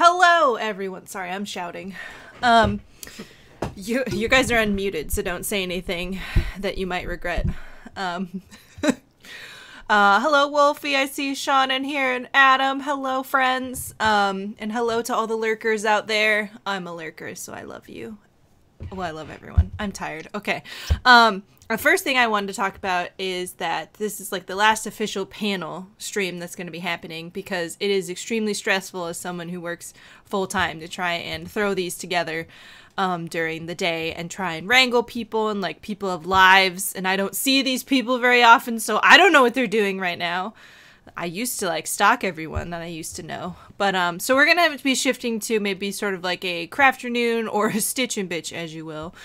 Hello, everyone. Sorry, I'm shouting. You guys are unmuted, so don't say anything that you might regret. Hello, Wolfie. I see Sean in here, and Adam. Hello, friends. And hello to all the lurkers out there. I'm a lurker, so I love you. Well, I love everyone. I'm tired. Okay. The first thing I wanted to talk about is that this is like the last official panel stream that's going to be happening because it is extremely stressful as someone who works full-time to try and throw these together during the day and try and wrangle people, and like people have lives and I don't see these people very often, so I don't know what they're doing right now. I used to like stalk everyone that I used to know. But so we're gonna have to be shifting to maybe sort of like a crafternoon or a stitch and bitch, as you will,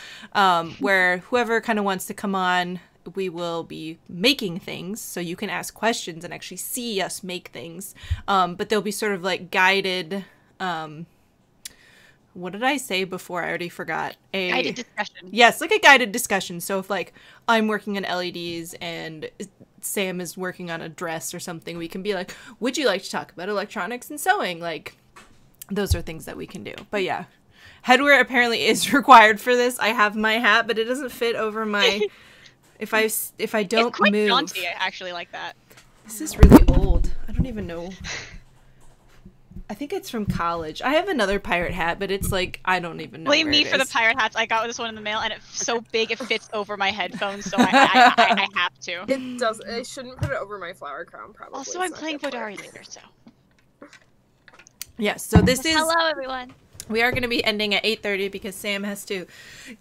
where whoever kind of wants to come on, we will be making things, so you can ask questions and actually see us make things. But they'll be sort of like guided. What did I say before? I already forgot. Guided discussion. Yes, like a guided discussion. So if like I'm working on LEDs and Sam is working on a dress or something, we can be like, would you like to talk about electronics and sewing? Like, those are things that we can do. But yeah, headwear apparently is required for this. I have my hat, but it doesn't fit over my, if I don't it's quite move. jaunty, I actually like that. This is really old. I don't even know. I think it's from college. I have another pirate hat, but it's like, I don't even know. Blame me for the pirate hats. I got this one in the mail, and it's so big it fits over my headphones, so I have to. It does. I shouldn't put it over my flower crown, probably. Also, I'm playing Podari later, so. Yes, so this is... Hello, everyone. We are going to be ending at 8:30 because Sam has to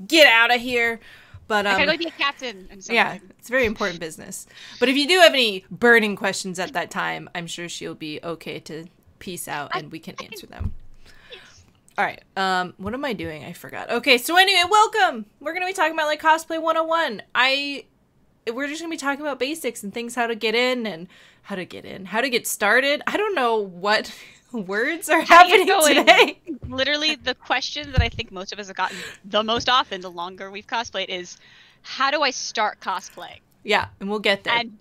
get out of here. But I gotta go be a captain. Yeah, it's very important business. But if you do have any burning questions at that time, I'm sure she'll be okay to peace out and we can answer them. Yes. All right. What am I doing? I forgot. Okay, so anyway, welcome. We're gonna be talking about like cosplay 101. We're just gonna be talking about basics and things, how to get in and how to get started. I don't know what words are happening today. Literally, the question that I think most of us have gotten the most often, the longer we've cosplayed, is how do I start cosplaying? Yeah, and we'll get there. And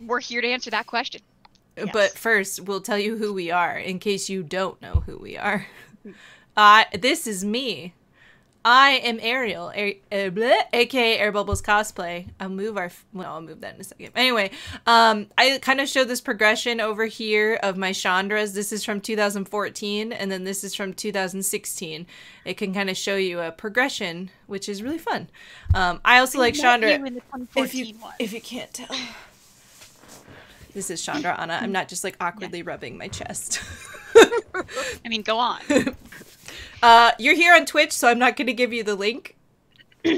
we're here to answer that question. Yes. But first, we'll tell you who we are, in case you don't know who we are. This is me. I am Ariel, aka Air Bubbles Cosplay. I'll move that in a second. Anyway, I kind of showed this progression over here of my Chandras. This is from 2014, and then this is from 2016. It can kind of show you a progression, which is really fun. I also like Chandra. If you can't tell. This is Chandra Anna. I'm not just like awkwardly rubbing my chest. I mean, go on. You're here on Twitch, so I'm not going to give you the link.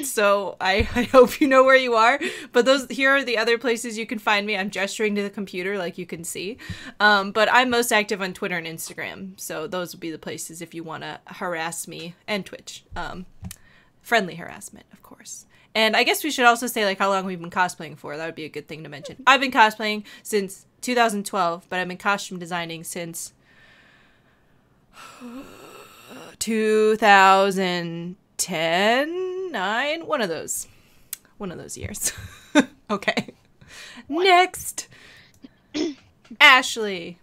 So I hope you know where you are. But here are the other places you can find me. I'm gesturing to the computer, like you can see. But I'm most active on Twitter and Instagram. So those will be the places if you want to harass me, and Twitch. Friendly harassment, of course. And I guess we should also say like how long we've been cosplaying for. That would be a good thing to mention. I've been cosplaying since 2012, but I've been costume designing since 2010, 9, one of those years. Okay. What? Next. Ashley.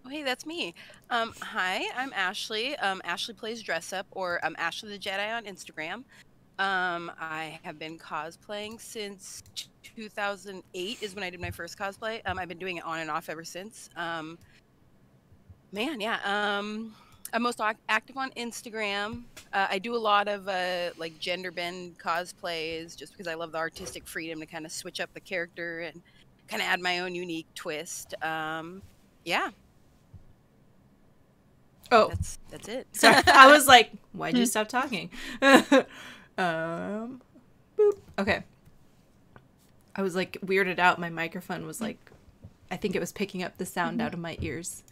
Oh, hey, that's me. Hi, I'm Ashley. Ashley plays Dressup, or Ashley the Jedi on Instagram. I have been cosplaying since 2008 is when I did my first cosplay. I've been doing it on and off ever since. I'm most active on Instagram. I do a lot of like gender bend cosplays just because I love the artistic freedom to kind of switch up the character and kind of add my own unique twist. Yeah. Oh, that's it. Sorry, I was like, why'd you stop talking? Boop. Okay. I was like weirded out. My microphone was like, I think it was picking up the sound out of my ears.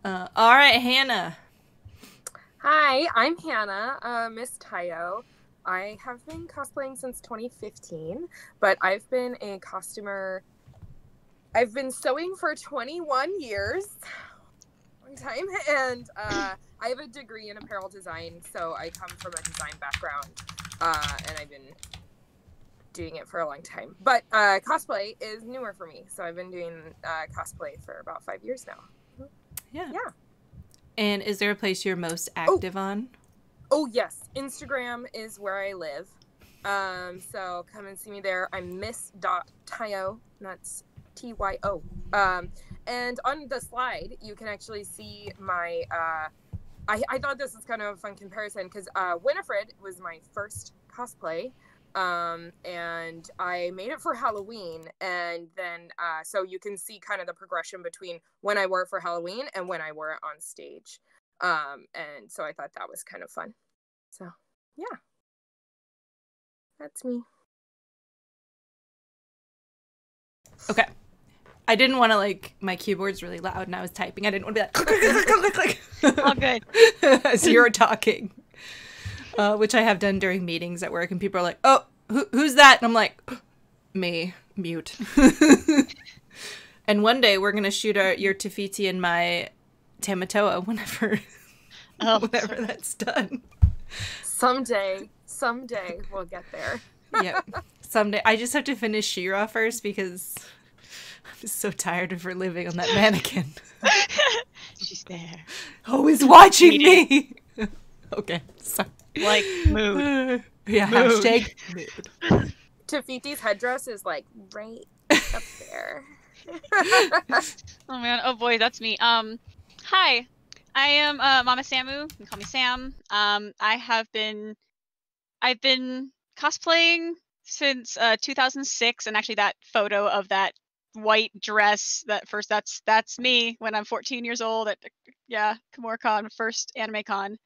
All right, Hannah. Hi, I'm Hannah, Miss.Tyo. I have been cosplaying since 2015, but I've been a costumer. I've been sewing for 21 years. Long time. And I have a degree in apparel design, so I come from a design background. And I've been doing it for a long time. But cosplay is newer for me, so I've been doing cosplay for about 5 years now. Yeah. And is there a place you're most active on? Oh yes, Instagram is where I live. So come and see me there. I'm Miss.Tyo. That's Tyo. And on the slide, you can actually see my. I thought this was kind of a fun comparison because Winifred was my first cosplay. And I made it for Halloween, and then so you can see kind of the progression between when I wore it for Halloween and when I wore it on stage. And so I thought that was kind of fun. So yeah, that's me. Okay. I didn't want to, like, my keyboard's really loud and I was typing. I didn't want to be like, All good. as you were talking. Which I have done during meetings at work, and people are like, oh, who's that? And I'm like, me, mute. And one day we're going to shoot your Tafiti and my Tamatoa whenever that's done. Someday we'll get there. Yeah, someday. I just have to finish She-Ra first because I'm just so tired of her living on that mannequin. She's there. Always watching me. Okay, sorry. Like, mood. Yeah, Mood. hashtag mood. Tafiti's headdress is like right up there. Oh man, oh boy, that's me. Hi, I am Momm Sammu. You can call me Sam. I've been cosplaying since 2006, and actually that photo of that white dress, that's me when I'm 14 years old at KimuraCon, first anime con.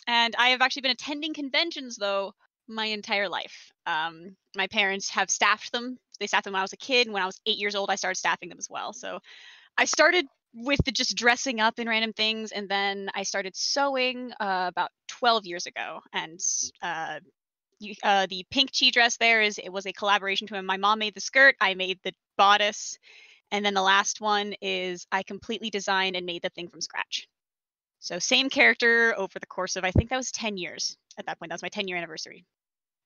And I have actually been attending conventions though my entire life. My parents have staffed them. They staffed them when I was a kid, and when I was 8 years old, I started staffing them as well. So I started with the just dressing up in random things, and then I started sewing about 12 years ago. And the pink chi dress it was a collaboration to him. My mom made the skirt, I made the bodice, and then the last one is I completely designed and made the thing from scratch. So same character over the course of, I think that was 10 years at that point. That was my 10-year anniversary.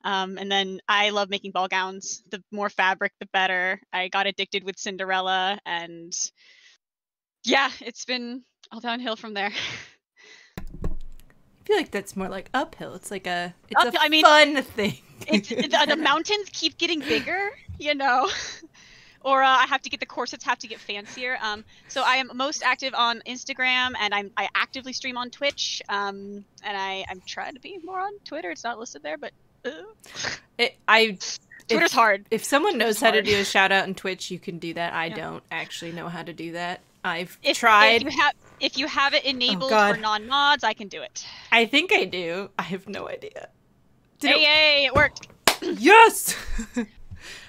And then I love making ball gowns. The more fabric, the better. I got addicted with Cinderella, and yeah, it's been all downhill from there. I feel like that's more like uphill. It's like fun thing. The mountains keep getting bigger, you know. Or I have to get the corsets have to get fancier. So I am most active on Instagram, and I actively stream on Twitch. And I'm trying to be more on Twitter. It's not listed there, but Twitter's hard. If someone knows how to do a shout out on Twitch, you can do that. I don't actually know how to do that. I've tried. If you have it enabled for non-mods, I can do it. I think I do. I have no idea. Yay, it worked. Yes.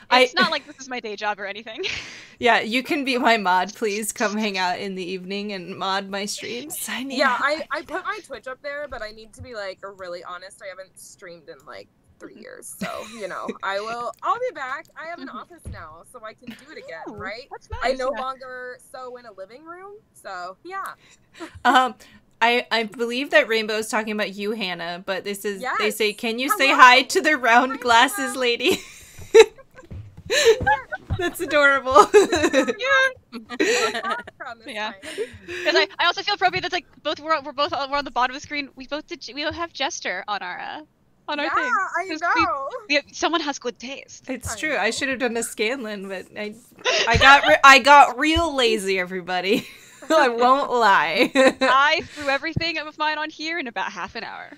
It's not like this is my day job or anything. Yeah, you can be my mod. Please come hang out in the evening and mod my streams. I put my Twitch up there, but I need to be like really honest. I haven't streamed in like 3 years, so you know I'll be back. I have an office now, so I can do it again. Right? That's nice. I no longer sew in a living room, so yeah. I believe that Rainbow's talking about you, Hannah, but this is they say, can you say Hello. hi to the round glasses lady? That's adorable. Yeah. Because I also feel appropriate. That's like we're on the bottom of the screen. We both have Jester on our thing. I know. Someone has good taste. It's true. I should have done a Scanlan, but I got real lazy, everybody. I won't lie. I threw everything of mine on here in about half an hour.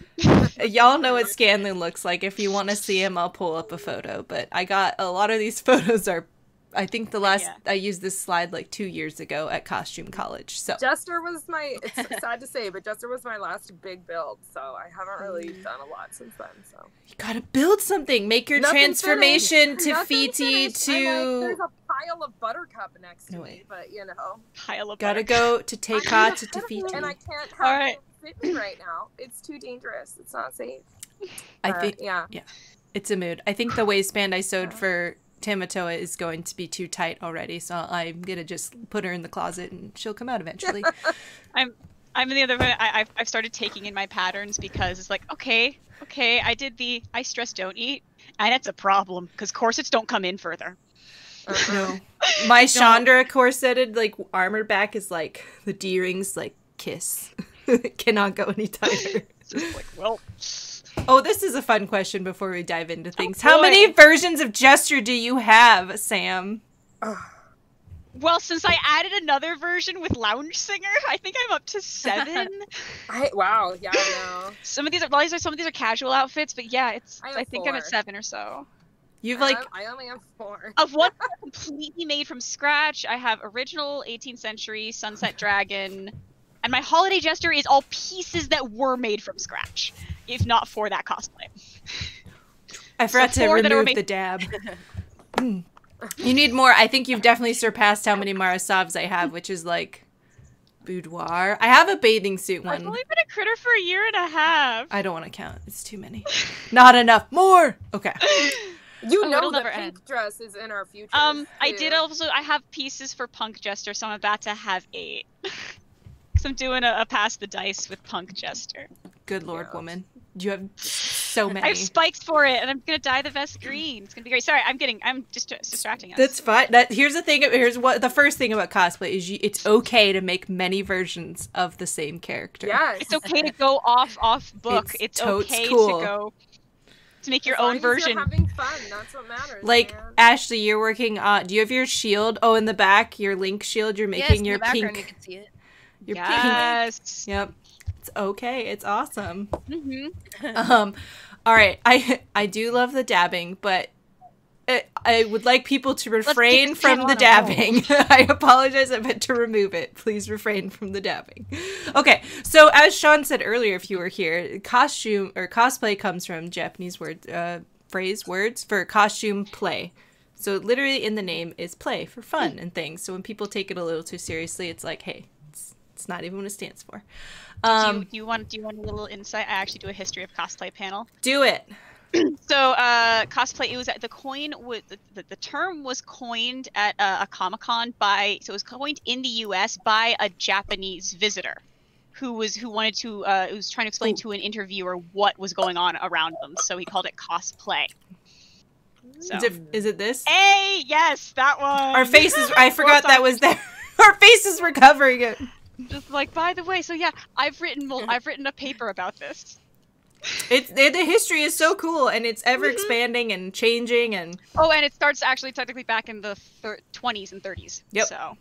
Y'all know what Scanlan looks like. If you want to see him, I'll pull up a photo. But I got a lot of these photos are, I think the last, I used this slide like 2 years ago at Costume College. So Jester was it's sad to say, but Jester was my last big build. So I haven't really done a lot since then. So you gotta build something. Make your transformation to Fiti to... there's a pile of Buttercup next to me, but you know. Pile of Gotta go to Teika to Tafiti. And I can't have it fit me right now. It's too dangerous. It's not safe. I think, yeah, it's a mood. I think the waistband I sewed for Tamatoa is going to be too tight already, so I'm gonna just put her in the closet and she'll come out eventually. I'm in the other way. I've started taking in my patterns because it's like, okay, I did the I stress don't eat, and that's a problem because corsets don't come in further. No, my Chandra corseted like armor back is like the D rings like kiss. Cannot go any tighter. It's just like, well. Oh, this is a fun question before we dive into things. Oh, How boy. many versions of Jester do you have, Sam? Well, since I added another version with Lounge Singer, I think I'm up to 7. Wow, yeah, I know. Some of these are casual outfits, but yeah, I think I'm at 4. 7 or so. You've I only have 4. Of one completely made from scratch, I have original 18th century Sunset Dragon, and my Holiday Jester is all pieces that were made from scratch, if not for that cosplay. I forgot to 4 that were remove the dab. You need more. I think you've definitely surpassed how many Marasavs I have, which is like boudoir. I have a bathing suit I've one. only been a critter for a year and a half. I don't want to count. It's too many. Not enough. More. Okay. You Oh, know it'll the never pink end. dress is in our future. I did also. I have pieces for Punk Jester, so I'm about to have 8. Because I'm doing a pass the dice with Punk Jester. Good Lord, Yeah. woman. You have so many. I have spikes for it, and I'm gonna dye the vest green. It's gonna be great. Sorry, I'm just distracting us. That's fine. Here's the thing. Here's what the first thing about cosplay is. It's okay to make many versions of the same character. Yes. It's okay to go off It's book. It's totes okay cool. to go to make your As long own as you're version. having fun. That's what matters. Like man. Ashley, you're working on. Do you have your shield? Oh, in the back, your Link shield. You're Yes, making in your the background pink. you can see it. Your pink. Yes. Yep. It's okay. It's awesome. Mm-hmm. All right. I do love the dabbing, but I would like people to refrain this from channel the on a dabbing. I apologize. I meant to remove it. Please refrain from the dabbing. Okay. So as Sean said earlier, if you were here, costume or cosplay comes from Japanese words for costume play. So literally in the name is play for fun and things. So when people take it a little too seriously, it's like, hey, it's not even what it stands for. Do you want a little insight? I actually do a history of cosplay panel. Do it. So cosplay. It was the term was coined at a Comic-Con it was coined in the U.S. by a Japanese visitor who was trying to explain to an interviewer what was going on around them. So he called it cosplay. So. Is it this? Hey, yes, that one. Our faces. I forgot that was there. Our faces were covering it. Just like, by the way, so yeah, I've written a paper about this. The history is so cool, and it's ever expanding and changing, and Oh, and it starts actually technically back in the 20s and 30s. Yep. So,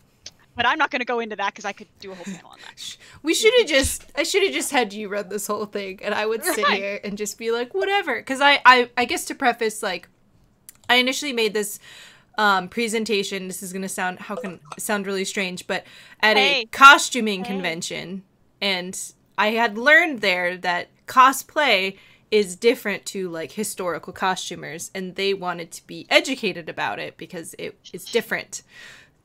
but I'm not going to go into that because I could do a whole panel on that. I should have just had you run this whole thing, and I would sit here and just be like, whatever. Because I guess to preface, like, I initially made this presentation. This is gonna sound really strange, but at a costuming convention, and I had learned there that cosplay is different to like historical costumers, and they wanted to be educated about it because it is different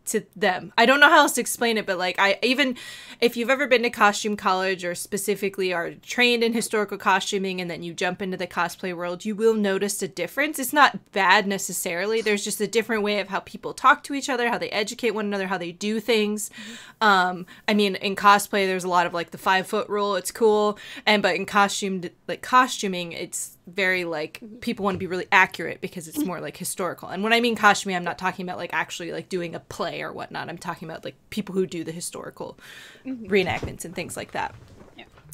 to them. I don't know how else to explain it, but like if you've ever been to costume college or specifically are trained in historical costuming and then you jump into the cosplay world, you will notice a difference. It's not bad necessarily. There's just a different way of how people talk to each other, how they educate one another, how they do things. I mean, in cosplay, there's a lot of like the 5-foot rule. It's cool. But in costuming, it's very like people want to be really accurate because it's more like historical. And when I mean costuming, I'm not talking about like actually like doing a play or whatnot. I'm talking about like people who do the historical reenactments and things like that.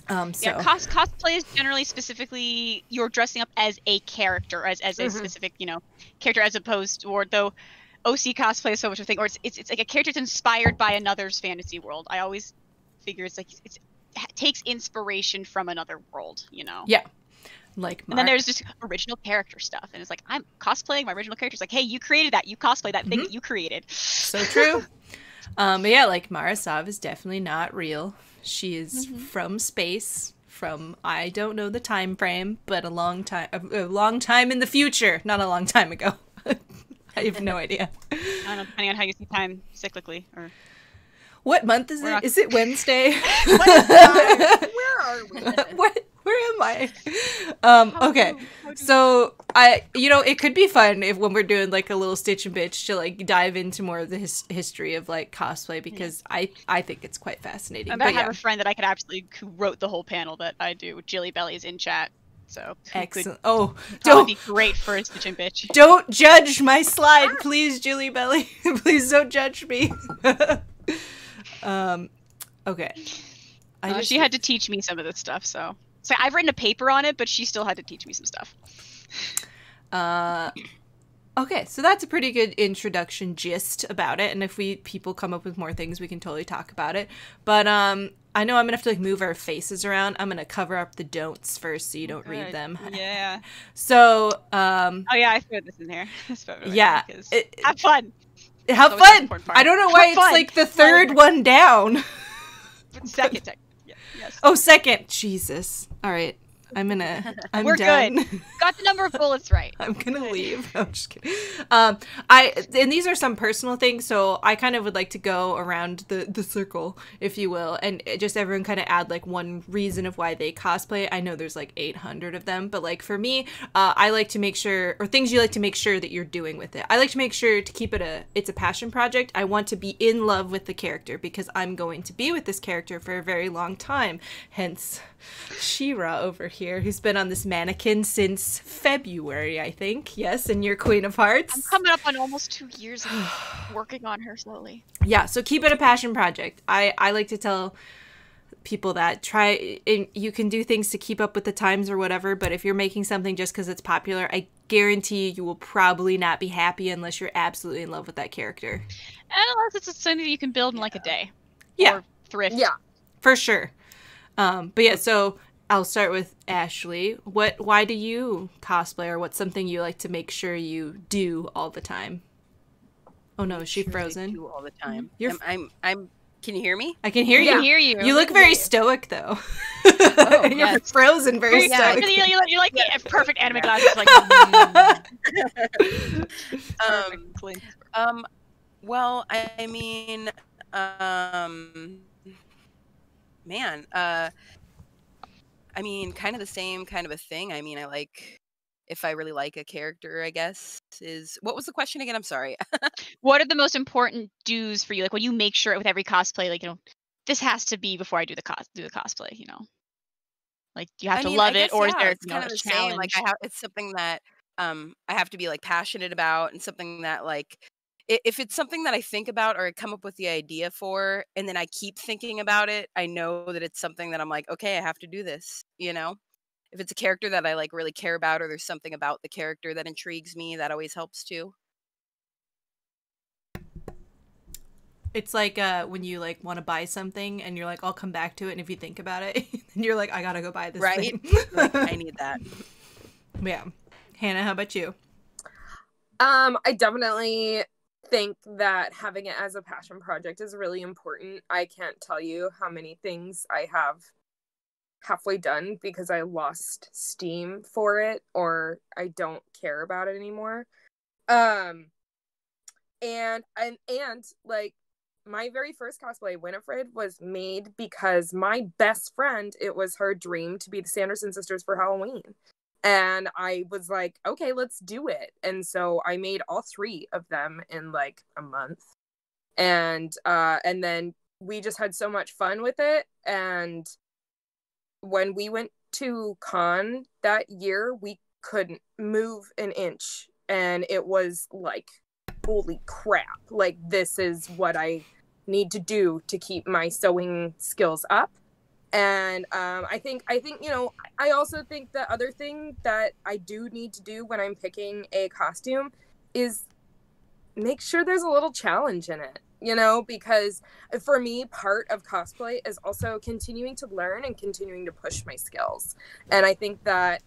Cosplay is generally specifically you're dressing up as a character, as a specific character, as opposed to, or though OC cosplay is so much of a thing, or it's like a character that's inspired by another's fantasy world. I always figure it takes inspiration from another world, Yeah. Like and then there's just original character stuff, and it's like I'm cosplaying my original character. It's like, hey, you created that, you cosplay that thing that you created. So true. But yeah, like Marasav is definitely not real. She is from space, from I don't know the time frame, but a long time in the future, not a long time ago. I have no idea. I don't know, depending on how you see time cyclically, or what month is it? Is it Wednesday? Where are we? Where am I? Okay, so it could be fun when we're doing like a little Stitch and Bitch to like dive into more of the history of like cosplay, because I think it's quite fascinating. I have a friend that I could who wrote the whole panel that I do. Jilly Belly's in chat, so excellent. Don't be great for a Stitch and Bitch. Don't judge my slide, please, Jilly Belly. Please don't judge me. Okay. She had to teach me some of this stuff, so I've written a paper on it, but she still had to teach me some stuff. Okay, so that's a pretty good introduction gist about it, and if people come up with more things, we can totally talk about it. But I know I'm gonna have to like move our faces around. I'm gonna cover up the don'ts first so you don't read them. Yeah. So oh yeah, I threw this in there. Yeah, have fun. Have fun. I don't know why it's like the third one down. Second. Yeah, yes. Oh, second. Jesus. All right. I'm We're done. Good. Got the number of bullets right. I'm gonna leave. I'm just kidding. And these are some personal things, so I kind of would like to go around the circle, if you will, and just everyone kind of add like one reason of why they cosplay. I know there's like 800 of them, but like for me, I like to make sure, or things you like to make sure that you're doing with it. I like to make sure to keep it's a passion project. I want to be in love with the character because I'm going to be with this character for a very long time. Hence, She-Ra over here, who's been on this mannequin since February, I think. Yes, and you're Queen of Hearts. I'm coming up on almost 2 years of working on her slowly. Yeah, so keep it a passion project. I like to tell people that you can do things to keep up with the times or whatever, but if you're making something just because it's popular, I guarantee you will probably not be happy unless you're absolutely in love with that character. And unless it's something that you can build in like a day. Yeah. Or thrift. Yeah, for sure. But yeah, so I'll start with Ashley. Why do you cosplay, or what's something you like to make sure you do all the time? Oh no, is she frozen? Do all the time. I'm. Can you hear me? I can hear you. I can hear you. You look very stoic though. Oh, you're yes. frozen, very stoic. You're like the perfect anime glasses. Like. Well, I mean, man, I mean, kind of the same kind of a thing. I mean, I like, if I really like a character, I guess, what was the question again? I'm sorry. What are the most important do's for you? Like when you make sure with every cosplay, like, this has to be before I do the cosplay, Like you have to love it, or is there it's kind of the challenge? same. Like it's something that I have to be like passionate about, and something that like if it's something that I think about or I come up with the idea for, and then I keep thinking about it, I know that it's something that I'm like, okay, I have to do this, If it's a character that I like really care about, or there's something about the character that intrigues me, that always helps too. It's like when you like want to buy something and you're like, I'll come back to it, and if you think about it, and you're like, I gotta go buy this thing. Like, I need that. Yeah. Hannah, how about you? I definitely think that having it as a passion project is really important. I can't tell you how many things I have halfway done because I lost steam for it, or I don't care about it anymore. And like my very first cosplay, Winifred, was made because my best friend, it was her dream to be the Sanderson sisters for Halloween. And I was like, okay, let's do it. And so I made all 3 of them in like a month. And then we just had so much fun with it. And when we went to con that year, we couldn't move an inch. And it was like, holy crap. Like, this is what I need to do to keep my sewing skills up. And I think I also think the other thing that I do need to do when I'm picking a costume is make sure there's a little challenge in it, because for me, part of cosplay is also continuing to learn and continuing to push my skills. And I think that,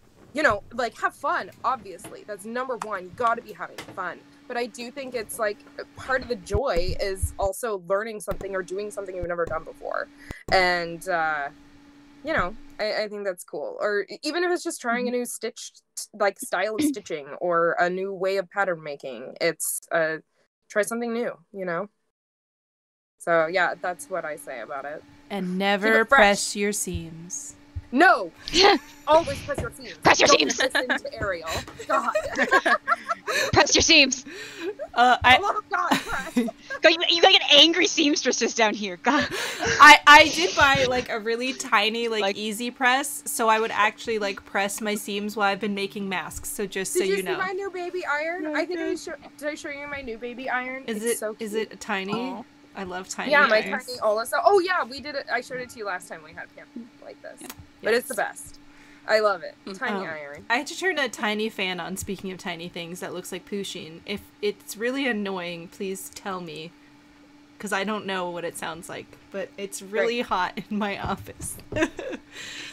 like, have fun, obviously. That's number one. Gotta be having fun. But I do think it's like part of the joy is also learning something or doing something you've never done before. And, I think that's cool. Or even if it's just trying a new style of stitching or a new way of pattern making, it's try something new, So yeah, that's what I say about it. And never press your seams. No! Always press your seams. Press your seams! Don't listen to Ariel. God. Press your seams! Oh God, press! God, you gotta get angry seamstresses down here. God. I did buy like a really tiny like easy press, so I would actually like press my seams while I've been making masks. So just so you know. Did you see my new baby iron? I think did I show you my new baby iron? Is it tiny? Oh. I love tiny Yeah, my irons. tiny Olisa. Oh yeah, we did it. I showed it to you last time we had camp like this. Yeah. But it's the best. I love it. Tiny Um, iron. I had to turn a tiny fan on, speaking of tiny things, that looks like Pusheen. If it's really annoying, please tell me. Because I don't know what it sounds like. But it's really hot in my office.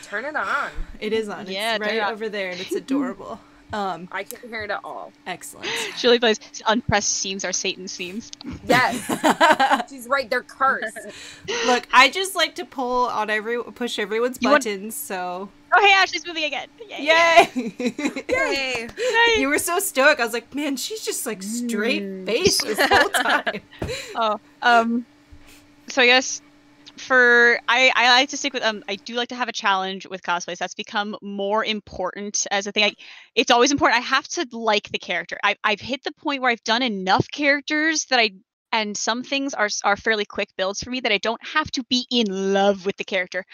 Turn it on. It is on. Yeah, It's turn it right on. over there, and it's adorable. I can hear it at all. Excellent. Julie plays unpressed seams are Satan's seams. Yes. She's right, they're cursed. Look, I just like to push everyone's buttons, so... Oh, hey, Ashley's moving again. Yay. Yay! Yay! You were so stoic. I was like, man, she's just like straight face this whole time. So I guess I like to stick with I do like to have a challenge with cosplays. That's become more important as a thing. It's always important. I have to like the character. I've hit the point where I've done enough characters that and some things are fairly quick builds for me that I don't have to be in love with the character.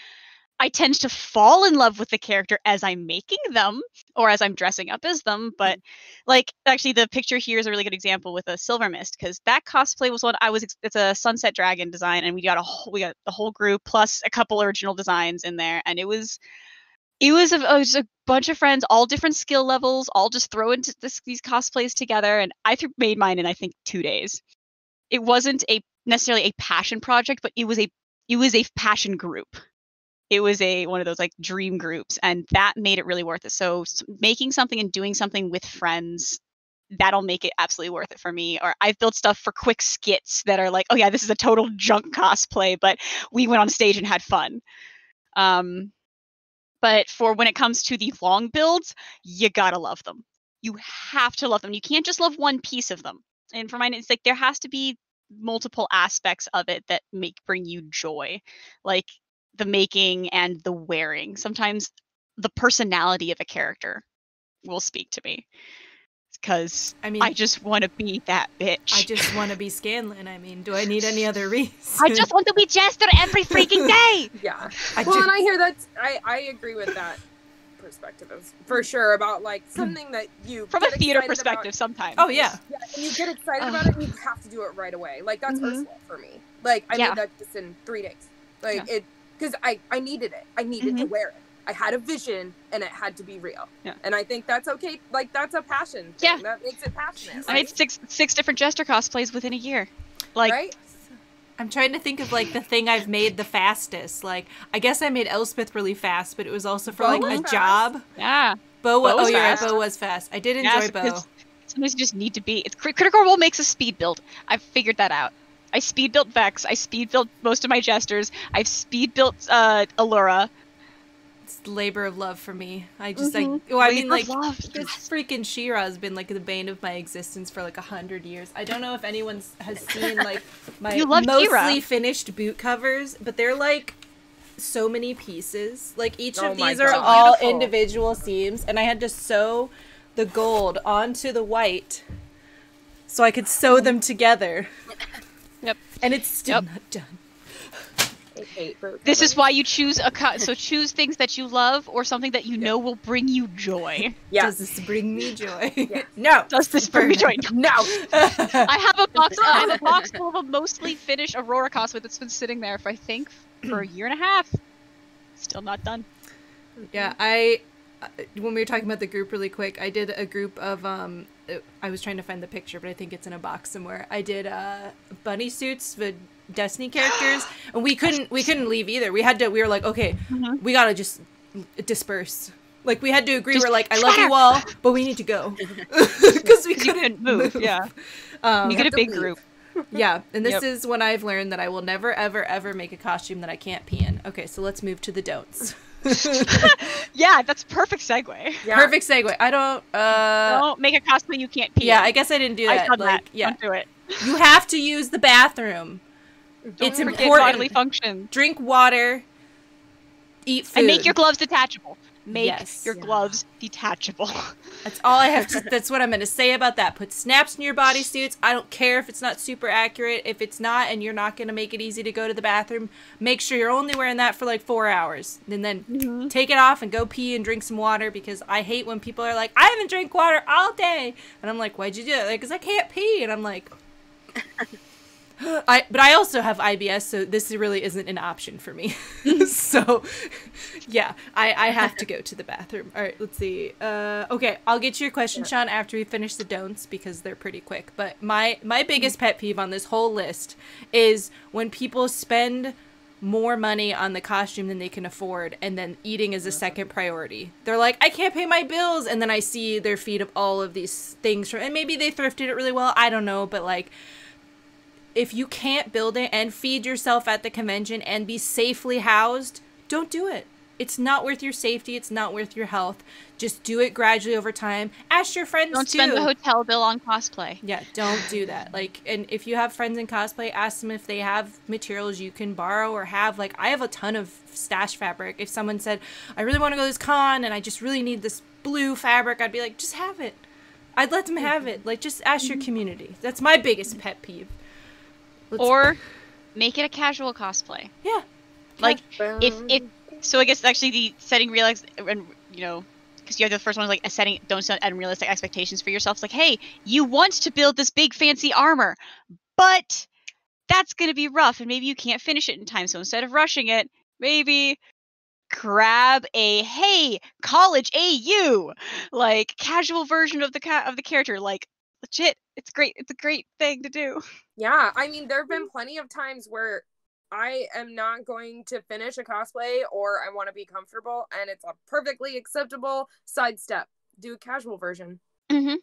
I tend to fall in love with the character as I'm making them or as I'm dressing up as them. But like, actually the picture here is a really good example with a Silver Mist, because that cosplay was one it's a Sunset Dragon design, and we got the whole group plus a couple original designs in there. And it was just a bunch of friends, all different skill levels, all just throwing these cosplays together. And I made mine in, I think, 2 days. It wasn't necessarily a passion project, but it was a passion group. It was one of those like dream groups, and that made it really worth it. So making something and doing something with friends, that'll make it absolutely worth it for me. Or I've built stuff for quick skits that are like, oh yeah, this is a total junk cosplay, but we went on stage and had fun. But for when it comes to the long builds, you gotta love them. You have to love them. You can't just love one piece of them. And for mine, it's like there has to be multiple aspects of it that bring you joy. Like the making and the wearing. Sometimes the personality of a character will speak to me, because I just want to be that bitch. I just want to be Scanlan. I mean, do I need any other reason? I just want to be Jester every freaking day. Yeah. And I hear that. I agree with that perspective for sure, about like something that you from a theater perspective about. Sometimes. Oh yeah. And you get excited about it and you have to do it right away. Like that's Ursula for me. Like I made that just in 3 days. Like it. Because I needed it. I needed to wear it. I had a vision, and it had to be real. Yeah. And I think that's okay. Like, that's a passion thing. Yeah. That makes it passionate, right? I made six different Jester cosplays within a year. Like, right? I'm trying to think of, like, the thing I've made the fastest. Like, I guess I made Elspeth really fast, but it was also for, like, a job. Yeah. Bo was fast. Bo was fast. I did enjoy Bo. Sometimes you just need to be. Critical Role makes a speed build. I've figured that out. I speed built Vex. I speed built most of my Jesters. I've speed built Allura. It's the labor of love for me. I just this freaking She-Ra has been like the bane of my existence for like 100 years. I don't know if anyone has seen like my mostly finished boot covers, but they're like so many pieces. Like each of these are all individual seams, and I had to sew the gold onto the white so I could sew them together. Yep. And it's still not done. This is why you choose choose things that you love or something that you know will bring you joy. Yeah. Does this bring me joy? No. Does this bring me joy? No. I have a box full of a mostly finished Aurora cosplay that's been sitting there for I think for a year and a half. Still not done. Yeah, when we were talking about the group really quick, I did a group of I was trying to find the picture, but I think it's in a box somewhere. I did bunny suits with Destiny characters, and we couldn't leave either. We were like, okay, we gotta just disperse. Like we had to agree. We're like, I love you all, but we need to go because we couldn't move. Yeah, you get a big group. Yeah, and this is when I've learned that I will never, ever, ever make a costume that I can't pee in. Okay, so let's move to the don'ts. Yeah, that's perfect segue. Yeah. Perfect segue. I don't make a cosplay you can't pee. Yeah, I guess I didn't do that. I've done that. Yeah. Don't do it. You have to use the bathroom. It's important. Bodily function. Drink water. Eat food. And make your gloves detachable. Make your gloves detachable. That's all I have to. That's what I'm going to say about that. Put snaps in your bodysuits. I don't care if it's not super accurate. If it's not, and you're not going to make it easy to go to the bathroom, make sure you're only wearing that for like 4 hours, and then take it off and go pee and drink some water. Because I hate when people are like, I haven't drank water all day, and I'm like, why'd you do that? Like, because I can't pee, and I'm like, But I also have IBS, so this really isn't an option for me. So, yeah, I have to go to the bathroom. All right, let's see. Okay, I'll get you your question, Sean, after we finish the don'ts because they're pretty quick. But my biggest pet peeve on this whole list is when people spend more money on the costume than they can afford, and then eating is a second priority. They're like, I can't pay my bills, and then I see their feed of all of these things from, and maybe they thrifted it really well. I don't know, but like, if you can't build it and feed yourself at the convention and be safely housed, don't do it. It's not worth your safety. It's not worth your health. Just do it gradually over time. Ask your friends Don't spend the hotel bill on cosplay. Yeah, don't do that. Like, and if you have friends in cosplay, ask them if they have materials you can borrow or have. Like, I have a ton of stash fabric. If someone said, I really want to go to this con and I just really need this blue fabric, I'd be like, just have it. I'd let them have it. Like, just ask your community. That's my biggest pet peeve. Or make it a casual cosplay. Yeah. Like, if so I guess actually the setting realize, and you know, because you have the first one, like a setting, don't set unrealistic expectations for yourself. It's like, hey, you want to build this big fancy armor, but that's going to be rough, and maybe you can't finish it in time. So instead of rushing it, maybe grab a, hey, college AU, like casual version of the character. Like, legit, it's great. It's a great thing to do. Yeah, I mean, there have been plenty of times where I am not going to finish a cosplay or I want to be comfortable, and it's a perfectly acceptable sidestep. Do a casual version. Mm-hmm.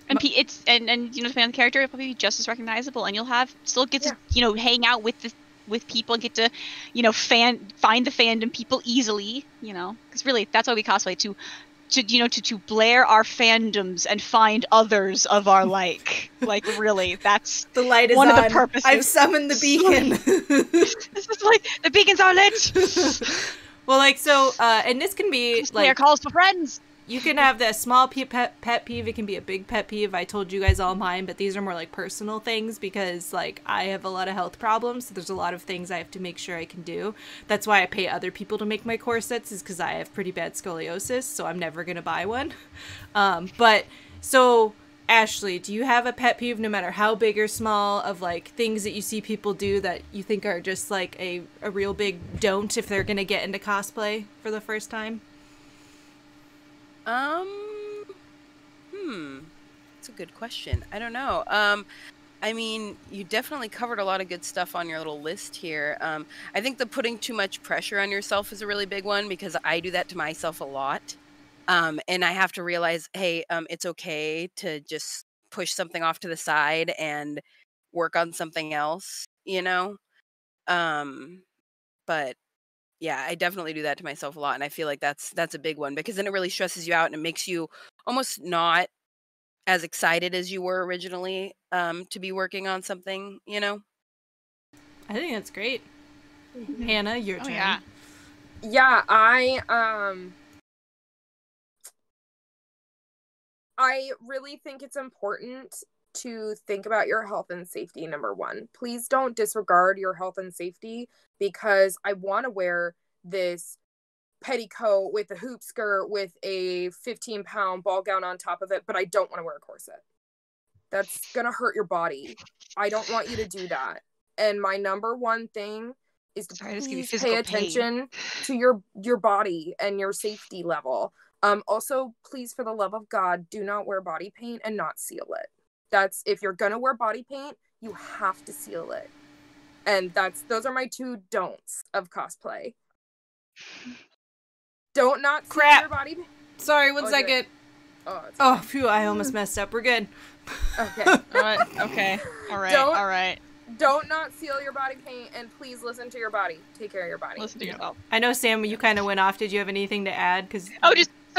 And and you know, depending on the character, it'll probably be just as recognizable, and you'll still get to hang out with people and get to find the fandom people easily, because really that's why we cosplay, to blare our fandoms and find others of our like really, that's the light is one on. Of the purposes. I've summoned the beacon. This is like the beacons are lit. Well, like, so and this can be like calls for friends. You can have that small pet peeve. It can be a big pet peeve. I told you guys all mine, but these are more like personal things because like I have a lot of health problems. So there's a lot of things I have to make sure I can do. That's why I pay other people to make my corsets, is because I have pretty bad scoliosis. So I'm never going to buy one. But so Ashley, do you have a pet peeve, no matter how big or small, of like things that you see people do that you think are just like a real big don't if they're going to get into cosplay for the first time? That's a good question. I don't know. I mean, you definitely covered a lot of good stuff on your little list here. I think the putting too much pressure on yourself is a really big one, because I do that to myself a lot. And I have to realize, hey, it's okay to just push something off to the side and work on something else, But yeah, I definitely do that to myself a lot, and I feel like that's a big one, because then it really stresses you out and it makes you almost not as excited as you were originally to be working on something, I think that's great. Hannah, your turn. Yeah, I really think it's important to think about your health and safety, number one. Please don't disregard your health and safety, because I want to wear this petticoat with a hoop skirt with a 15-pound ball gown on top of it, but I don't want to wear a corset. That's gonna hurt your body. I don't want you to do that. And my number one thing is to please pay attention to your body and your safety level. Also, please, for the love of God, do not wear body paint and not seal it. That's, if you're gonna wear body paint, you have to seal it. And those are my two don'ts of cosplay. Don't not seal your body paint. Sorry, one second. Oh, phew, I almost messed up. We're good. Okay. Okay. All right. Don't not seal your body paint, and please listen to your body. Take care of your body. Listen to yourself. I know, Sam, you kind of went off. Did you have anything to add?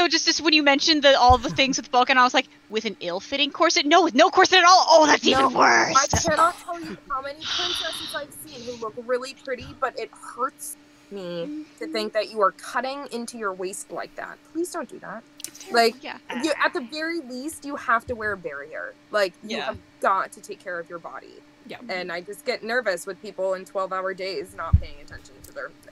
Just when you mentioned all the things with Vulcan, I was like, with an ill-fitting corset? No, with no corset at all. Oh, that's even worse. I cannot tell you how many princesses I've seen who look really pretty, but it hurts me to think that you are cutting into your waist like that. Please don't do that. Like, you, at the very least, you have to wear a barrier. Like, you have got to take care of your body. Yeah. And I just get nervous with people in 12-hour days not paying attention to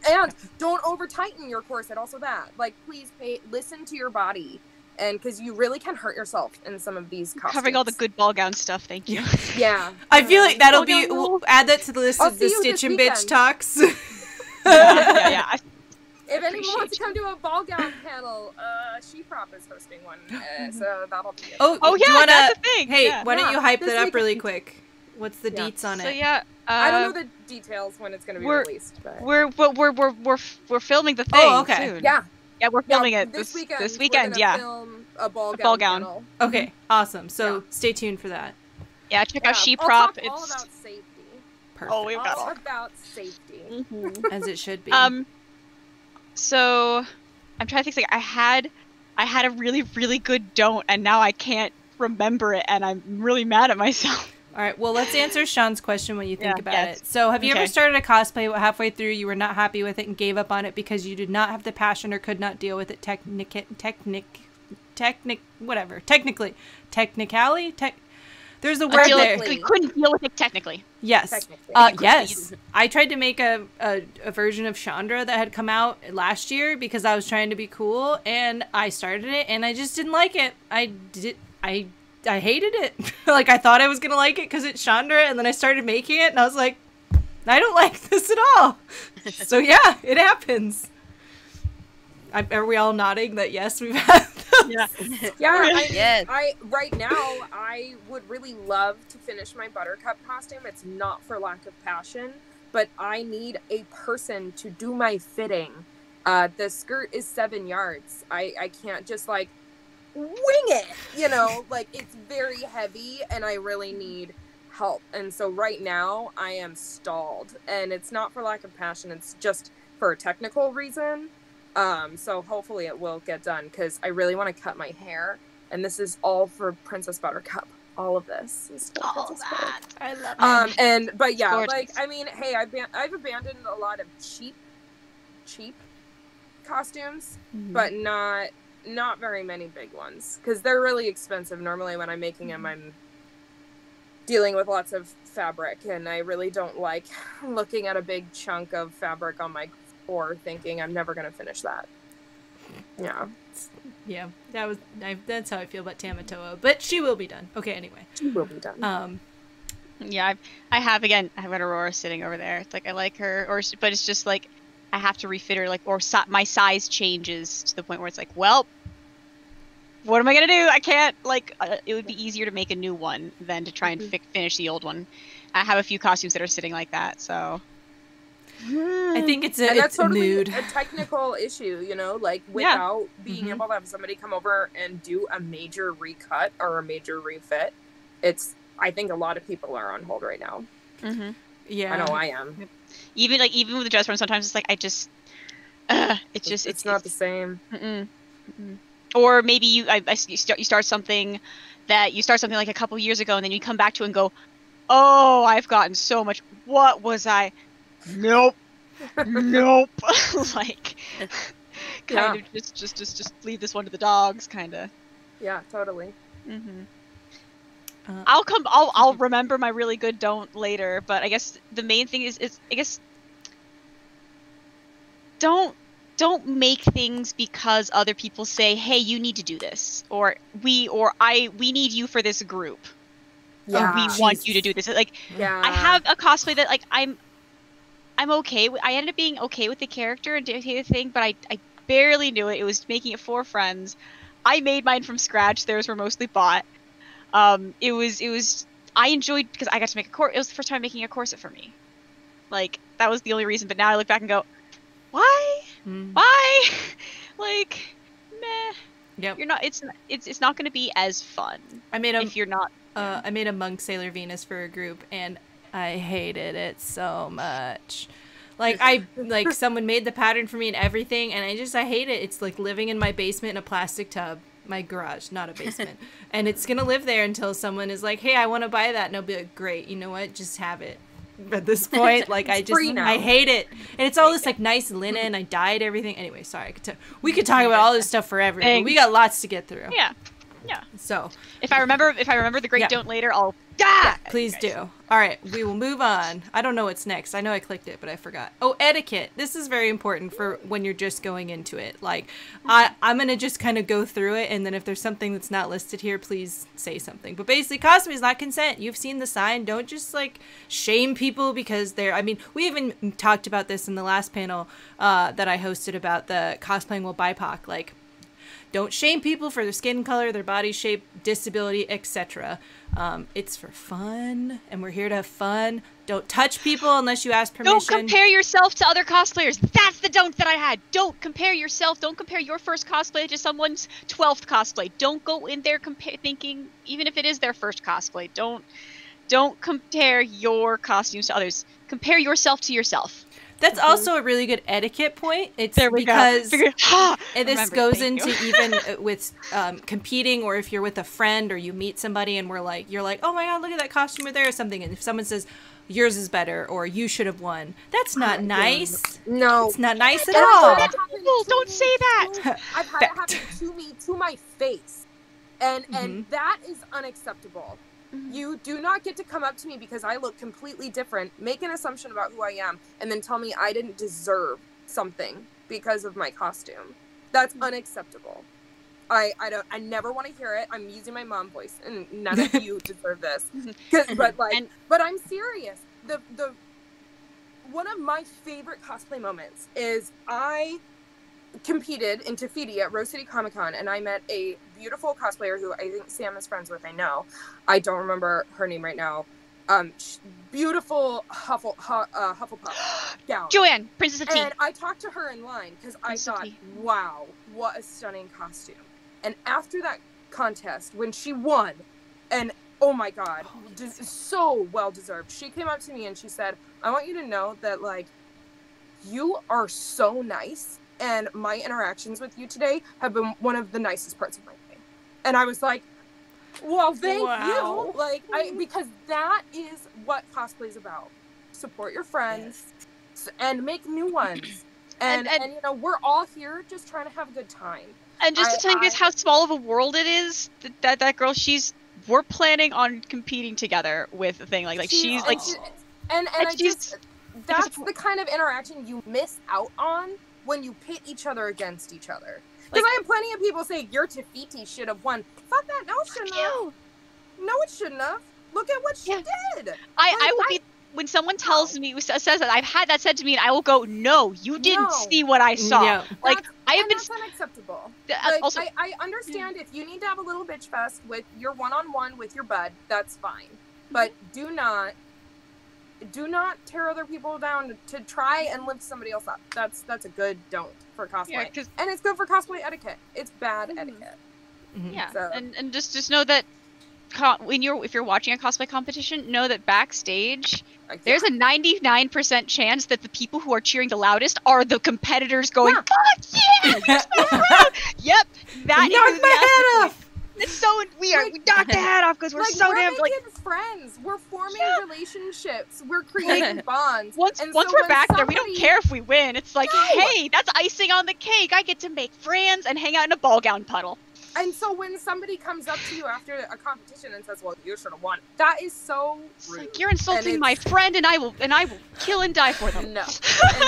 and don't over tighten your corset. Also that, like, please listen to your body and because you really can hurt yourself in some of these costumes. Covering all the good ball gown stuff, thank you. Yeah. I feel like that'll Ball gown be, we'll add that to the list I'll of the see you Stitch this and Bitch weekend. talks. Yeah. If anyone Appreciate wants to come to a ball gown panel, She-Prop is hosting one, so that'll be it. Oh, Oh do you yeah, wanna, that's the thing. hey, yeah. why don't you hype this that up weekend. really quick? What's the deets on So it? yeah, I don't know the details when it's going to be released, but we're filming the thing Oh, okay. soon. yeah, Yeah, we're filming it this weekend. This We're weekend, gonna yeah. film a ball ball gown gown. panel. Okay, awesome. So Yeah. stay tuned for that. Yeah, check out I'll She-Prop. talk all It's about safety. Perfect. oh, we've got All all. about safety. As it should be. So I'm trying to think. Like I had a really really good don't, and now I can't remember it, and I'm really mad at myself. All right, well, let's answer Sean's question when you think about yes. it. So, have you ever Okay. started a cosplay halfway through, you were not happy with it and gave up on it because you did not have the passion or could not deal with it technically? There's a word there. We couldn't deal with it technically. Yes. Technically. Yes. I tried to make a version of Chandra that had come out last year because I was trying to be cool, and I started it, and I just didn't like it. I hated it. Like, I thought I was gonna like it because it's Chandra, and then I started making it, and I was like, I don't like this at all. So yeah, it happens. Are we all nodding that yes, we've had those? Yeah. Yeah, Yes. I right now I would really love to finish my Buttercup costume. It's not for lack of passion, but I need a person to do my fitting. The skirt is 7 yards. I can't just like wing it, you know, like it's very heavy and I really need help. And so right now I am stalled, and it's not for lack of passion, it's just for a technical reason. So hopefully it will get done because I really want to cut my hair, and this is all for Princess Buttercup. All of this is for Princess Buttercup. I love it. But yeah, Gorgeous. like I mean, hey, I've abandoned a lot of cheap costumes, but not very many big ones because they're really expensive. Normally when I'm making them, I'm dealing with lots of fabric, and I really don't like looking at a big chunk of fabric on my floor thinking I'm never gonna finish that. Yeah, that's how I feel about Tamatoa, but she will be done. Okay, anyway. She will be done. Yeah, I have got Aurora sitting over there. It's like I like her, but it's just like I have to refit her, like, or my size changes to the point where it's like, well, what am I gonna do? I can't, like, it would be easier to make a new one than to try and finish the old one. I have a few costumes that are sitting like that, so. I think it's and that's a totally mood. a technical issue, you know, like without being able to have somebody come over and do a major recut or a major refit. I think a lot of people are on hold right now. Yeah, I know I am. Even with the dress run, sometimes it's like it's not the same. Or maybe you start something like a couple years ago, and then you come back to it and go, oh, I've gotten so much. What was I? Nope. Like, kind of just leave this one to the dogs, kind of. Yeah, totally. I'll remember my really good don't later, but I guess the main thing is I guess don't make things because other people say, hey, you need to do this, or we need you for this group. Yeah. Or we want you to do this. Like, I have a cosplay that, like, I'm okay with. I ended up being okay with the character and okay with the thing, but I barely knew it. It was making it for friends. I made mine from scratch. Theirs were mostly bought. It was I enjoyed because I got to make a it was the first time making a corset for me. Like, that was the only reason, but now I look back and go, why? Why? Like, meh. Yep. You're not. It's not going to be as fun. if you're not. I made a monk Sailor Venus for a group, and I hated it so much. Like, someone made the pattern for me and everything, and I hate it. It's like living in my basement in a plastic tub. My garage, not a basement. And it's gonna live there until someone is like, hey, I want to buy that, and I'll be like, great, you know what, just have it. At this point, like, I hate it. And it's all this, like, nice linen. I dyed everything. Anyway, sorry. We could talk about all this stuff forever, but we got lots to get through. Yeah. So if I remember the great don't later, I'll Yeah, Please do. All right, we will move on. I don't know what's next. I know I clicked it, but I forgot. Oh, etiquette. This is very important for when you're just going into it. Like, I'm going to just kind of go through it, and then if there's something that's not listed here, please say something. But basically, cosplay is not consent. You've seen the sign. Don't just, like, shame people because they're... I mean, we even talked about this in the last panel that I hosted about the cosplaying while BIPOC. Like, don't shame people for their skin color, their body shape, disability, etc. It's for fun, and we're here to have fun. Don't touch people unless you ask permission. Don't compare yourself to other cosplayers. That's the don't that I had. Don't compare yourself. Don't compare your first cosplay to someone's 12th cosplay. Don't go in there thinking, even if it is their first cosplay, don't compare your costumes to others. Compare yourself to yourself. That's also a really good etiquette point. It's there we because go. and this goes into even with competing, or if you're with a friend or you meet somebody and you're like, oh my god, look at that costume over there or something. And if someone says yours is better or you should have won, that's not nice. No, it's not nice at all. Don't say that. I've had it happen to me, to my face, and that is unacceptable. You do not get to come up to me because I look completely different, make an assumption about who I am, and then tell me I didn't deserve something because of my costume. That's unacceptable. I never want to hear it. I'm using my mom voice, and none of you deserve this. But I'm serious. The one of my favorite cosplay moments is I competed in Tafiti at Rose City Comic Con, and I met a beautiful cosplayer who I think Sam is friends with. I know. I don't remember her name right now. Beautiful Hufflepuff gown. Joanne, Princess of Tea. And I talked to her in line because I thought, wow, what a stunning costume. And after that contest, when she won, and oh my god, so well deserved, she came up to me and she said, I want you to know that, like, you are so nice, and my interactions with you today have been one of the nicest parts of my day. And I was like, well, thank you. Like, because that is what cosplay is about. Support your friends and make new ones. And you know, we're all here just trying to have a good time. And just to tell you guys how small of a world it is, that girl, we're planning on competing together with a thing that's the kind of interaction you miss out on when you pit each other against each other. Because I have plenty of people say, your Tafiti should have won. Fuck that, no it shouldn't have. No it shouldn't have. Look at what she did. I will be, when someone tells me, says that, I've had that said to me, and I will go, no, you didn't see what I saw. No. That's unacceptable. Also, I understand if you need to have a little bitch fest with your one-on-one with your bud, that's fine. But do not tear other people down to try and lift somebody else up. That's a good don't for cosplay. And it's good for cosplay etiquette. It's bad etiquette. Yeah, so. and just know that if you're watching a cosplay competition, know that backstage there's a 99% chance that the people who are cheering the loudest are the competitors going, fuck yeah! Yep, that knocked my head off. It's so we knocked the head off because we're so damn friends. We're forming relationships. We're creating bonds. Once we're back there, we don't care if we win. It's like, hey, that's icing on the cake. I get to make friends and hang out in a ball gown puddle. And so when somebody comes up to you after a competition and says, well, you should have won, that is so rude. Like, you're insulting my friend, and I will kill and die for them. No. And so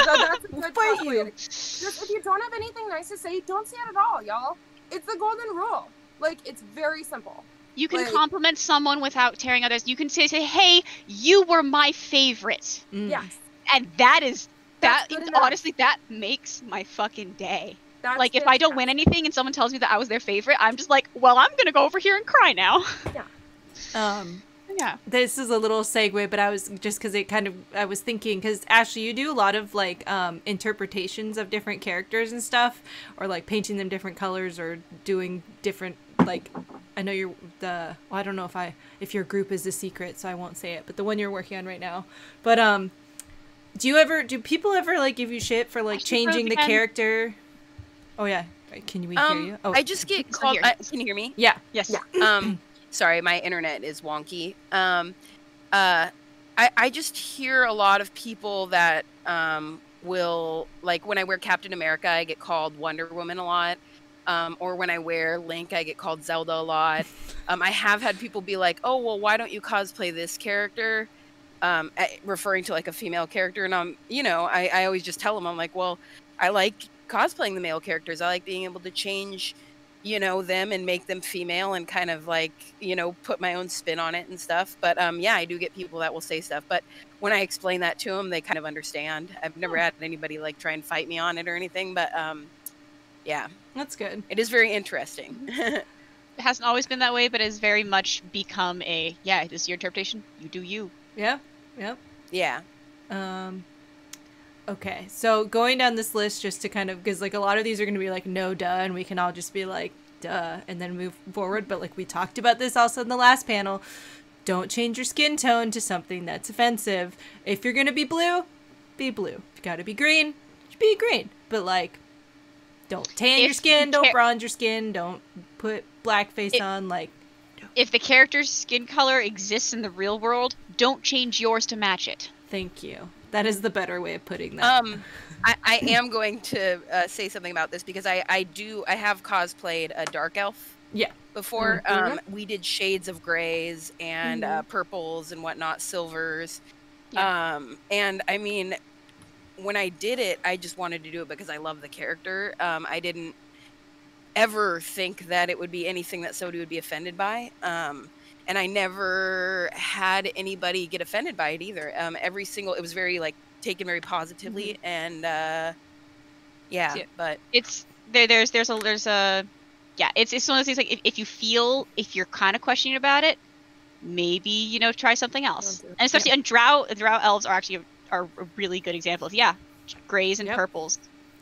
that's a good point. Just, if you don't have anything nice to say, don't say it at all, y'all. It's the golden rule. Like, it's very simple. You can compliment someone without tearing others. You can say, hey, you were my favorite. Yes. And honestly, that makes my fucking day. That's if I don't win anything and someone tells me that I was their favorite, I'm just like, well, I'm going to go over here and cry now. Yeah. This is a little segue, but I was just because I was thinking, because Ashley, you do a lot of interpretations of different characters and stuff, or painting them different colors or doing different, I know you're I don't know if your group is a secret, so I won't say it, but the one you're working on right now. But do people ever give you shit for changing the character? Oh yeah, can we hear you? Oh, I just get called. Can you hear me? Yeah. Yes. Yeah. Sorry, my internet is wonky. I just hear a lot of people that will when I wear Captain America, I get called Wonder Woman a lot. Or when I wear Link, I get called Zelda a lot. I have had people be like, "Oh, well, why don't you cosplay this character?" Referring to like a female character, and I always just tell them, I'm like, well, I like cosplaying the male characters. I like being able to change, them and make them female and kind of like, put my own spin on it and stuff. But yeah, I do get people that will say stuff. But when I explain that to them, they kind of understand. I've never had anybody like try and fight me on it or anything. But yeah, That's good. it is very interesting. It hasn't always been that way, but has very much become this is your interpretation. You do you. Yeah. Yep. Yeah. Okay, so going down this list just to kind of, because like a lot of these are going to be like no duh, and we can all just be like duh and then move forward, but like we talked about this also in the last panel, don't change your skin tone to something that's offensive. If you're going to be blue, be blue. If you got to be green, be green. But like, don't tan your skin, don't bronze your skin, don't put blackface on, like. If the character's skin color exists in the real world, don't change yours to match it. Thank you. That is the better way of putting that. I am going to say something about this because I have cosplayed a dark elf. Yeah. Before we did shades of grays and purples and whatnot, silvers. Yeah. And I mean, when I did it, I just wanted to do it because I love the character. I didn't ever think that it would be anything that somebody would be offended by. And I never had anybody get offended by it either. It was very like taken very positively, and yeah. But it's there's one of those things like if you're kind of questioning about it, maybe try something else. And especially and drow elves are a really good example of grays and purples.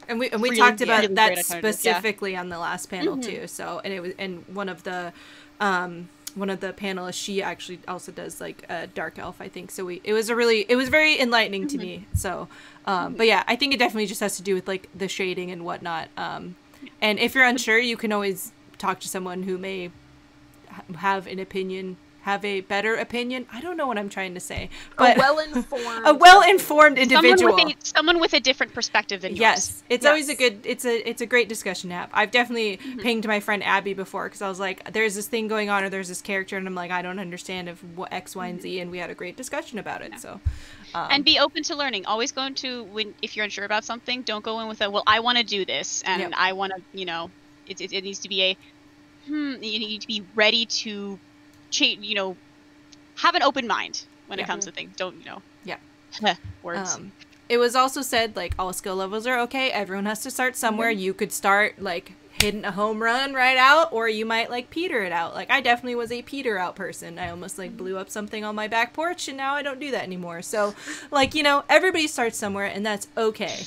And we really talked about that specifically on the last panel too. So one of the panelists, she actually also does like a dark elf, I think. So it was very enlightening to me. So, but yeah, I think it definitely just has to do with like the shading and whatnot. And if you're unsure, you can always talk to someone who may have a better opinion. I don't know what I'm trying to say, but a well-informed individual, someone with a different perspective than yours. Yes, it's always it's a great discussion to have. I've definitely pinged my friend Abby before because I was like, there's this thing going on or there's this character and I'm like, I don't understand what X, Y, and Z, and we had a great discussion about it. So and be open to learning. Always go into if you're unsure about something, don't go in with I want to do this and I want to it needs to be you need to be ready to change, have an open mind when it comes to things. Don't, words. It was also said, like, all skill levels are okay. Everyone has to start somewhere. You could start, like, hitting a home run right out, or you might, like, peter it out. Like, I definitely was a peter out person. I almost, like, blew up something on my back porch, and now I don't do that anymore. So, like, everybody starts somewhere, and that's okay.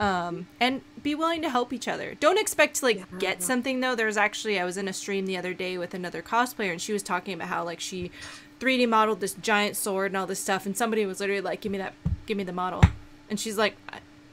And be willing to help each other. Don't expect to like get something though. I was in a stream the other day with another cosplayer and she was talking about how like she 3D modeled this giant sword and all this stuff and somebody was literally like, give me the model. And she's like,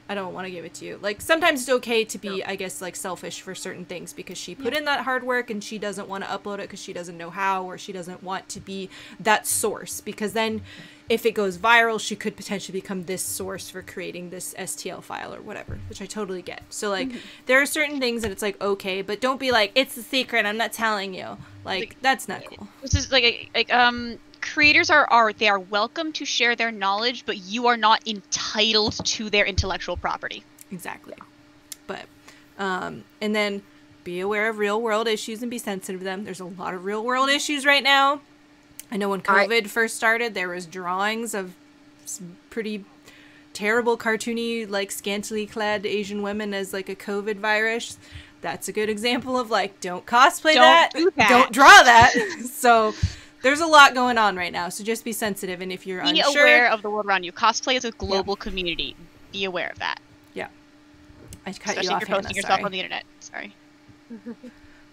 I don't want to give it to you. Like sometimes it's okay to be, I guess, like selfish for certain things because she put in that hard work and she doesn't want to upload it because she doesn't know how, or she doesn't want to be that source, because then if it goes viral, she could potentially become this source for creating this STL file or whatever, which I totally get. So like there are certain things that it's like, okay, but don't be like, it's a secret, I'm not telling you. Like that's not cool. This is creators are welcome to share their knowledge, but you are not entitled to their intellectual property. Exactly. But and then be aware of real world issues and be sensitive to them. There's a lot of real world issues right now. I know when COVID first started, there was drawings of some pretty terrible cartoony, like scantily clad Asian women as like a COVID virus. That's a good example of like, don't cosplay don't draw that. So there's a lot going on right now, so just be sensitive, and if you're unsure... Be aware of the world around you. Cosplay is a global community. Be aware of that. Yeah. I cut Especially you off, if you're posting yourself on the internet. Sorry.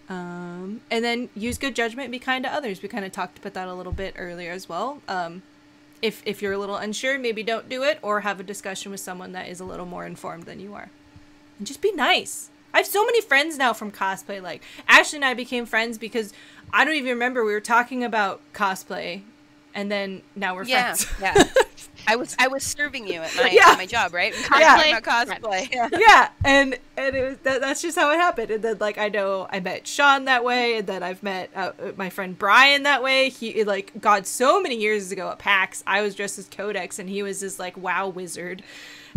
And then use good judgment and be kind to others. We kind of talked about that a little bit earlier as well. If you're a little unsure, maybe don't do it, or have a discussion with someone that is a little more informed than you are. And just be nice. I have so many friends now from cosplay. Like, Ashley and I became friends because I don't even remember, we were talking about cosplay, and then now we're friends. Yeah. I was serving you at my, Yeah. at my job, right? Cosplay? About cosplay. Yeah. Yeah, and it was that's just how it happened. And then like I know I met Sean that way, and then I've met my friend Brian that way. He like God so many years ago at PAX, I was dressed as Codex, and he was this like WoW wizard.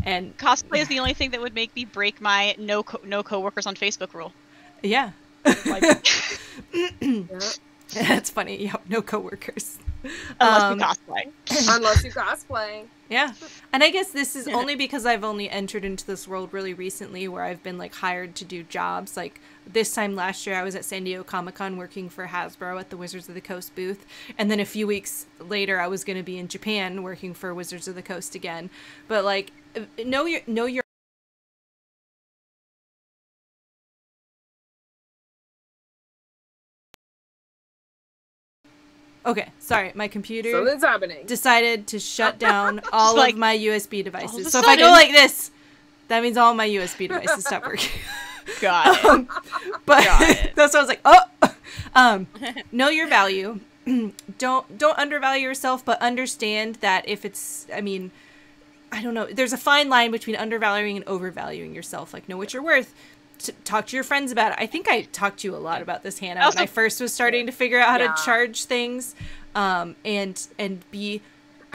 And Cosplay is the only thing that would make me break my no coworkers on Facebook rule. yeah, Like, that's funny. Yeah, no coworkers. unless you cosplay. Unless you cosplay. Yeah. And I guess this is only because I've only entered into this world really recently where I've been like hired to do jobs. Like this time last year I was at San Diego Comic-Con working for Hasbro at the Wizards of the Coast booth. And then a few weeks later I was going to be in Japan working for Wizards of the Coast again. But like know your Okay, sorry, my computer Something's happening. decided to shut down all like, of my USB all devices. of a So if I go sudden- like this, that means all my USB devices stop working. Got it. But Got it. that's why I was like, know your value. Don't undervalue yourself, but understand that if it's, I mean, I don't know, there's a fine line between undervaluing and overvaluing yourself. Like, know what you're worth. Talk to your friends about it. I think I talked to you a lot about this, Hannah, Also- when I first was starting to figure out how Yeah. to charge things, and be.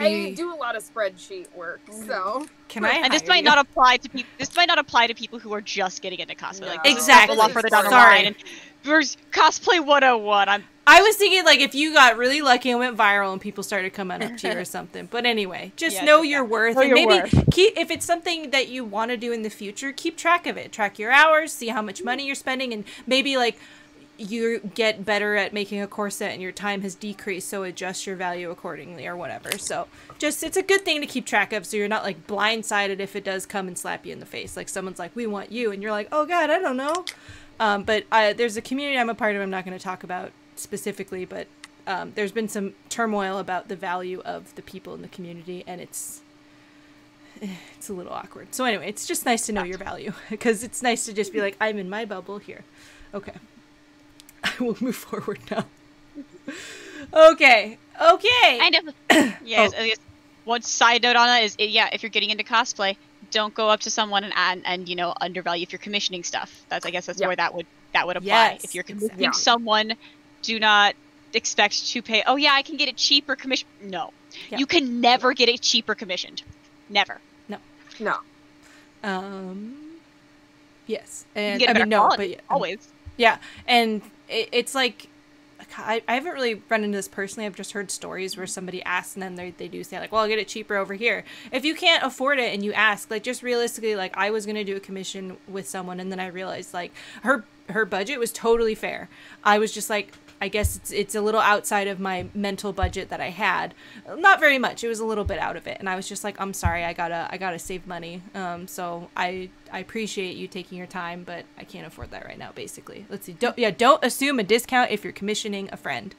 I do a lot of spreadsheet work, so Can I? And this hire might you? not apply to people. This might not apply to people who are just getting into cosplay. Like, No. this is stuff Exactly. a lot further down the Sorry. line. And there's cosplay 101. I was thinking like if you got really lucky and went viral and people started coming up to you or something. But anyway, just Yeah, know yeah. your worth. Know And your maybe worth. keep, if it's something that you want to do in the future, keep track of it. Track your hours, see how much money you're spending, and maybe like you get better at making a corset and your time has decreased, so adjust your value accordingly or whatever. So just it's a good thing to keep track of so you're not like blindsided if it does come and slap you in the face. Like someone's like, we want you, and you're like, oh God, I don't know. But there's a community I'm a part of I'm not going to talk about specifically, but there's been some turmoil about the value of the people in the community, and it's a little awkward. So anyway, it's just nice to know your value, because it's nice to just be like, I'm in my bubble here. Okay. I will move forward now. Okay. Kind of. Yes. Oh. I guess one side note on that is, if you're getting into cosplay, don't go up to someone and undervalue if you're commissioning stuff. I guess that's Yeah. where that would apply. Yes, If you're commissioning exactly. Yeah. someone, do not expect to pay. Oh yeah, I can get it cheaper commission. No, Yeah. you can never get it cheaper commissioned. Never. no. Yes. You And can get I a better mean, no, quality, but yeah. always. Yeah, and it's like I haven't really run into this personally. I've just heard stories where somebody asks and then they do say like, well, I'll get it cheaper over here. If you can't afford it and you ask, like just realistically, like I was going to do a commission with someone and then I realized like her budget was totally fair. I was just like, I guess it's a little outside of my mental budget that I had. Not very much. It was a little bit out of it. And I was just like, I'm sorry, I gotta save money. So I appreciate you taking your time, but I can't afford that right now, basically. Let's see. Don't assume a discount if you're commissioning a friend.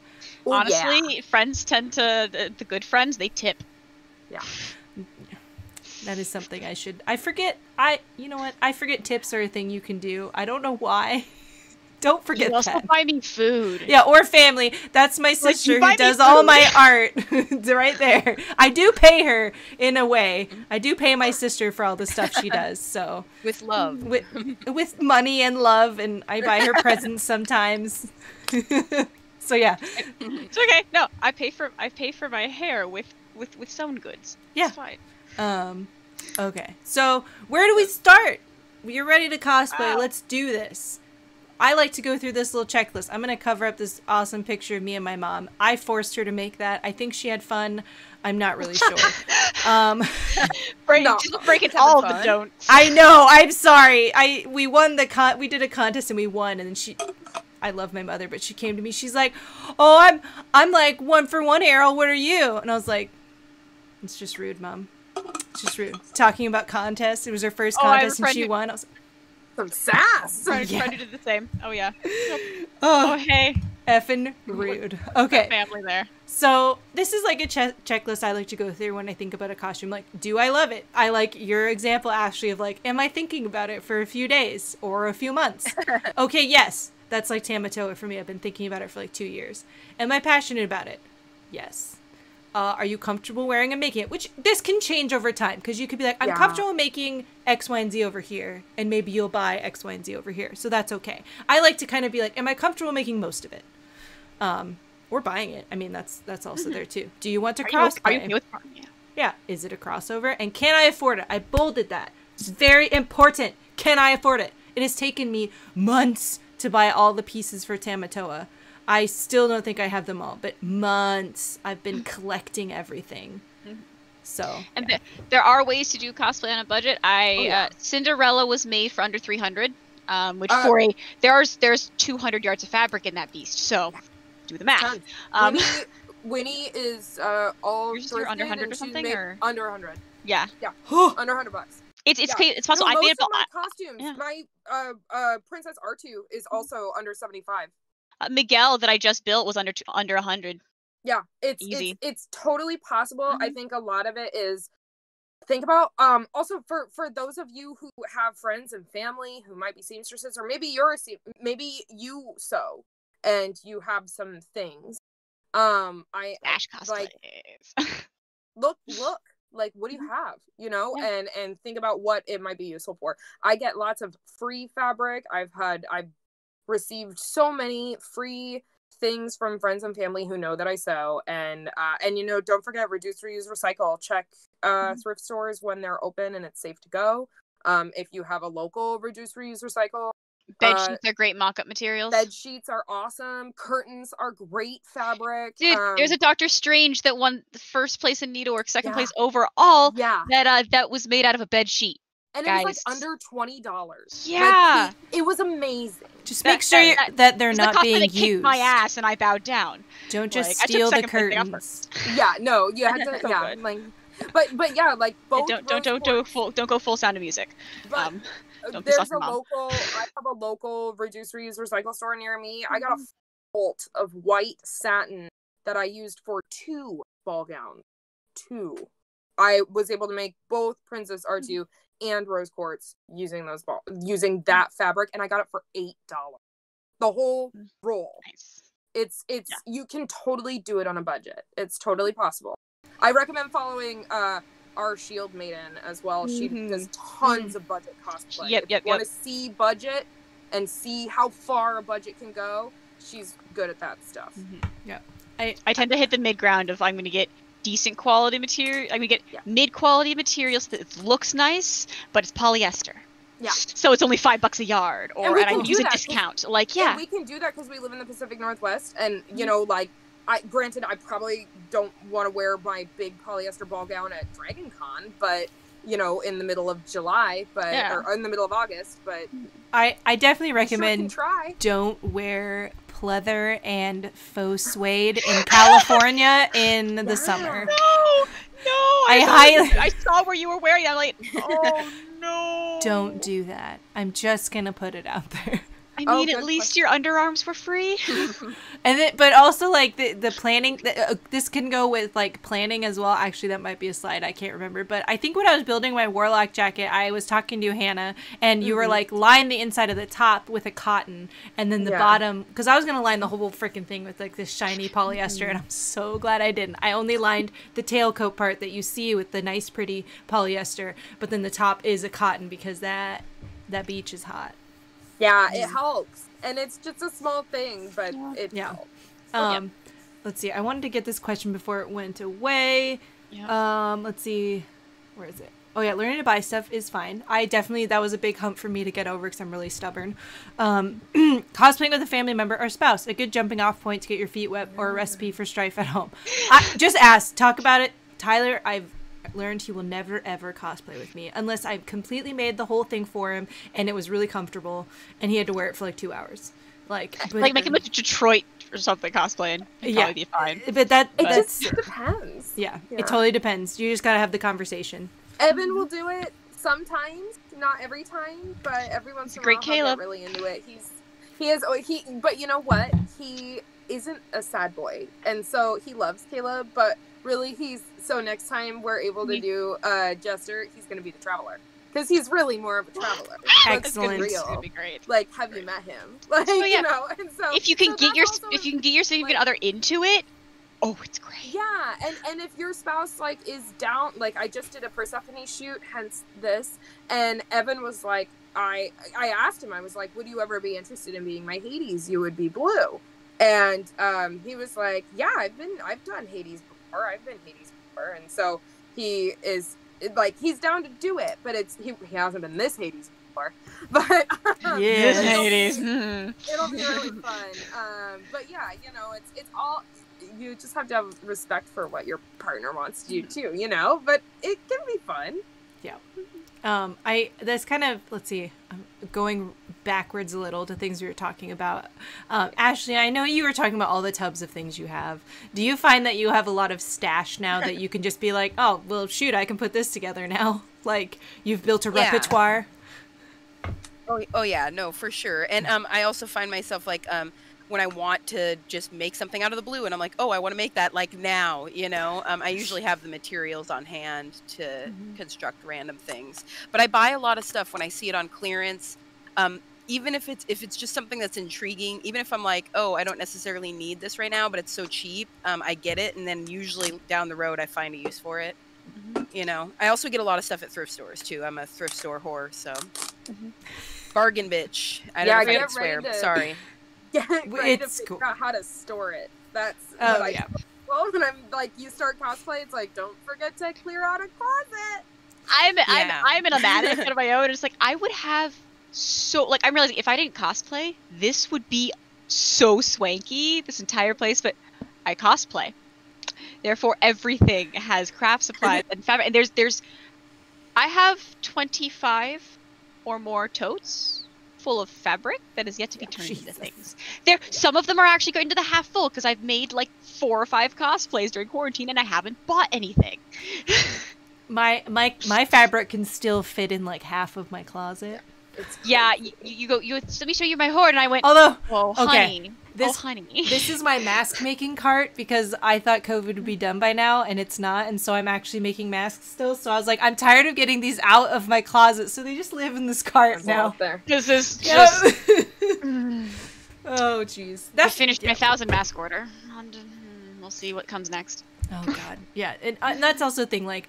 Oh, Honestly, friends tend to the good friends, they tip. yeah. That is something I forget. You know what? I forget tips are a thing you can do. I don't know why. Don't forget You also that. buy me food. Yeah, or family. That's my sister you buy who me does all food. my art. It's right there. I do pay her in a way. I do pay my sister for all the stuff she does. So With love. with money and love, and I buy her presents sometimes. So yeah, It's okay. No, I pay for my hair with sewn goods. Yeah. It's fine. Okay. So where do we start? You're ready to cosplay. Let's do this. I like to go through this little checklist. I'm going to cover up this awesome picture of me and my mom. I forced her to make that. I think she had fun. I'm not really sure. Just breaking Having all fun. the don'ts. I know. I'm sorry. We won we did a contest and we won, and then I love my mother, but she came to me. She's like, "Oh, I'm like 1 for 1 Errol. What are you?" And I was like, "It's just rude, Mom. It's just rude." Talking about contests. It was her first Oh, I have a contest and friend she who- won. I was like, Some sass. Friend Yeah. who did the same. Oh yeah. Oh "Oh, hey, effing rude." Okay. family there. So this is like a checklist I like to go through when I think about a costume. Like, do I love it? I like your example, Ashley, of like, am I thinking about it for a few days or a few months? Okay, yes. That's like Tamatoa for me. I've been thinking about it for like 2 years. Am I passionate about it? Yes. are you comfortable wearing and making it? Which this can change over time, because you could be like, I'm Yeah. comfortable making X, Y, and Z over here, and maybe you'll buy X, Y, and Z over here. So that's okay. I like to kind of be like, am I comfortable making most of it? Or buying it. I mean, that's also there too. Do you want to crossplay? Are you okay with Yeah. Is it a crossover? And can I afford it? I bolded that. It's very important. Can I afford it? It has taken me months to buy all the pieces for Tamatoa. I still don't think I have them all, but months I've been collecting everything. So, And there are ways to do cosplay on a budget. Cinderella was made for under 300, which there's 200 yards of fabric in that beast. So, do the math. Winnie is all you're under 100 or something, or under 100. Yeah. Under $100. It's possible. No, I made most of my costumes. My Princess R2 is also under 75. Miguel that I just built was under 100. Yeah, it's easy. It's totally possible. I think a lot of it is think about also for those of you who have friends and family who might be seamstresses, or maybe maybe you sew and you have some things. Dash cosplays. Like look. Like, what do you have, you know? Yeah. And think about what it might be useful for. I get lots of free fabric. I've received so many free things from friends and family who know that I sew. And you know, don't forget, reduce, reuse, recycle. Check thrift stores when they're open and it's safe to go. If you have a local reduce, reuse, recycle. Bed sheets are great mock-up materials. Bed sheets are awesome. Curtains are great fabric. Dude, there's a Doctor Strange that won the first place in needlework, second place overall. Yeah. That was made out of a bed sheet. And guys. It was like under $20. Yeah. Like, it was amazing. Just make sure that they're not being used. Kicked my ass and I bowed down. Don't just steal the curtains. Yeah, no, you had to. Yeah, like, but yeah, like both. Don't go full Sound of Music. But there's a local. I have a local reduce, reuse, recycle store near me. I got a bolt of white satin that I used for 2 ball gowns. 2. I was able to make both Princess R2 and Rose Quartz using that fabric, and I got it for $8. The whole roll. Nice. It's you can totally do it on a budget. It's totally possible. I recommend following our Shield Maiden as well. She does tons of budget cosplay. If you want to see budget and see how far a budget can go, she's good at that stuff. Yeah. I tend to hit the mid ground of I'm going to get decent quality material. I'm going to get mid quality materials that looks nice, but it's polyester. Yeah. So it's only $5 a yard, and I use a discount. Like, and we can do that because we live in the Pacific Northwest, and you know, like, I probably don't want to wear my big polyester ball gown at Dragon Con, but you know, in the middle of July, or in the middle of August, but I definely recommend don't wear pleather and faux suede in California in the summer. No, I saw where you were wearing it. I'm like, oh no. Don't do that. I'm just gonna put it out there. I mean, at least your underarms were free. But also like the planning. This can go with like planning as well. Actually, that might be a slide. I can't remember. But I think when I was building my Warlock jacket, I was talking to Hannah, and you were like, line the inside of the top with a cotton, and then the bottom, because I was gonna line the whole freaking thing with like this shiny polyester, and I'm so glad I didn't. I only lined the tailcoat part that you see with the nice, pretty polyester, but then the top is a cotton because that beach is hot. Yeah, it helps. And it's just a small thing, but it helps. Let's see. I wanted to get this question before it went away. Yeah. Let's see. Where is it? Oh, yeah. Learning to buy stuff is fine. That was a big hump for me to get over because I'm really stubborn. Cosplaying with a family member or spouse. A good jumping off point to get your feet wet, or a recipe for strife at home. Just ask. Talk about it. Tyler, I've learned he will never ever cosplay with me unless I've completely made the whole thing for him and it was really comfortable and he had to wear it for like 2 hours. Like make him go to Detroit or something cosplaying. He'd probably be fine. But it just depends. Yeah, it totally depends. You just gotta have the conversation. Evan will do it sometimes, not every time, but every once in a while he'll get really into it. But you know what? He isn't a sad boy, and so he loves Caleb, but really so next time we're able to do Jester, he's going to be the Traveler. Because he's really more of a traveler. Excellent. It's gonna be great. Like, have you met him? Like, you know, and so if you can get your significant other into it, Oh, it's great. Yeah, and if your spouse like is down, like I just did a Persephone shoot, hence this, and Evan was like, I asked him, I was like, would you ever be interested in being my Hades? You would be blue, and he was like, yeah, I've done Hades before, I've been Hades before, and so he is like he's down to do it, but he hasn't been this Hades before, but Yeah, Hades. It'll be really fun. But yeah, you know, it's all. You just have to have respect for what your partner wants to do too, you know, but it can be fun. Yeah. That's kind of, let's see, I'm going backwards a little to things we were talking about. Ashley, I know you were talking about all the tubs of things you have. Do you find that you have a lot of stash now that you can just be like, oh, well, shoot, I can put this together now? Like, you've built a repertoire? Oh yeah, no, for sure. And I also find myself like, when I want to just make something out of the blue and I'm like, oh, I want to make that like now, you know, I usually have the materials on hand to construct random things. But I buy a lot of stuff when I see it on clearance. Even if it's just something that's intriguing, even if I'm like, oh, I don't necessarily need this right now, but it's so cheap, I get it. And then usually down the road, I find a use for it. You know, I also get a lot of stuff at thrift stores too. I'm a thrift store whore, so bargain bitch. I don't know if I can swear. Sorry. Yeah, it's figure cool. out how to store it. That's what I well, when I'm like, you start cosplay, it's like, don't forget to clear out a closet. I'm an amatic of my own. It's like I would have I'm realizing if I didn't cosplay, this would be so swanky, this entire place. But I cosplay, therefore everything has craft supplies and fabric. And I have 25 or more totes full of fabric that is yet to be turned into things. Some of them are actually going to the half full because I've made like 4 or 5 cosplays during quarantine and I haven't bought anything. My fabric can still fit in like half of my closet. Yeah, you let me show you my hoard, and I went, although, oh honey, honey. This is my mask making cart because I thought COVID would be done by now, and it's not, and so I'm actually making masks still. So I was like, I'm tired of getting these out of my closet, so they just live in this cart now. This is just. Oh jeez, I finished my 1,000 mask order, and we'll see what comes next. Oh god, yeah, and that's also the thing. Like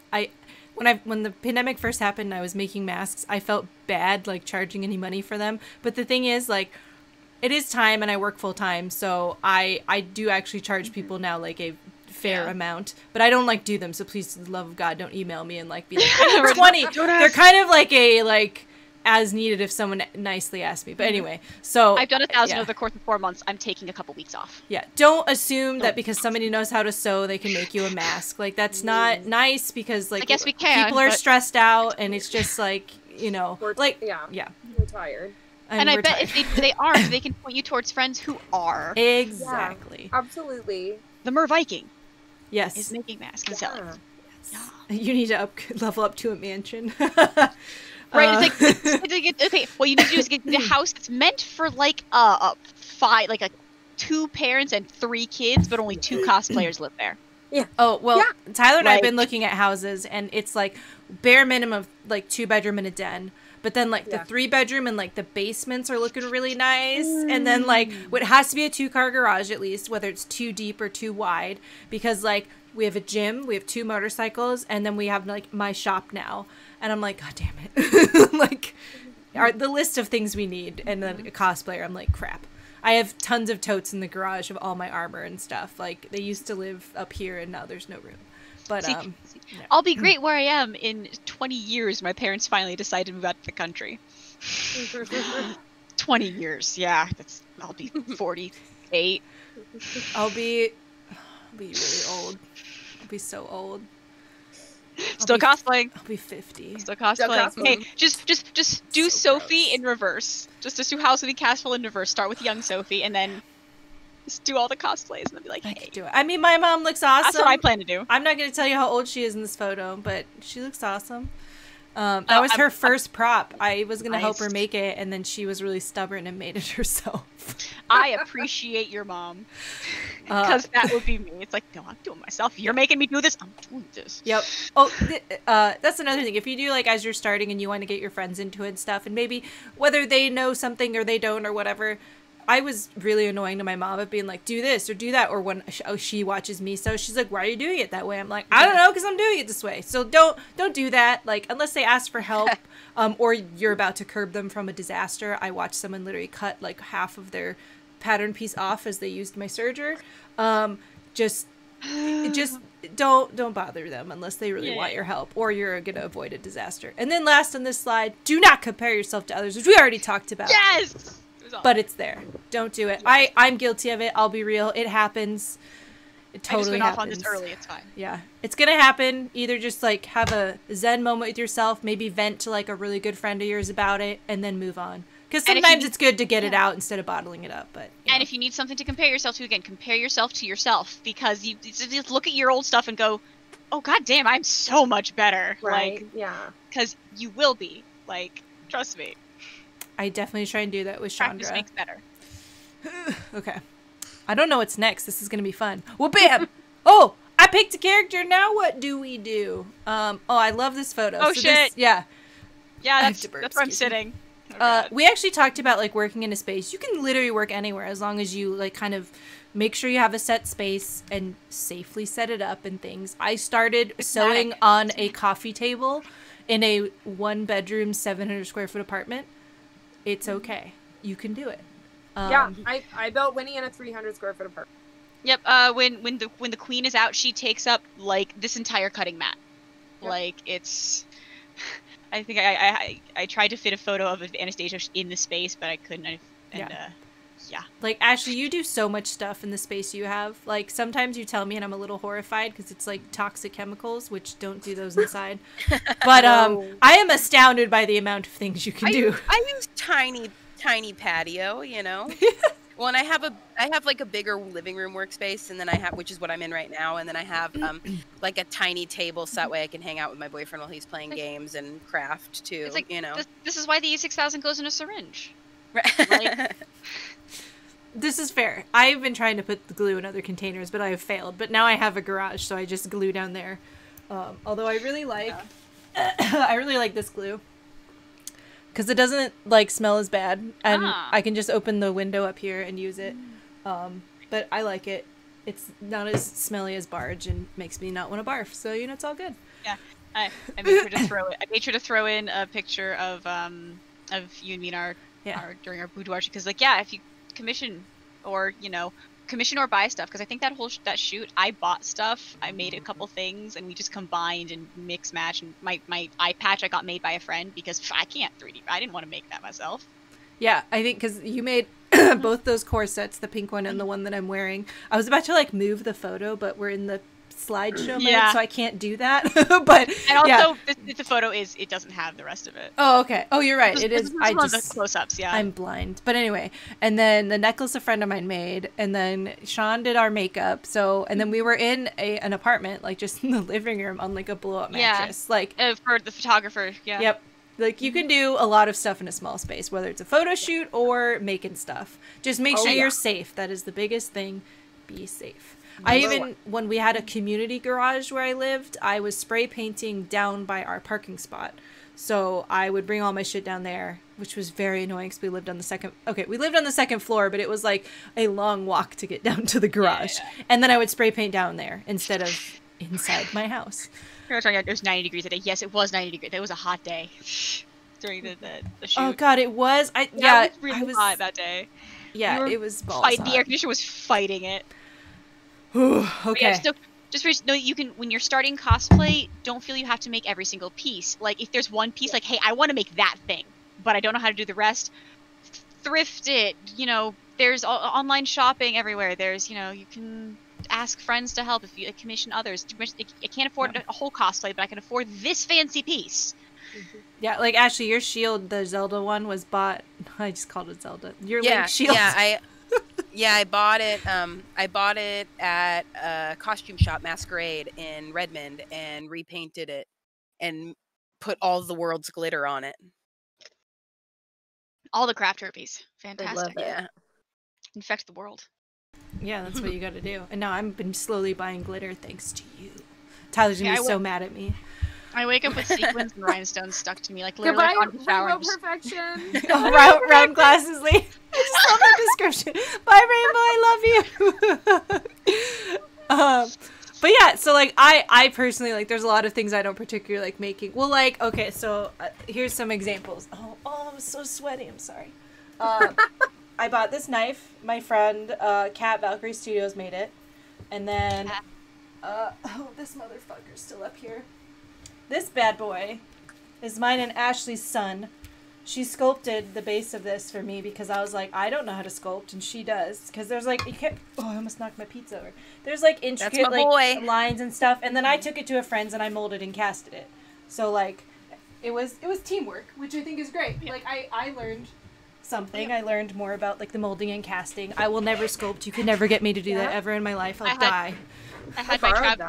when the pandemic first happened, I was making masks. I felt bad like charging any money for them, but the thing is, like, it is time, and I work full time, so I do actually charge people now like a fair amount, but I don't like do them. So please, for the love of God, don't email me and like be like, I need 20. They're kind of like a like as needed if someone nicely asked me. But anyway, so I've done 1,000 over the course of 4 months. I'm taking a couple weeks off. Yeah, don't assume that because somebody knows how to sew, they can make you a mask. Like, that's not nice because, like, I guess we can, people are stressed out, and it's just like, you know, We're tired. And I bet if they aren't, they can point you towards friends who are. Exactly. Yeah, absolutely. The Mer Viking. Yes. Is making masks and selling. Yes. You need to level up to a mansion. Right, it's like, okay, what you need to do is get the house that's meant for like a 2 parents and 3 kids, but only 2 cosplayers live there. Yeah. Oh, well, Tyler and I have been looking at houses, and it's like bare minimum of like 2 bedroom and a den. But then like the 3 bedroom and like the basements are looking really nice. And then like it has to be a 2-car garage at least, whether it's too deep or too wide, because like we have a gym, we have 2 motorcycles, and then we have like my shop now. And I'm like, God damn it. Like, the list of things we need. And then a cosplayer, I'm like, crap. I have tons of totes in the garage of all my armor and stuff. Like, they used to live up here, and now there's no room. But, I'll be great where I am in 20 years. My parents finally decided to move out to the country. 20 years, yeah. I'll be 48. I'll be really old. I'll be so old. Still cosplaying. I'll be 50. Still cosplaying. Hey, just do Sophie in reverse. Just do House of the Castle in reverse. Start with young Sophie, and then just do all the cosplays, and then be like, hey. I can do it. I mean, my mom looks awesome. That's what I plan to do. I'm not going to tell you how old she is in this photo, but she looks awesome. That was her first prop. I was going to help her make it, and then she was really stubborn and made it herself. I appreciate your mom. Because that would be me. It's like, no, I'm doing myself. You're making me do this. I'm doing this. Yep. Oh, that's another thing. If you do, like, as you're starting and you want to get your friends into it and stuff, and maybe whether they know something or they don't or whatever, I was really annoying to my mom of being like, do this or do that. Or when she watches me, so she's like, why are you doing it that way? I'm like, I don't know, because I'm doing it this way. So don't do that. Like, unless they ask for help, or you're about to curb them from a disaster. I watched someone literally cut like half of their pattern piece off as they used my serger. Just don't bother them unless they really want your help, or you're gonna avoid a disaster. And then last on this slide, do not compare yourself to others, which we already talked about. Yes! But it's there. Don't do it. I'm guilty of it. I'll be real. It happens. It totally happens. I just went off on this early. It's fine. Yeah. It's gonna happen. Either just like have a zen moment with yourself, maybe vent to like a really good friend of yours about it, and then move on. Because sometimes it's good to get it out instead of bottling it up. But and if you need something to compare yourself to, again, compare yourself to yourself, because you just look at your old stuff and go, "Oh God damn, I'm so much better." Right? Like, because you will be. Like, trust me. I definitely try and do that with Chandra. Practice makes better. Okay. I don't know what's next. This is gonna be fun. Well, bam! Oh, I picked a character. Now what do we do? Oh, I love this photo. Oh shit! Yeah, that's where I'm sitting. We actually talked about like working in a space. You can literally work anywhere as long as you like kind of make sure you have a set space and safely set it up and things. I started sewing on a coffee table in a 1-bedroom 700 square foot apartment. It's okay. You can do it. I built Winnie in a 300 square foot apartment. Yep. When the queen is out, she takes up like this entire cutting mat. Yep. Like it's. I think I tried to fit a photo of Anastasia in the space, but I couldn't. Yeah. Like, Ashley, you do so much stuff in the space you have. Like, sometimes you tell me and I'm a little horrified because it's like toxic chemicals, which don't do those inside. But I am astounded by the amount of things you can do. I use tiny patio, you know. Well, and I have like a bigger living room workspace, and then I have, which is what I'm in right now, and then I have like a tiny table so that way I can hang out with my boyfriend while he's playing games and craft too. It's like, you know. This is why the E6000 goes in a syringe. Right. This is fair. I've been trying to put the glue in other containers, but I have failed. But now I have a garage, so I just glue down there. Although I really like, I really like this glue. Because it doesn't, like, smell as bad. And I can just open the window up here and use it. But I like it. It's not as smelly as barge and makes me not want to barf. So, you know, it's all good. Yeah. I made sure to throw in a picture of you and me in our during our boudoir. Because, like, if you commission or buy stuff. Because I think that shoot, I bought stuff. I made a couple things, and we just combined and mix match. And my eye patch I got made by a friend because I can't 3D. I didn't want to make that myself. Yeah, I think because you made both those corsets, the pink one and the one that I'm wearing. I was about to like move the photo, but we're in the slideshow mode, so I can't do that. But and also the photo it doesn't have the rest of it. Oh, okay. Oh, you're right. It is. I just the close-ups. Yeah, I'm blind. But anyway, and then the necklace a friend of mine made, and then Sean did our makeup. So, and then we were in an apartment, like just in the living room on like a blow-up mattress, like for the photographer. Yeah. Yep. Like, you can do a lot of stuff in a small space, whether it's a photo shoot or making stuff. Just make sure you're safe. That is the biggest thing. Be safe. When we had a community garage where I lived, I was spray painting down by our parking spot. So I would bring all my shit down there, which was very annoying because we lived on the second floor, but it was like a long walk to get down to the garage. Yeah. And then I would spray paint down there instead of inside my house. It was 90 degrees that day. Yes, it was 90 degrees. It was a hot day during the shoot. Oh god, it was. It was really hot that day. Yeah, it was balls hot. The air conditioner was fighting it. Okay. You can, when you're starting cosplay, don't feel you have to make every single piece. Like, if there's one piece, like, hey, I want to make that thing, but I don't know how to do the rest, thrift it. You know, there's online shopping everywhere. There's, you can ask friends to help if you commission others. I can't afford a whole cosplay, but I can afford this fancy piece. Yeah, like Ashley, your shield, the Zelda one, was bought. I just called it Zelda. Your Link shield. Yeah, I bought it. I bought it at a costume shop, Masquerade, in Redmond, and repainted it and put all the world's glitter on it. All the craft herpes. Fantastic. I love it. Yeah. Infect the world. Yeah, that's what you got to do. And now I've been slowly buying glitter thanks to you. Tyler's gonna be so mad at me. I wake up with sequins and rhinestones stuck to me, like literally Goodbye, on the shower. rainbow and just- perfection. round glasses, Lee. I just love the description. Bye, Rainbow. I love you. But yeah, so like I personally like. There's a lot of things I don't particularly like making. Well, like okay, so here's some examples. Oh, I'm so sweaty. I'm sorry. I bought this knife. My friend Cat Valkyrie Studios made it, and then this motherfucker's still up here. This bad boy is mine and Ashley's son. She sculpted the base of this for me because I was like, I don't know how to sculpt, and she does. Because there's like, you can't. Oh, I almost knocked my pizza over. There's like intricate like lines and stuff, and then I took it to a friend's and I molded and casted it. So like, it was teamwork, which I think is great. Yeah. Like I learned something. I learned more about like the molding and casting. I will never sculpt. You could never get me to do that ever in my life. I'll die. I had my trap.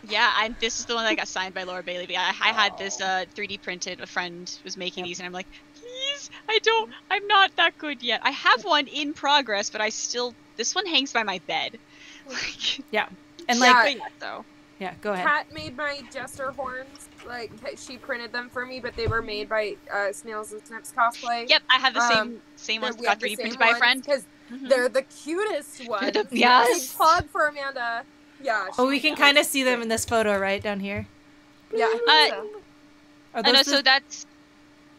Yeah, this is the one that got signed by Laura Bailey. But I had this 3D printed. A friend was making these, and I'm like, please, I'm not that good yet. I have one in progress, but this one hangs by my bed. Yeah, and like, yeah, go ahead. Kat made my jester horns. Like, she printed them for me, but they were made by Snails and Snips Cosplay. Yep, I have the same ones got 3D printed by a friend. Because they're the cutest ones. Yes. Big plug for Amanda. Yeah. Oh, we can kind of see them in this photo, right down here. Yeah. Are those so that's.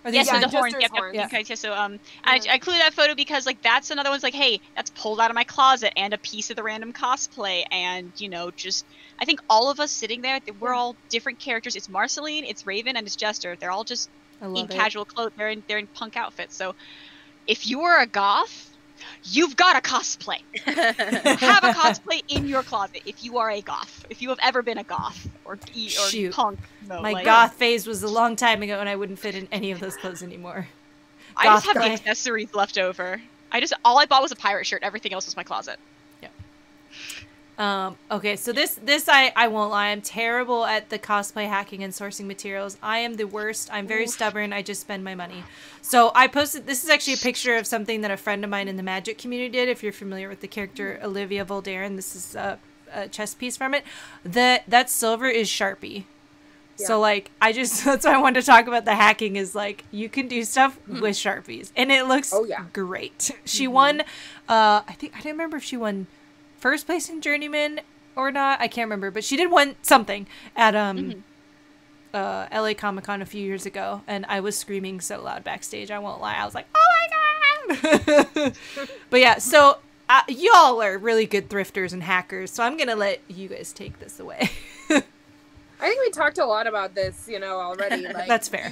Yes, so the horns. Horns. Yep. Okay, so I included that photo because like that's another one's like, hey, that's pulled out of my closet and a piece of the random cosplay, and just I think all of us sitting there, we're all different characters. It's Marceline, it's Raven, and it's Jester. They're all just in casual clothes. They're in punk outfits. So if you are a goth, you've got a cosplay. Have a cosplay in your closet if you are a goth. If you have ever been a goth or punk. No, my goth phase was a long time ago, and I wouldn't fit in any of those clothes anymore. I just have the accessories left over. All I bought was a pirate shirt. Everything else was my closet. Okay, so this I won't lie, I'm terrible at the cosplay hacking and sourcing materials. I am the worst. I'm very stubborn. I just spend my money. So I posted, this is actually a picture of something that a friend of mine in the magic community did. If you're familiar with the character Olivia Voldaren, this is a chess piece from it. That silver is Sharpie. Yeah. So like, that's why I wanted to talk about the hacking is like, you can do stuff with Sharpies and it looks great. She won, I don't remember if she won first place in Journeyman or not. I can't remember, but she did win something at LA Comic-Con a few years ago, and I was screaming so loud backstage, I won't lie. I was like, oh my god. But yeah, so y'all are really good thrifters and hackers, so I'm gonna let you guys take this away. I think we talked a lot about this, already. Like, that's fair.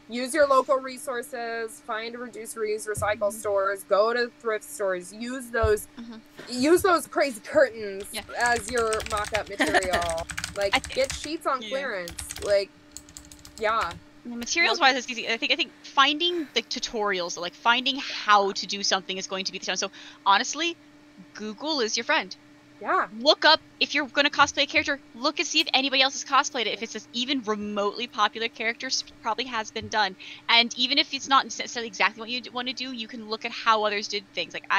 Use your local resources, find reduce, reuse, recycle stores, go to thrift stores, use those crazy curtains as your mock-up material. Like, get sheets on clearance. Like, materials wise, it's easy. I think finding the tutorials, like finding how to do something is going to be the challenge. So honestly, Google is your friend. Yeah. Look up, if you're going to cosplay a character, look and see if anybody else has cosplayed it. If it's an even remotely popular character, probably has been done. And even if it's not necessarily exactly what you want to do, you can look at how others did things. Like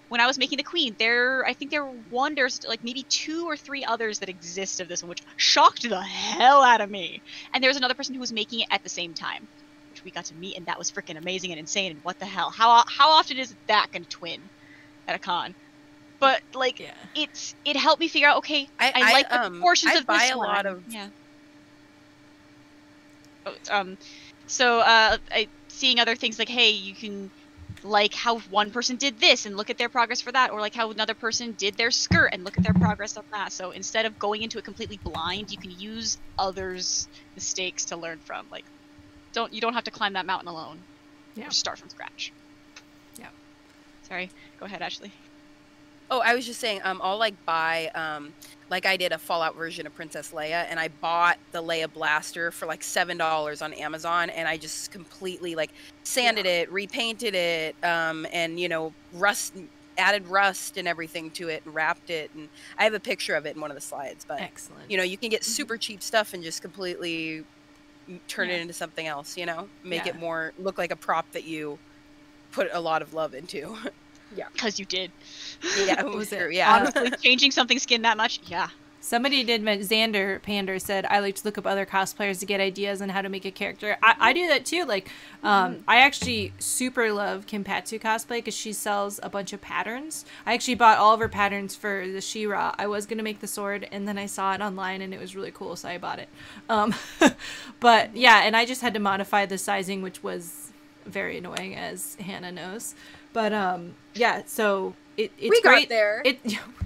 when I was making the Queen, I think there's like maybe 2 or 3 others that exist of this one, which shocked the hell out of me. And there was another person who was making it at the same time, which we got to meet, and that was freaking amazing and insane. And what the hell? How often is that going to twin at a con? But like it helped me figure out. Okay, I like the proportions of this one. I buy a lot of seeing other things like, hey, you can like how one person did this and look at their progress for that, or like how another person did their skirt and look at their progress on that. So instead of going into it completely blind, you can use others' mistakes to learn from. Like, you don't have to climb that mountain alone. Yeah. Or start from scratch. Yeah. Sorry. Go ahead, Ashley. Oh, I was just saying, I'll like buy, like I did a Fallout version of Princess Leia, and I bought the Leia blaster for like $7 on Amazon, and I just completely like sanded it, repainted it, and added rust and everything to it and wrapped it, and I have a picture of it in one of the slides. But excellent. You can get super cheap stuff and just completely turn it into something else. Make it more look like a prop that you put a lot of love into. Yeah, because you did. Yeah, it was true. Yeah, honestly, changing something's skin that much. Yeah. Somebody did, Xander Pander said, I like to look up other cosplayers to get ideas on how to make a character. I do that too. Like, I actually super love Kimpatsu cosplay because she sells a bunch of patterns. I actually bought all of her patterns for the She-Ra. I was going to make the sword, and then I saw it online, and it was really cool, so I bought it. But, yeah, and I just had to modify the sizing, which was very annoying, as Hannah knows. But, yeah, so... It's we great. Got there.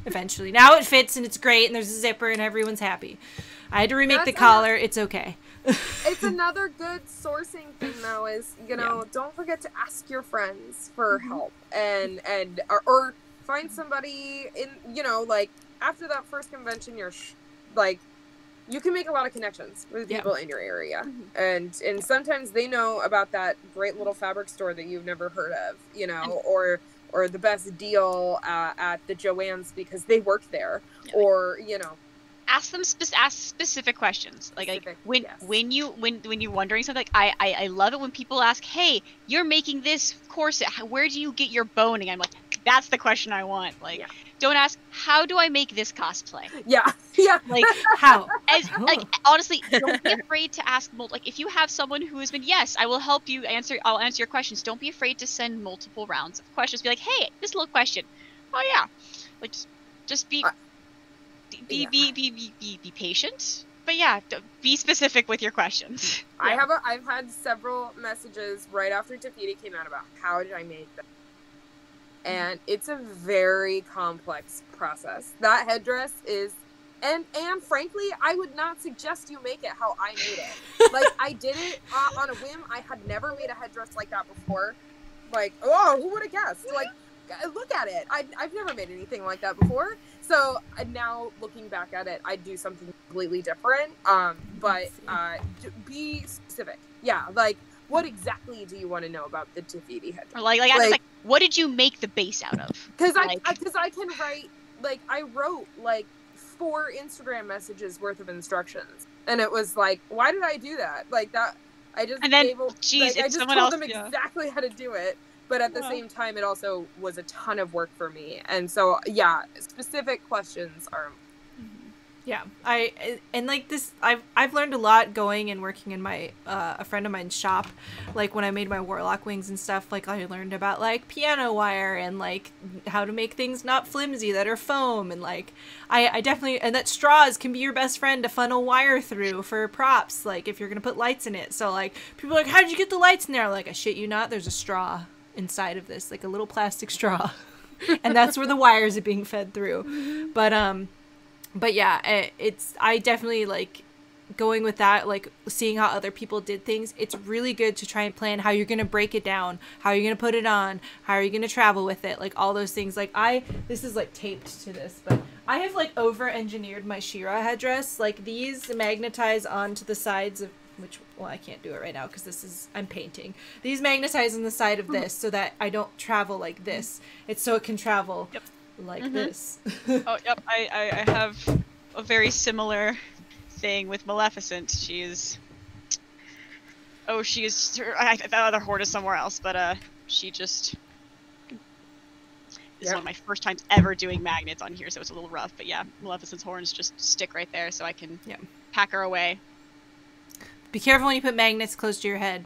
Eventually. Now it fits and it's great and there's a zipper and everyone's happy. I had to remake the collar. It's okay. It's another good sourcing thing though, is, you know, don't forget to ask your friends for help and or find somebody in, you know, like after that first convention, you're like, you can make a lot of connections with people in your area. And sometimes they know about that great little fabric store that you've never heard of, you know, or the best deal at the Joann's because they work there, or, you know. Ask them ask specific questions. Like when you're wondering something, like I love it when people ask, hey, you're making this corset, where do you get your boning? I'm like, that's the question I want. Like, don't ask, how do I make this cosplay? Like, how? Like, honestly, don't be afraid to ask like, if you have someone who has been, yes, I will help you I'll answer your questions. Don't be afraid to send multiple rounds of questions. Be like, hey, this little question. Oh yeah. Like, just be patient. But yeah, be specific with your questions. I've had several messages right after Tafiti came out about how did I make them. And it's a very complex process. That headdress is, and frankly, I would not suggest you make it how I made it. Like, I did it on a whim. I had never made a headdress like that before. Like, oh, who would have guessed? Like, look at it. I've never made anything like that before. So now looking back at it, I'd do something completely different. But be specific. Yeah, like, what exactly do you want to know about the Tafiti headdress? Or like, what did you make the base out of? Because I can write, like, I wrote like 4 Instagram messages worth of instructions, and it was like, why did I do that? Like that, I just and then, I just told them exactly how to do it. But at the same time, it also was a ton of work for me, and so specific questions are. Yeah, I've learned a lot going and working in my a friend of mine's shop. Like when I made my warlock wings and stuff, like I learned about like piano wire and like how to make things not flimsy that are foam, and like I definitely, and that straws can be your best friend to funnel wire through for props, like if you're gonna put lights in it. So like people are like, how did you get the lights in there? Like, I shit you not, there's a straw inside of this, like a little plastic straw, and that's where the wires are being fed through. But yeah, I definitely like going with that, like seeing how other people did things. It's really good to try and plan how you're going to break it down, how you're going to put it on, how are you going to travel with it, like all those things. Like this is like taped to this, but I have like over-engineered my She-Ra headdress. Like these magnetize onto the sides of, well, I can't do it right now because I'm painting. These magnetize on the side of this so that I don't travel like this. It's so it can travel like this. Oh, yep. I have a very similar thing with Maleficent. I that other horde is somewhere else, but she just. This is one of my first times ever doing magnets on here, so it's a little rough. But yeah, Maleficent's horns just stick right there, so I can pack her away. Be careful when you put magnets close to your head,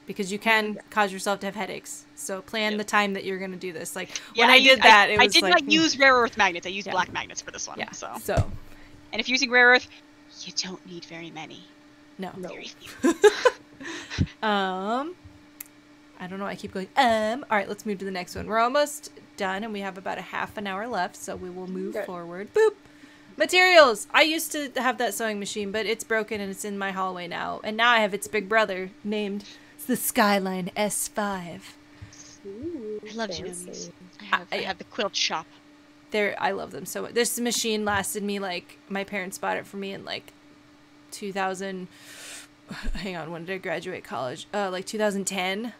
because you can cause yourself to have headaches. So plan the time that you're going to do this. Like when I did that, it was I did not use rare earth magnets. I used black magnets for this one. Yeah. So. And if you're using rare earth, you don't need very many. No. Very few. I don't know. I keep going. All right, let's move to the next one. We're almost done, and we have about a half an hour left, so we will move forward. Boop. Materials! I used to have that sewing machine, but it's broken and it's in my hallway now. And now I have its big brother named the Skyline S5. Ooh, I love Genovese. I have the quilt shop. I love them so much. This machine lasted me, like, my parents bought it for me in, like, 2000... Hang on, when did I graduate college? Like, 2010?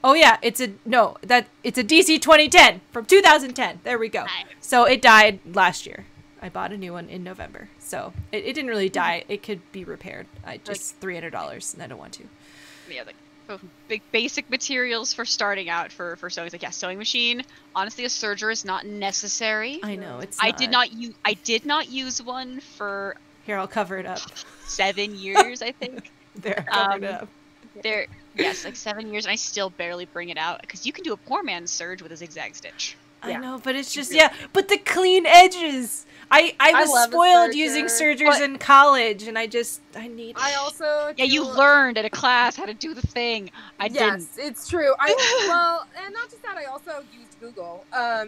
Oh, yeah, it's a DC 2010 from 2010. There we go. Nice. So it died last year. I bought a new one in November. So it didn't really die. It could be repaired. $300 and I don't want to. Yeah, big basic materials for starting out for sewing. It's like, yeah, sewing machine. Honestly, a serger is not necessary. I know it's. I did not use one for. Here, I'll cover it up. 7 years, I think. There, covered it up. Yes, like 7 years, and I still barely bring it out because you can do a poor man's serge with a zigzag stitch. I know, but it's just but the clean edges. I was spoiled using sergers in college, and I need. I also you learned at a class how to do the thing. I didn't. Yes, it's true. Well, and not just that. I also used Google.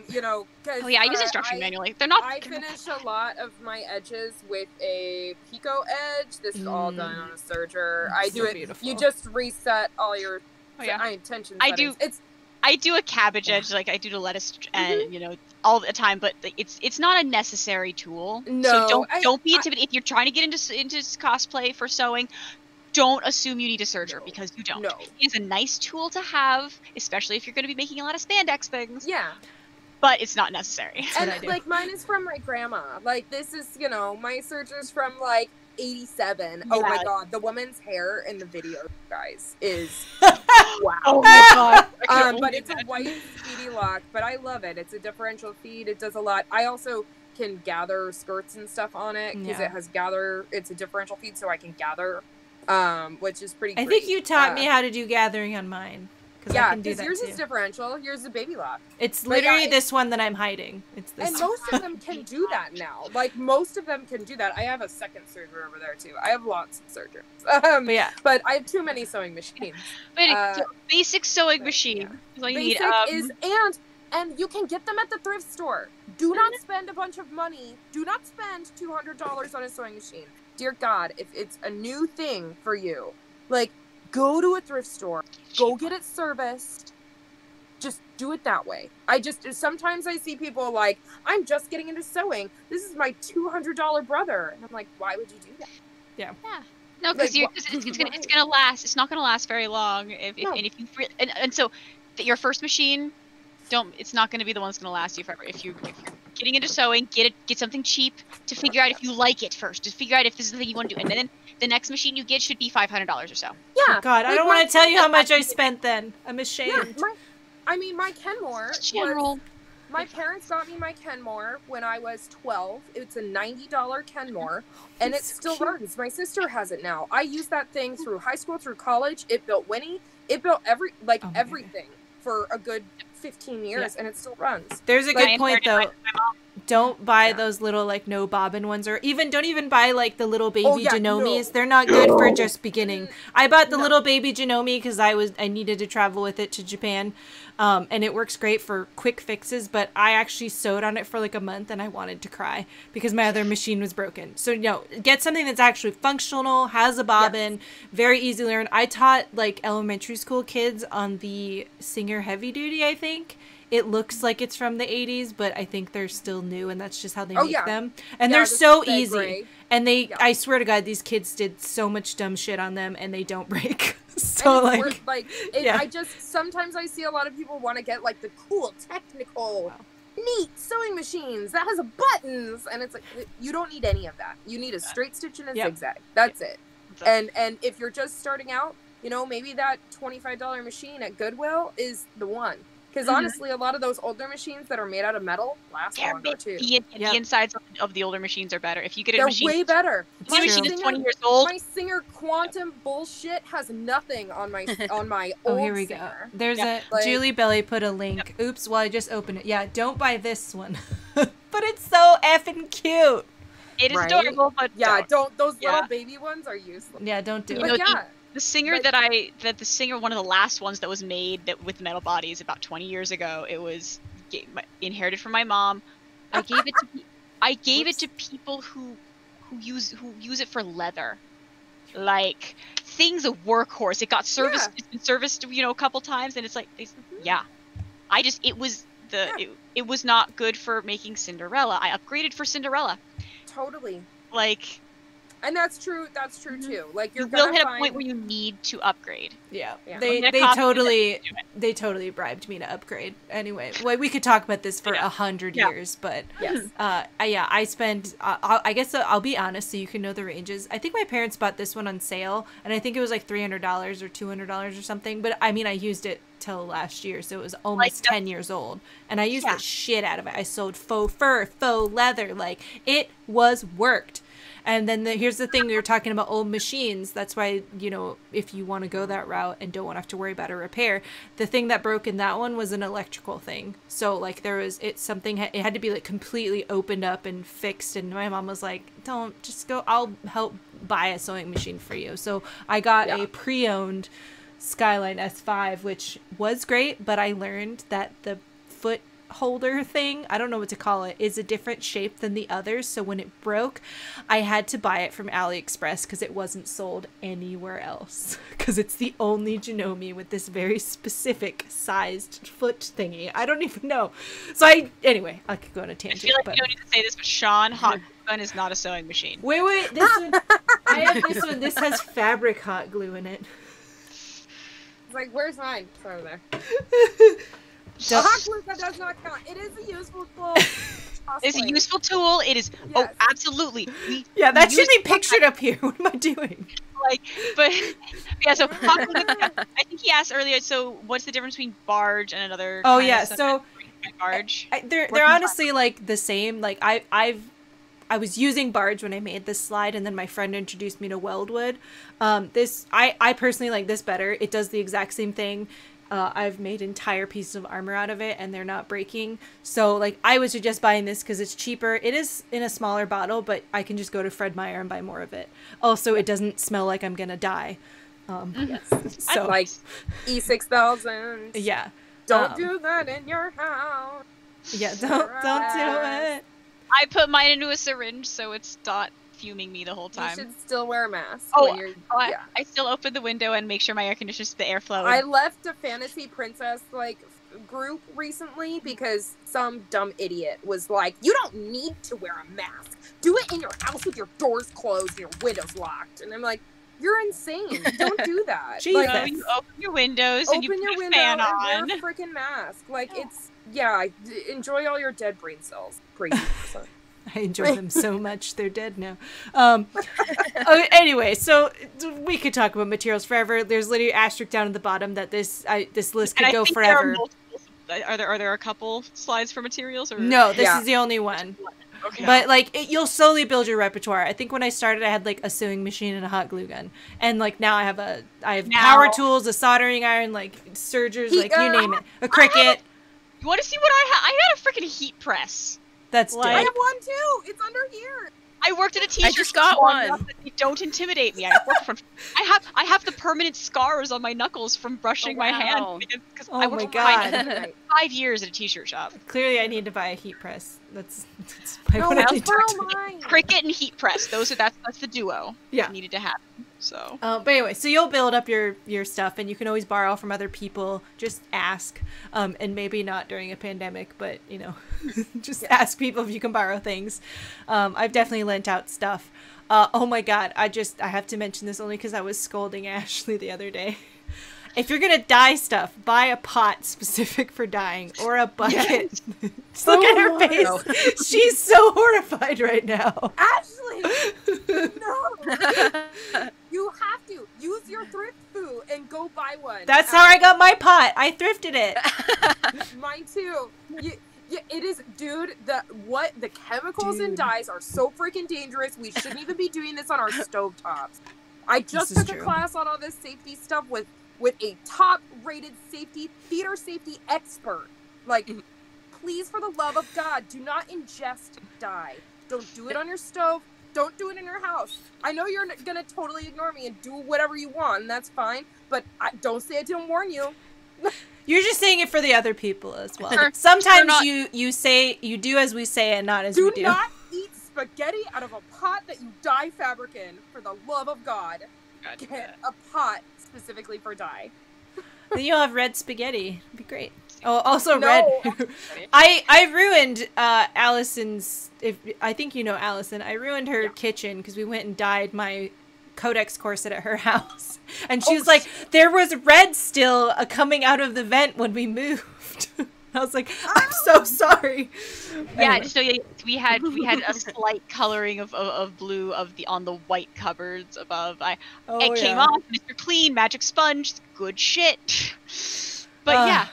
You know, because I use instruction manually. They're not. I finish a lot of my edges with a picot edge. This is all done on a serger. I do it. Beautiful. You just reset all your tension settings. I do a cabbage edge, like I do the lettuce, and you know, all the time. But it's not a necessary tool. No, so don't be intimidated if you're trying to get into cosplay for sewing. Don't assume you need a serger because you don't. No. It's a nice tool to have, especially if you're going to be making a lot of spandex things. Yeah. But it's not necessary. And like mine is from my grandma. Like this is, you know, my serger's from like 87. Oh my god, the woman's hair in the video, guys, is wow. Oh my god. But it's a white speedy lock, but I love it. It's a differential feed. It does a lot. I also can gather skirts and stuff on it because it has it's a differential feed, so I can gather, which is pretty great. I think you taught me how to do gathering on mine. Yeah, because yours is differential. Yours is a baby lock. It's literally this one that I'm hiding. It's this. And most of them can do that now. Like most of them can do that. I have a second serger over there too. I have lots of sergers. But I have too many sewing machines. But basic sewing machine. Is all you need. And you can get them at the thrift store. Do not spend a bunch of money. Do not spend $200 on a sewing machine. Dear God, if it's a new thing for you, like. Go to a thrift store. Go get it serviced. Just do it that way. Sometimes I see people like, I'm just getting into sewing. This is my $200 brother. And I'm like, why would you do that? Yeah. No, because it's gonna last. It's not gonna last very long. And so your first machine, it's not gonna be the one that's gonna last you forever. If you're getting into sewing, get something cheap to figure out if you like it first. Just figure out if this is the thing you want to do, and then the next machine you get should be $500 or so. Yeah. God, I don't want to tell you how much I spent then. I'm ashamed. Yeah, my Kenmore. My parents got me my Kenmore when I was 12. It's a $90 Kenmore, and it still runs. My sister has it now. I used that thing through high school, through college. It built Winnie. It built everything for a good 15 years, and it still runs. There's a good point though. Don't buy those little like no bobbin ones, or don't even buy like the little baby Genomes. No. They're not good for just beginning. I bought the little baby Genome because I needed to travel with it to Japan, and it works great for quick fixes. But I actually sewed on it for like a month, and I wanted to cry because my other machine was broken. So get something that's actually functional, has a bobbin, very easy to learn. I taught like elementary school kids on the Singer Heavy Duty, I think. It looks like it's from the 80s, but I think they're still new, and that's just how they make them. And they're so easy. Gray. And I swear to God, these kids did so much dumb shit on them, and they don't break. So sometimes I see a lot of people want to get like the cool, technical, neat sewing machines that has buttons, and it's like you don't need any of that. You need a straight stitch and a zigzag. That's it. And if you're just starting out, maybe that $25 machine at Goodwill is the one. Because honestly, a lot of those older machines that are made out of metal last longer too. The insides of the older machines are better. If you get they're way better. My machine is 20 years old. My Singer Quantum bullshit has nothing on my old here we Singer. go. There's Julie Belly put a link. Oops, well I just opened it. Yeah, don't buy this one. But it's so effing cute. It is adorable, but don't. Those little baby ones are useless. Yeah, don't do it. The Singer the Singer, one of the last ones that was made with metal bodies about 20 years ago, it was inherited from my mom. I gave it to people who use it for leather, like things a workhorse. It got serviced. It's been serviced, a couple times, and it's like, it was not good for making Cinderella. I upgraded for Cinderella. Totally. Like. And that's true. That's true too. Like You you're will gonna hit a find point where you need to upgrade. Yeah, Yeah. they Get a copy, totally bribed me to upgrade. Anyway, well, we could talk about this for 100 years, but Yes. yeah, I spent. I guess I'll be honest, so you can know the ranges. I think my parents bought this one on sale, and I think it was like $300 or $200 or something. But I mean, I used it till last year, so it was almost 10 years old, and I used the shit out of it. I sold faux fur, faux leather, like it was worked. And then here's the thing, you're talking about old machines. That's why, you know, if you want to go that route and don't want to have to worry about a repair, the thing that broke in that one was an electrical thing. So like it had to be like completely opened up and fixed. And my mom was like, don't, just go, I'll help buy a sewing machine for you. So I got a pre-owned Skyline S5, which was great, but I learned that the foot holder thing, I don't know what to call it, is a different shape than the others. So when it broke, I had to buy it from AliExpress because it wasn't sold anywhere else, because it's the only Janome with this very specific sized foot thingy. I don't even know. So anyway, I could go on a tangent. I feel like you don't need to say this, but Sean, hot glue gun is not a sewing machine. Wait, this one, I have this one. This has fabric hot glue in it. It's like, where's mine? It's over there. Don't- glue gun does not count. It is a useful tool. It's a useful tool. It is. Oh, Yes. absolutely. Yeah, that should be pictured up here. What am I doing? Like, but yeah. So hot glue gun, I think he asked earlier. So what's the difference between barge and another? Oh kind yeah, of so barge. they're Working honestly like the same. Like I was using barge when I made this slide, and then my friend introduced me to Weldwood. I personally like this better. It does the exact same thing. I've made entire pieces of armor out of it, and they're not breaking. So, like, I would suggest buying this because it's cheaper. It is in a smaller bottle, but I can just go to Fred Meyer and buy more of it. Also, it doesn't smell like I'm gonna die. Yes. So, Like E6000. yeah. Don't do that in your house. Yeah, don't do it. I put mine into a syringe, so it's not fuming me the whole time. You should still wear a mask. Oh, when you're, yeah. I still open the window and make sure my air conditioners, the airflow. I left a fantasy princess group recently because some dumb idiot was like, "You don't need to wear a mask. Do it in your house with your doors closed and your windows locked." And I'm like, "You're insane. Don't do that." Jesus. So you open your windows and you Open put your a window fan and on. wear a freaking mask. Like enjoy all your dead brain cells. Crazy person. I enjoy them so much. They're dead now. Anyway, so we could talk about materials forever. There's literally asterisk down at the bottom that this list could go forever. Are there a couple slides for materials? Or? No, this is the only one. Okay. But like you'll slowly build your repertoire. I think when I started, I had like a sewing machine and a hot glue gun, and like now I have power tools, a soldering iron, like sergers, like you name it, a Cricut. You want to see what I had? I had a freaking heat press. That's Like- I dope. have one too. It's under here. I worked at a t-shirt just got store one. enough that they don't intimidate me. I have the permanent scars on my knuckles from brushing my wow. hand because Oh I my worked God. 5 years at a t-shirt shop. Clearly, I need to buy a heat press. That's what I need to do. Mine. Cricut and heat press. That's the duo. Yeah. I needed to have. So. But anyway, so you'll build up your stuff, and you can always borrow from other people. Just ask, and maybe not during a pandemic, but you know, just ask people if you can borrow things. I've definitely lent out stuff. Oh my God, I have to mention this only because I was scolding Ashley the other day. If you're gonna dye stuff, buy a pot specific for dyeing or a bucket. Just look at her face. no. She's so horrified right now. Ashley, no. You have to use your thrift food and go buy one. That's how I got my pot. I thrifted it. Mine too. It is, dude. The chemicals in dyes are so freaking dangerous. We shouldn't even be doing this on our stovetops. I just This is took a true. class on all this safety stuff with a top-rated theater safety expert. Like, please, for the love of God, do not ingest dye. Don't do it on your stove. Don't do it in your house. I know you're gonna totally ignore me and do whatever you want, and that's fine. But don't say I didn't warn you. You're just saying it for the other people as well. Sure. Sometimes Not- you do as we say and not as we Do do. not eat spaghetti out of a pot that you dye fabric in. For the love of God, God, get a pot specifically for dye. Then you'll have red spaghetti. It'd be great. Oh, also No. red. I ruined Allison's. I think you know Allison. I ruined her kitchen because we went and dyed my Codex corset at her house, and she was like, "There was red still coming out of the vent when we moved." I was like, "I'm so sorry." Yeah, Anyway. so yeah, we had a slight coloring of blue on the white cupboards above. It came off, Mr. Clean, magic sponge, good shit. But yeah,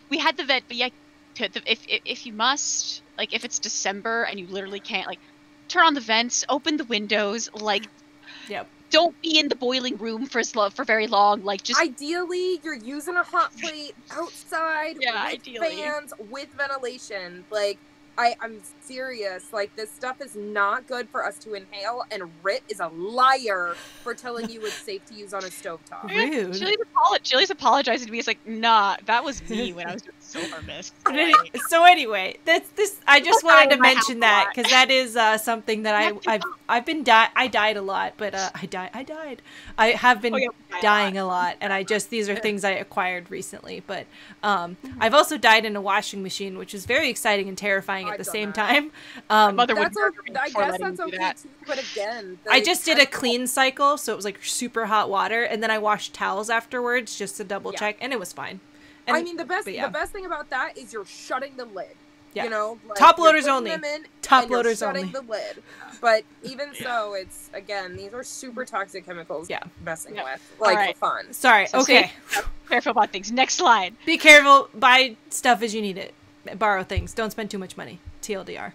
we had the vent. But yeah, if you must, like, if it's December and you literally can't, like, turn on the vents, open the windows, like, Yep. don't be in the boiling room for very long. Like, just Ideally, you're using a hot plate outside with fans, with ventilation. Like, I'm serious. Like, this stuff is not good for us to inhale, and Rit is a liar for telling you it's safe to use on a stovetop. Rude. Chili's apologizing to me. It's like, nah, that was me when I was doing Silver Mist. So anyway, this I just wanted to mention that because that is something that I died a lot, but I have been dying a lot, and these are things I acquired recently. But I've also died in a washing machine, which is very exciting and terrifying at the same time. My mother would I guess that's okay too, but again, I just did a clean cycle, so it was like super hot water, and then I washed towels afterwards just to double check, and it was fine. And, I mean, the best thing about that is you're shutting the lid. Yeah. You know, like, top loaders only. Top loaders shutting only. the lid. But even so, it's, again, these are super toxic chemicals. Messing with, like, for fun. Sorry. So okay. Careful about things. Next slide. Be careful. Buy stuff as you need it. Borrow things. Don't spend too much money. TLDR.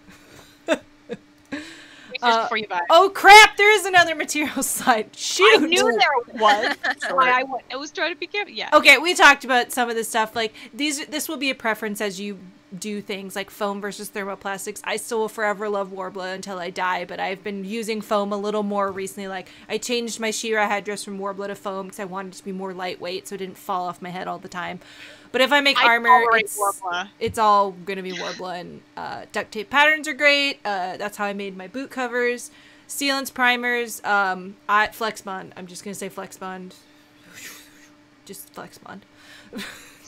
Before you buy. Oh crap! There is another material slide. Shoot! I knew there was. I was trying to be careful. Yeah. Okay, we talked about some of this stuff. Like this will be a preference as you do things like foam versus thermoplastics. I still will forever love Warbler until I die, but I've been using foam a little more recently. Like I changed my She-Ra headdress from Warbler to foam because I wanted it to be more lightweight, so it didn't fall off my head all the time. But if I make armor, it's all going to be Warbler, and duct tape patterns are great. That's how I made my boot covers. Sealants, primers, Flexbond. I'm just going to say Flexbond. Just Flexbond.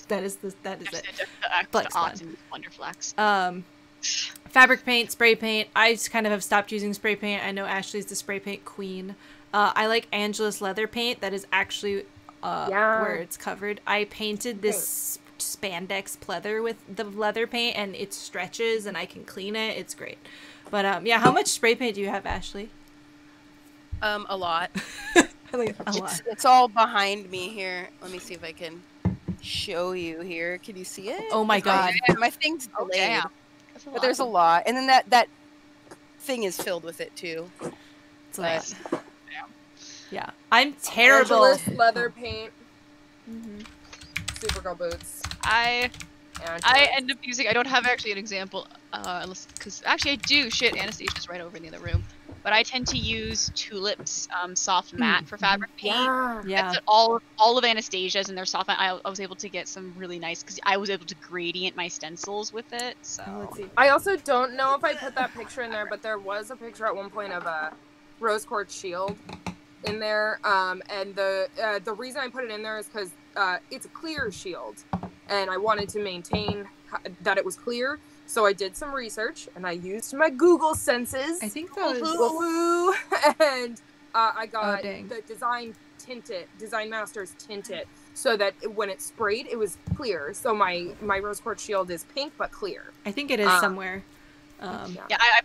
that is it. Flexbond. Wonderflex. Fabric paint, spray paint. I just kind of have stopped using spray paint. I know Ashley's the spray paint queen. I like Angela's leather paint. That is actually... where it's covered. I painted this spandex pleather with the leather paint, and it stretches and I can clean it. It's great. But how much spray paint do you have, Ashley? A lot. A lot. It's all behind me here. Let me see if I can show you here. Can you see it? Oh my god. My thing's delayed. But there's a lot. lot. And then that thing is filled with it too. It's a lot. Yeah, I'm terrible. Angela's leather paint. Supergirl boots. I end up using. I don't have actually an example, because actually I do. Shit, Anastasia's right over in the other room. But I tend to use Tulip's soft matte for fabric paint. Yeah. That's all of Anastasia's, and their soft matte. I was able to get some really nice because I was able to gradient my stencils with it. So let's see. I also don't know if I put that picture in there, but there was a picture at one point of a rose quartz shield in there, and the reason I put it in there is because it's a clear shield, and I wanted to maintain that it was clear. So I did some research, and I used my Google senses. I think that was... and I got the Design Masters tinted, so that when it sprayed, it was clear. So my rose quartz shield is pink but clear. I think it is somewhere. I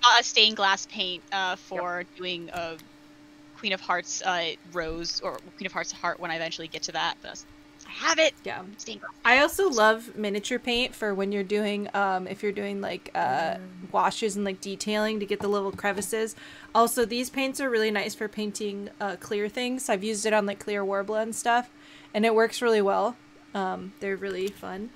bought a stained glass paint for doing a Queen of Hearts rose, or Queen of Hearts heart when I eventually get to that. But I have it. Yeah. Stained glass. I also love miniature paint for when you're doing if you're doing like washes and like detailing to get the little crevices. Also, these paints are really nice for painting clear things. I've used it on like clear Warbler and stuff, and it works really well. They're really fun.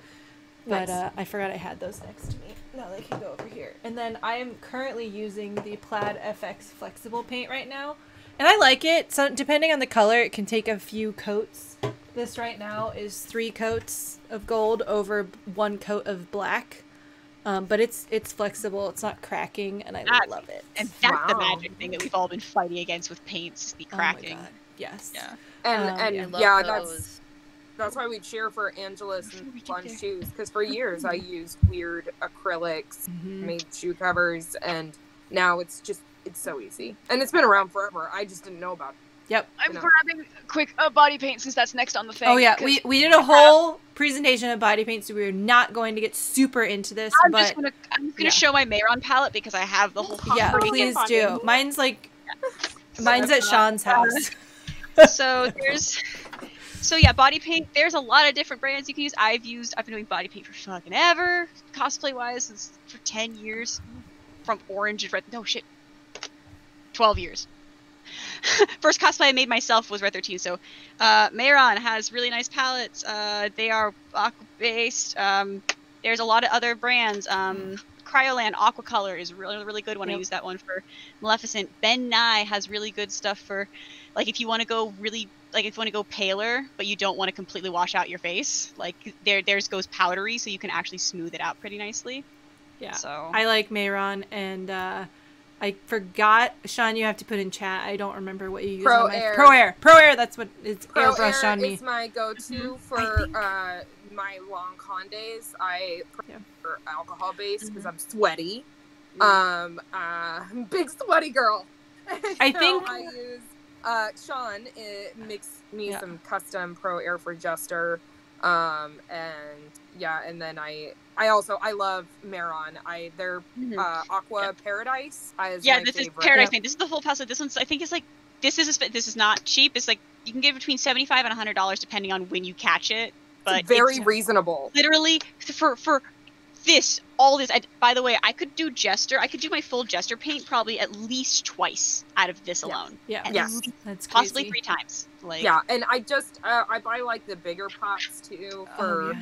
But I forgot I had those next to me. No, they can go over here. And then I am currently using the Plaid FX flexible paint right now. And I like it. So depending on the color, it can take a few coats. This right now is 3 coats of gold over 1 coat of black. But it's flexible. It's not cracking, and I love it. And that's the magic thing that we've all been fighting against with paints, is be cracking. Oh my god. Yes. Yeah. And I love that's That's why we cheer for Angelus and Fun Shoes, because for years I used weird acrylics, made shoe covers, and now it's so easy. And it's been around forever. I just didn't know about it. Yep. I'm grabbing quick body paint since that's next on the thing. Oh yeah, we did a whole presentation of body paint, so we are not going to get super into this. I'm but just gonna show my Mehron palette because I have the whole thing. Yeah, please do. Mine's at Sean's house. So yeah, body paint. There's a lot of different brands you can use. I've been doing body paint for fucking ever, cosplay wise, for 10 years. From orange and red. No shit. 12 years. First cosplay I made myself was Red 13. So, Mehron has really nice palettes. They are aqua based. There's a lot of other brands. Cryoland Aqua Color is really good one. I use that one for Maleficent. Ben Nye has really good stuff for, like, if you want to go paler, but you don't want to completely wash out your face. Like, theirs goes powdery, so you can actually smooth it out pretty nicely. Yeah. So I like Mehron, and I forgot, Sean, you have to put in chat. I don't remember what you use. Pro Air. Pro Air. That's what it's Pro airbrushed Air on me. is my go-to for my long con days. I prefer alcohol based because I'm sweaty. Big sweaty girl. I think I use Sean mixed me some custom Pro Air for Jester. And then I love Mehron. Their Aqua Paradise is my this favorite. is Paradise paint. This is the full palette. This one's, I think, this is not cheap. It's like you can get between $75 and $100 depending on when you catch it. But it's very reasonable. Literally for this, all this. By the way, I could do Jester. I could do my full Jester paint probably at least twice out of this alone. Yeah. That's possibly crazy. 3 times. Like, yeah, and I just I buy like the bigger pots too for.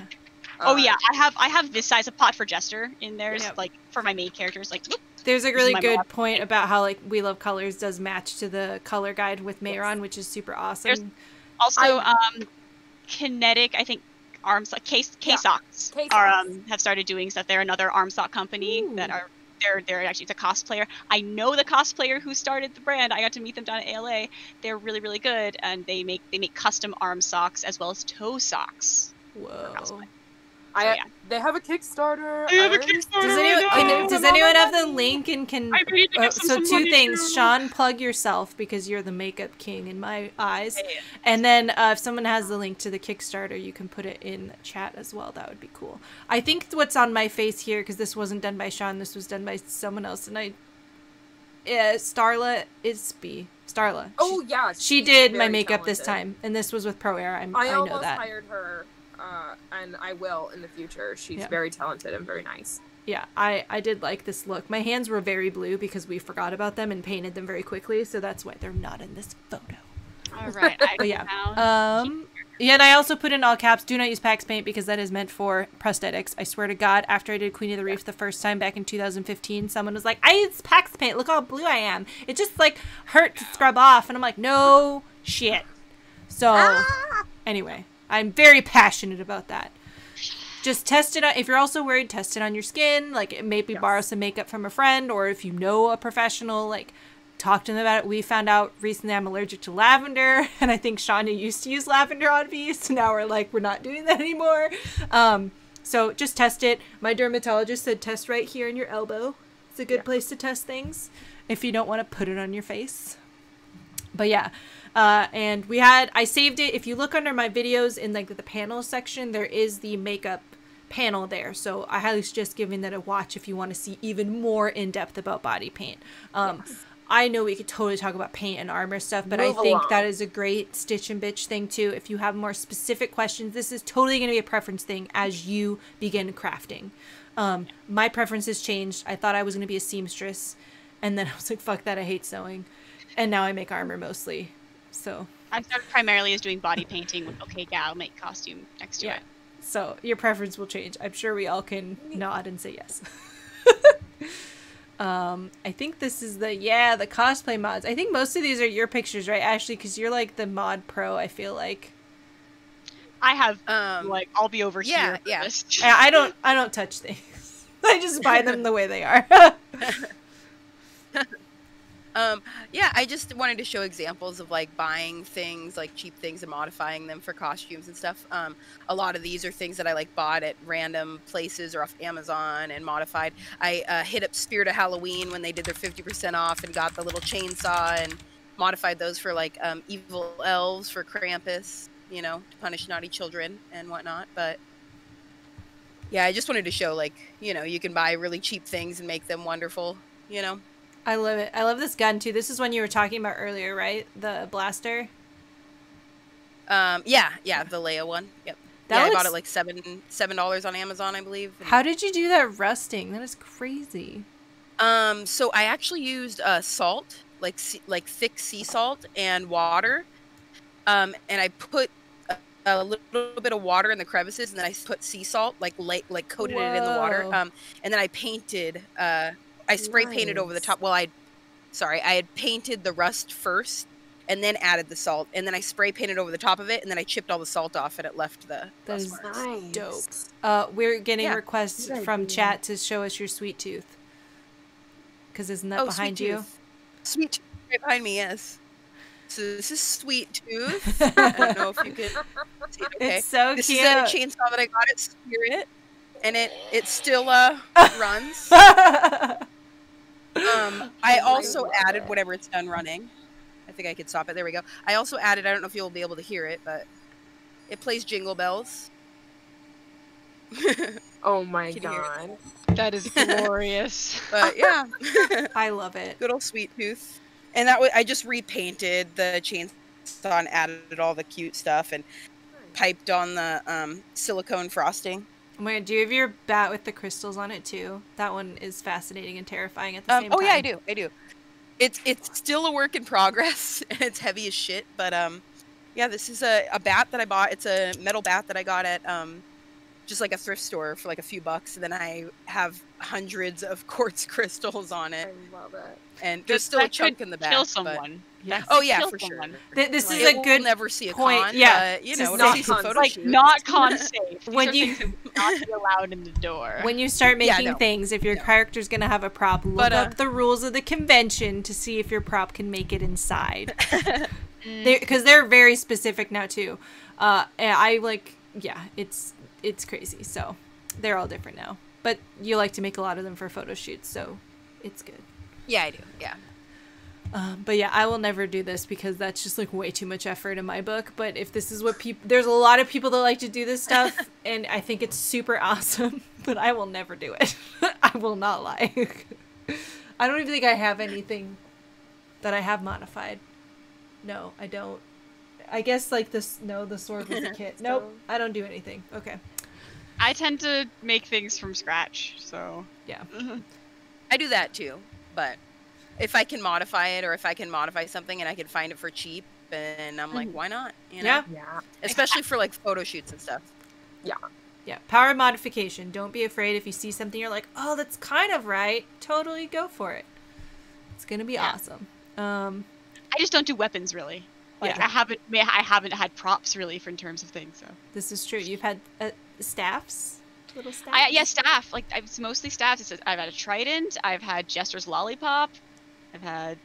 I have this size of pot for Jester in there, like for my main characters. Like, whoop, there's a really good point about how like We Love Colors does match to the color guide with Mehron, which is super awesome. There's also Kinetic, I think. Arms like K-Socks have started doing stuff. They're another arm sock company that are they're actually, it's a cosplayer. I know the cosplayer who started the brand. I got to meet them down at ALA. They're really good, and they make custom arm socks as well as toe socks. Whoa. They have a Kickstarter. Does anyone have the link and can? So 2 things. Too. Sean, plug yourself because you're the makeup king in my eyes. And then if someone has the link to the Kickstarter, you can put it in chat as well. That would be cool. I think what's on my face here, because this wasn't done by Sean, this was done by someone else, and Starla Isby. Starla. Oh yeah. She did my makeup this time, and this was with Pro Air. I know that. I almost hired her. And I will in the future. She's very talented and very nice. Yeah, I did like this look. My hands were very blue because we forgot about them and painted them very quickly, so that's why they're not in this photo. All right. And I also put in all caps, do not use PAX paint because that is meant for prosthetics. I swear to God, after I did Queen of the Reef the first time back in 2015, someone was like, I use PAX paint, look how blue I am. It just like hurt to scrub off. And I'm like, no shit. So anyway, I'm very passionate about that. Just test it out. If you're also worried, test it on your skin. Like, maybe borrow some makeup from a friend, or if you know a professional, like, talk to them about it. We found out recently I'm allergic to lavender, and I think Shonda used to use lavender on me, so now we're not doing that anymore. So just test it. My dermatologist said test right here in your elbow. It's a good place to test things if you don't want to put it on your face. But yeah. And I saved it. If you look under my videos in like the panel section, there is the makeup panel there. So I highly suggest giving that a watch if you want to see even more in depth about body paint. I know we could totally talk about paint and armor stuff, but I think that is a great Stitch and Bitch thing too. If you have more specific questions, this is totally going to be a preference thing as you begin crafting. My preferences changed. I thought I was going to be a seamstress, and then I was like, fuck that, I hate sewing. And now I make armor mostly. So I started primarily as doing body painting with I'll make costume next to it. So your preference will change. I'm sure we all can nod and say yes. I think this is the cosplay mods. I think most of these are your pictures, right, Ashley? Because you're like the mod pro, I feel like. I have I'll be over here. Yeah. I don't touch things. I just buy them the way they are. Yeah, I just wanted to show examples of like buying things, like cheap things, and modifying them for costumes and stuff. A lot of these are things that I like bought at random places or off Amazon and modified. I hit up Spirit of Halloween when they did their 50% off and got the little chainsaw and modified those for like evil elves for Krampus, you know, to punish naughty children and whatnot. But yeah, I just wanted to show like, you know, you can buy really cheap things and make them wonderful, you know. I love it. I love this gun too. This is one you were talking about earlier, right? The blaster. Yeah, the Leia one. Yep. I bought it like $7 on Amazon, I believe. How did you do that rusting? That is crazy. So I actually used salt, like thick sea salt and water. And I put a little bit of water in the crevices, and then I put sea salt, like coated it in the water. And then I painted. I spray painted over the top. Well, I had painted the rust first, and then added the salt, and then I spray painted over the top of it, and then I chipped all the salt off, and it left the. That is nice. Dope. We're getting requests from chat to show us your sweet tooth. Because isn't that behind you? Sweet tooth right behind me, yes. So this is Sweet Tooth. I don't know if you can see it. Okay. It's so this cute. This is a chainsaw that I got at Spirit, and it still runs. I also added whenever it's done running. I think I could stop it. There we go. I also added, I don't know if you'll be able to hear it, but it plays Jingle Bells. Oh my god. That is glorious. But yeah. I love it. Good old Sweet Tooth. And I just repainted the chainsaw and added all the cute stuff and piped on the silicone frosting. Oh my god, do you have your bat with the crystals on it too? That one is fascinating and terrifying at the same time. Oh yeah, I do. It's still a work in progress, and it's heavy as shit. But yeah, this is a bat that I bought. It's a metal bat that I got at just like a thrift store for like a few bucks. And then I have hundreds of quartz crystals on it. I love it. And there's still a chunk in the back. Kill someone. Yes. Oh yeah, for sure. This is it a good will never see a point. con, Yeah, but, you know, not see some photo like shoots. not con safe. When These are things that would not be allowed in the door. When you start making no. things, if your character's gonna have a prop, look up the rules of the convention to see if your prop can make it inside. Because they're very specific now too. And I like, yeah, it's crazy. So they're all different now. But you like to make a lot of them for photo shoots, so it's good. Yeah, I do. Yeah. But yeah, I will never do this because that's just like way too much effort in my book. But if this is what there's a lot of people that like to do this stuff, and I think it's super awesome, but I will never do it. I will not lie. I don't even think I have anything that I have modified. No, I don't. I guess like this, no, the sword was a kit. Nope, I don't do anything. Okay. I tend to make things from scratch, so. Yeah. I do that too, but if I can modify it, or if I can modify something and I can find it for cheap, and I'm like, why not? You know? Yeah. Especially for like photo shoots and stuff. Yeah. Yeah. Power of modification. Don't be afraid if you see something you're like, oh, that's kind of right. Totally go for it. It's gonna be awesome. I just don't do weapons really. Like Yeah. I haven't had props really in terms of things. So This is true. You've had staffs, little staffs. yeah, staff. Like it's mostly staffs. I've had a trident. I've had Jester's lollipop. I've had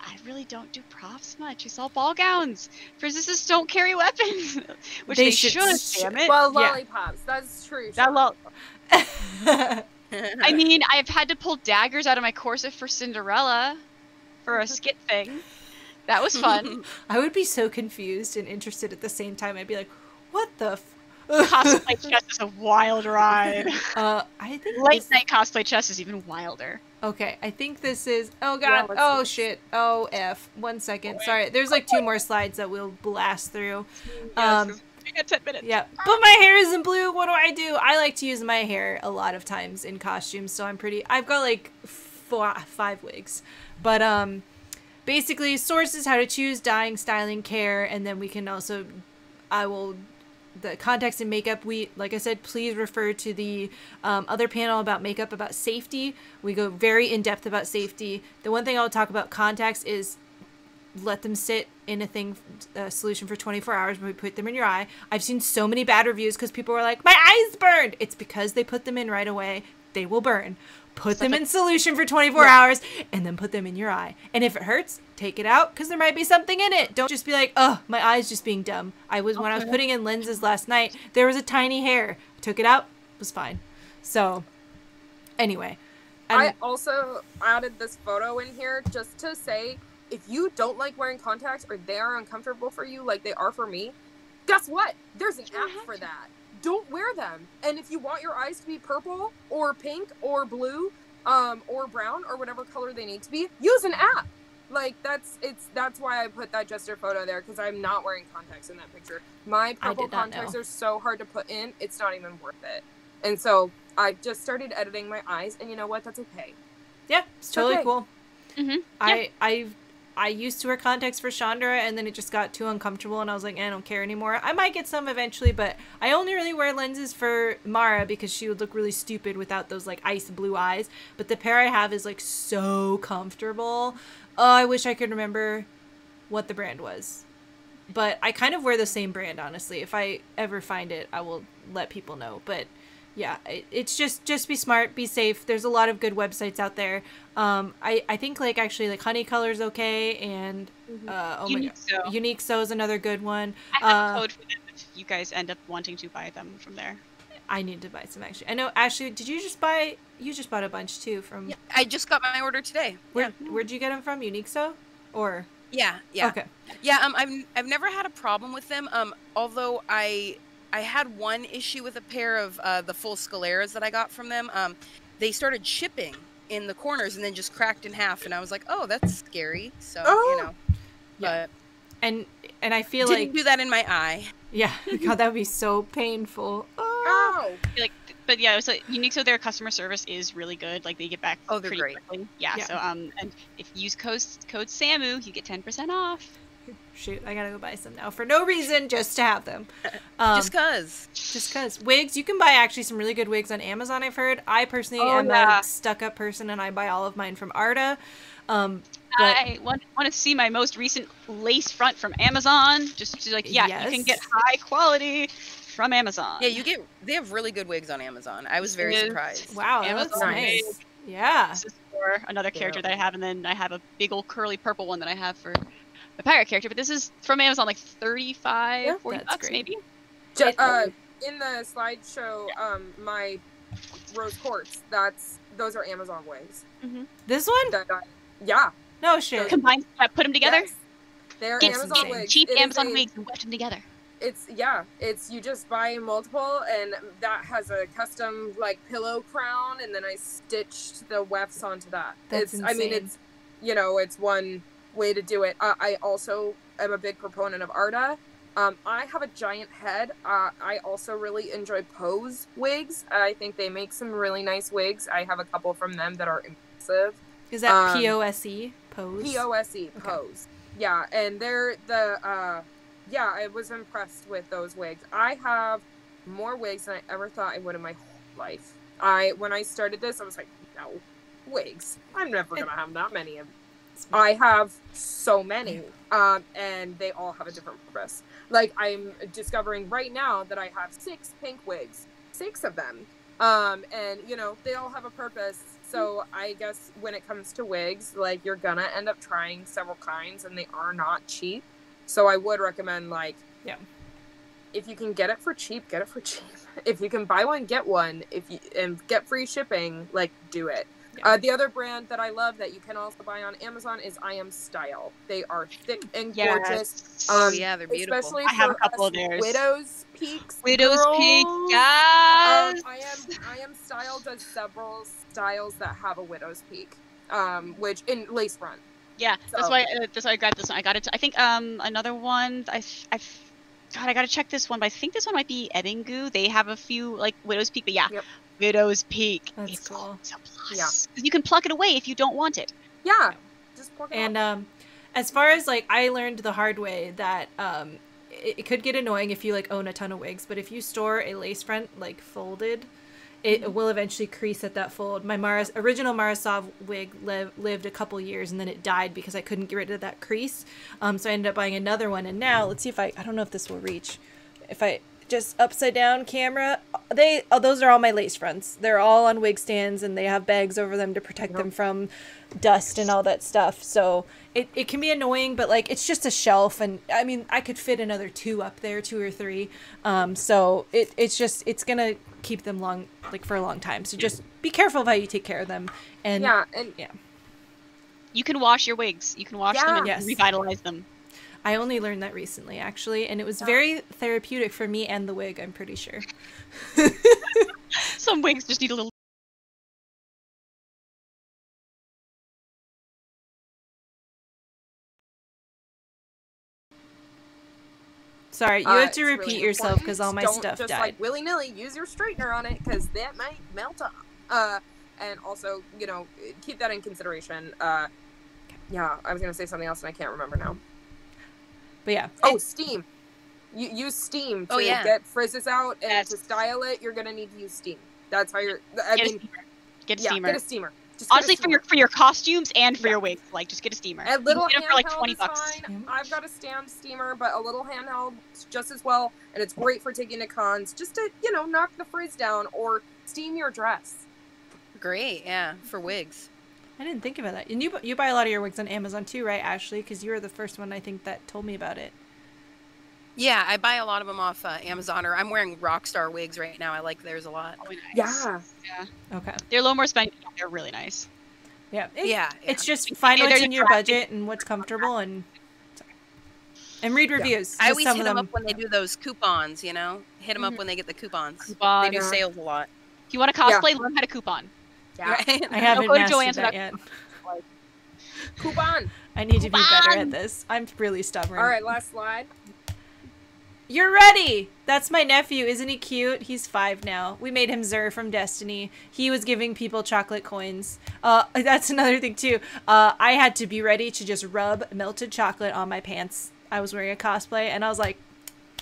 I really don't do props much. It's all ball gowns. Physicists don't carry weapons, which they should. Damn it. Well, lollipops. That's true. I mean, I've had to pull daggers out of my corset for Cinderella for a skit thing. That was fun. I would be so confused and interested at the same time. I'd be like, what the Cosplay chess is a wild ride. I think Late night cosplay chess is even wilder. Okay, I think this is... Oh, God. Oh, shit. Oh, F. 1 second. Sorry. There's like 2 more slides that we'll blast through. We got 10 minutes. Yeah. But my hair isn't blue. What do? I like to use my hair a lot of times in costumes, so I've got like 5 wigs. But, basically, sources, how to choose, dyeing, styling, care, and then we can also... The context and makeup, like I said, please refer to the other panel about makeup, about safety. We go very in depth about safety. The one thing I'll talk about context is let them sit in a solution for 24 hours when we put them in your eye. I've seen so many bad reviews because people were like, my eye's burned. It's because they put them in right away. they will burn. Put them in solution for 24 hours and then put them in your eye. And if it hurts, take it out because there might be something in it. Don't just be like, oh, my eye's just being dumb. When I was putting in lenses last night, there was a tiny hair. Took it out, was fine. So, anyway. I also added this photo in here just to say, if you don't like wearing contacts or they are uncomfortable for you like they are for me, guess what? There's an app for that. Don't wear them. And if you want your eyes to be purple or pink or blue or brown or whatever color they need to be, use an app. Like, that's why I put that gesture photo there, because I'm not wearing contacts in that picture. My purple contacts are so hard to put in, it's not even worth it. And so I just started editing my eyes, and you know what? That's okay. Yeah, it's totally cool. Mm-hmm. I used to wear contacts for Chandra, and then it just got too uncomfortable, and I was like, I don't care anymore. I might get some eventually, but I only really wear lenses for Mara because she would look really stupid without those, like, ice blue eyes. But the pair I have is, like, so comfortable. Oh, I wish I could remember what the brand was. But I kind of wear the same brand, honestly. If I ever find it, I will let people know. But yeah, it's just be smart, be safe. There's a lot of good websites out there. I think like actually like Honey Color's okay, and Unique So is another good one. I have a code for them if you guys end up wanting to buy them from there. I need to buy some actually. I know Ashley, did you just buy? You just bought a bunch too from. Yeah, I just got my order today. Where'd you get them from? Unique So, or? Yeah. Okay. Yeah. I've never had a problem with them. Although I had one issue with a pair of the full scaleras that I got from them. They started chipping in the corners and then just cracked in half, and I was like, oh, that's scary. So you know, yeah. But and I feel didn't do that in my eye. Yeah, God, that would be so painful. Like, but yeah, so Unique, so their customer service is really good. Like, they get back pretty great. quickly. Yeah. So and if you use code Sammu, you get 10% off. Shoot, I gotta go buy some now for no reason, just to have them. Just cause. Wigs, you can buy actually some really good wigs on Amazon, I've heard. I personally am a stuck-up person, and I buy all of mine from Arda. I want to see my most recent lace front from Amazon. Just to, like, you can get high quality from Amazon. Yeah, they have really good wigs on Amazon. I was very surprised. Wow, that's nice. Yeah. This is for another character that I have, and then I have a big old curly purple one that I have for the pirate character. But this is from Amazon, like 35, 40 bucks great. maybe. In the slideshow, my rose quartz, those are Amazon wigs. Mm-hmm. This one? Yeah. No shit. Combined, put them together. Yes. They're Get Amazon wigs. Cheap Amazon wigs and wedge them together. It's you just buy multiple, and that has a custom like pillow crown, and then I stitched the wefts onto that. That's insane. I mean, it's one way to do it. I also am a big proponent of Arda. I have a giant head. I also really enjoy Pose wigs. I think they make some really nice wigs. I have a couple from them that are impressive. Is that POSE? Pose? POSE, Pose. Yeah, and they're I was impressed with those wigs. I have more wigs than I ever thought I would in my whole life. When I started this, I was like, no, wigs. I'm never going to have that many of them. I have so many, and they all have a different purpose. Like, I'm discovering right now that I have 6 pink wigs. 6 of them. And, they all have a purpose. So I guess when it comes to wigs, like, you're gonna end up trying several kinds, and they are not cheap. So I would recommend, like, if you can get it for cheap, get it for cheap. If you can buy one, get one. And get free shipping, like, do it. Yeah. The other brand that I love that you can also buy on Amazon is I Am Style. They are thick and gorgeous. They're beautiful. Especially I have for a couple us of theirs. Widow's Peaks. Widow's girls. Peak, yes. I Am Style does several styles that have a Widow's Peak, which in lace front. Yeah, so. that's why I grabbed this one. I got it. I think another one. I gotta check this one, but I think this one might be Edingu. They have a few like Widow's Peak, but Widow's Peak. That's cool. It's a plus. You can pluck it away if you don't want it. Yeah, just pluck it And as far as like, I learned the hard way that it could get annoying if you like own a ton of wigs, but if you store a lace front like folded, it will eventually crease at that fold. My original Marasov wig lived a couple years, and then it died because I couldn't get rid of that crease. So I ended up buying another one, and now let's see if I don't know if this will reach. just upside down camera. Those are all my lace fronts. They're all on wig stands, and they have bags over them to protect them from dust and all that stuff. So it can be annoying, but like it's just a shelf, and I mean I could fit another 2 up there, 2 or 3. So it's gonna keep them for a long time. So just be careful of how you take care of them. And yeah. You can wash your wigs. You can wash them and revitalize them. I only learned that recently, actually, and it was very therapeutic for me and the wig, I'm pretty sure. Some wigs just need a little... Sorry, you have to repeat yourself because all my stuff died. Don't just like willy-nilly use your straightener on it because that might melt off. And also, you know, keep that in consideration. Yeah, I was going to say something else and I can't remember now. But yeah. Oh, steam. You use steam to get frizzes out, and to style it, you're going to need to use steam. That's how you're... Get a steamer. Get a steamer. Honestly, for your costumes and for your wigs, like, just get a steamer. A little handheld for like $20. Fine. I've got a stand steamer, but a little handheld just as well, and it's great for taking to cons, just to, you know, knock the frizz down or steam your dress. Great, yeah, for wigs. I didn't think about that. And you buy a lot of your wigs on Amazon too, right, Ashley? Because you were the first one, I think, that told me about it. Yeah, I buy a lot of them off Amazon, or I'm wearing Rockstar wigs right now. I like theirs a lot. Oh, nice. Yeah. Okay. They're a little more expensive. They're really nice. Yeah. It's just find what's in your budget and what's comfortable, and read reviews. I always hit them up when they do those coupons, you know? Hit them up when they get the coupons. They do sales a lot. If you want to cosplay, learn how to coupon. Yeah. Right? I haven't mastered that yet. Coupon. I need to be better at this. I'm really stubborn. All right, last slide. You're ready! That's my nephew. Isn't he cute? He's 5 now. We made him Zer from Destiny. He was giving people chocolate coins. That's another thing, too. I had to be ready to just rub melted chocolate on my pants. I was wearing a cosplay, and I was like,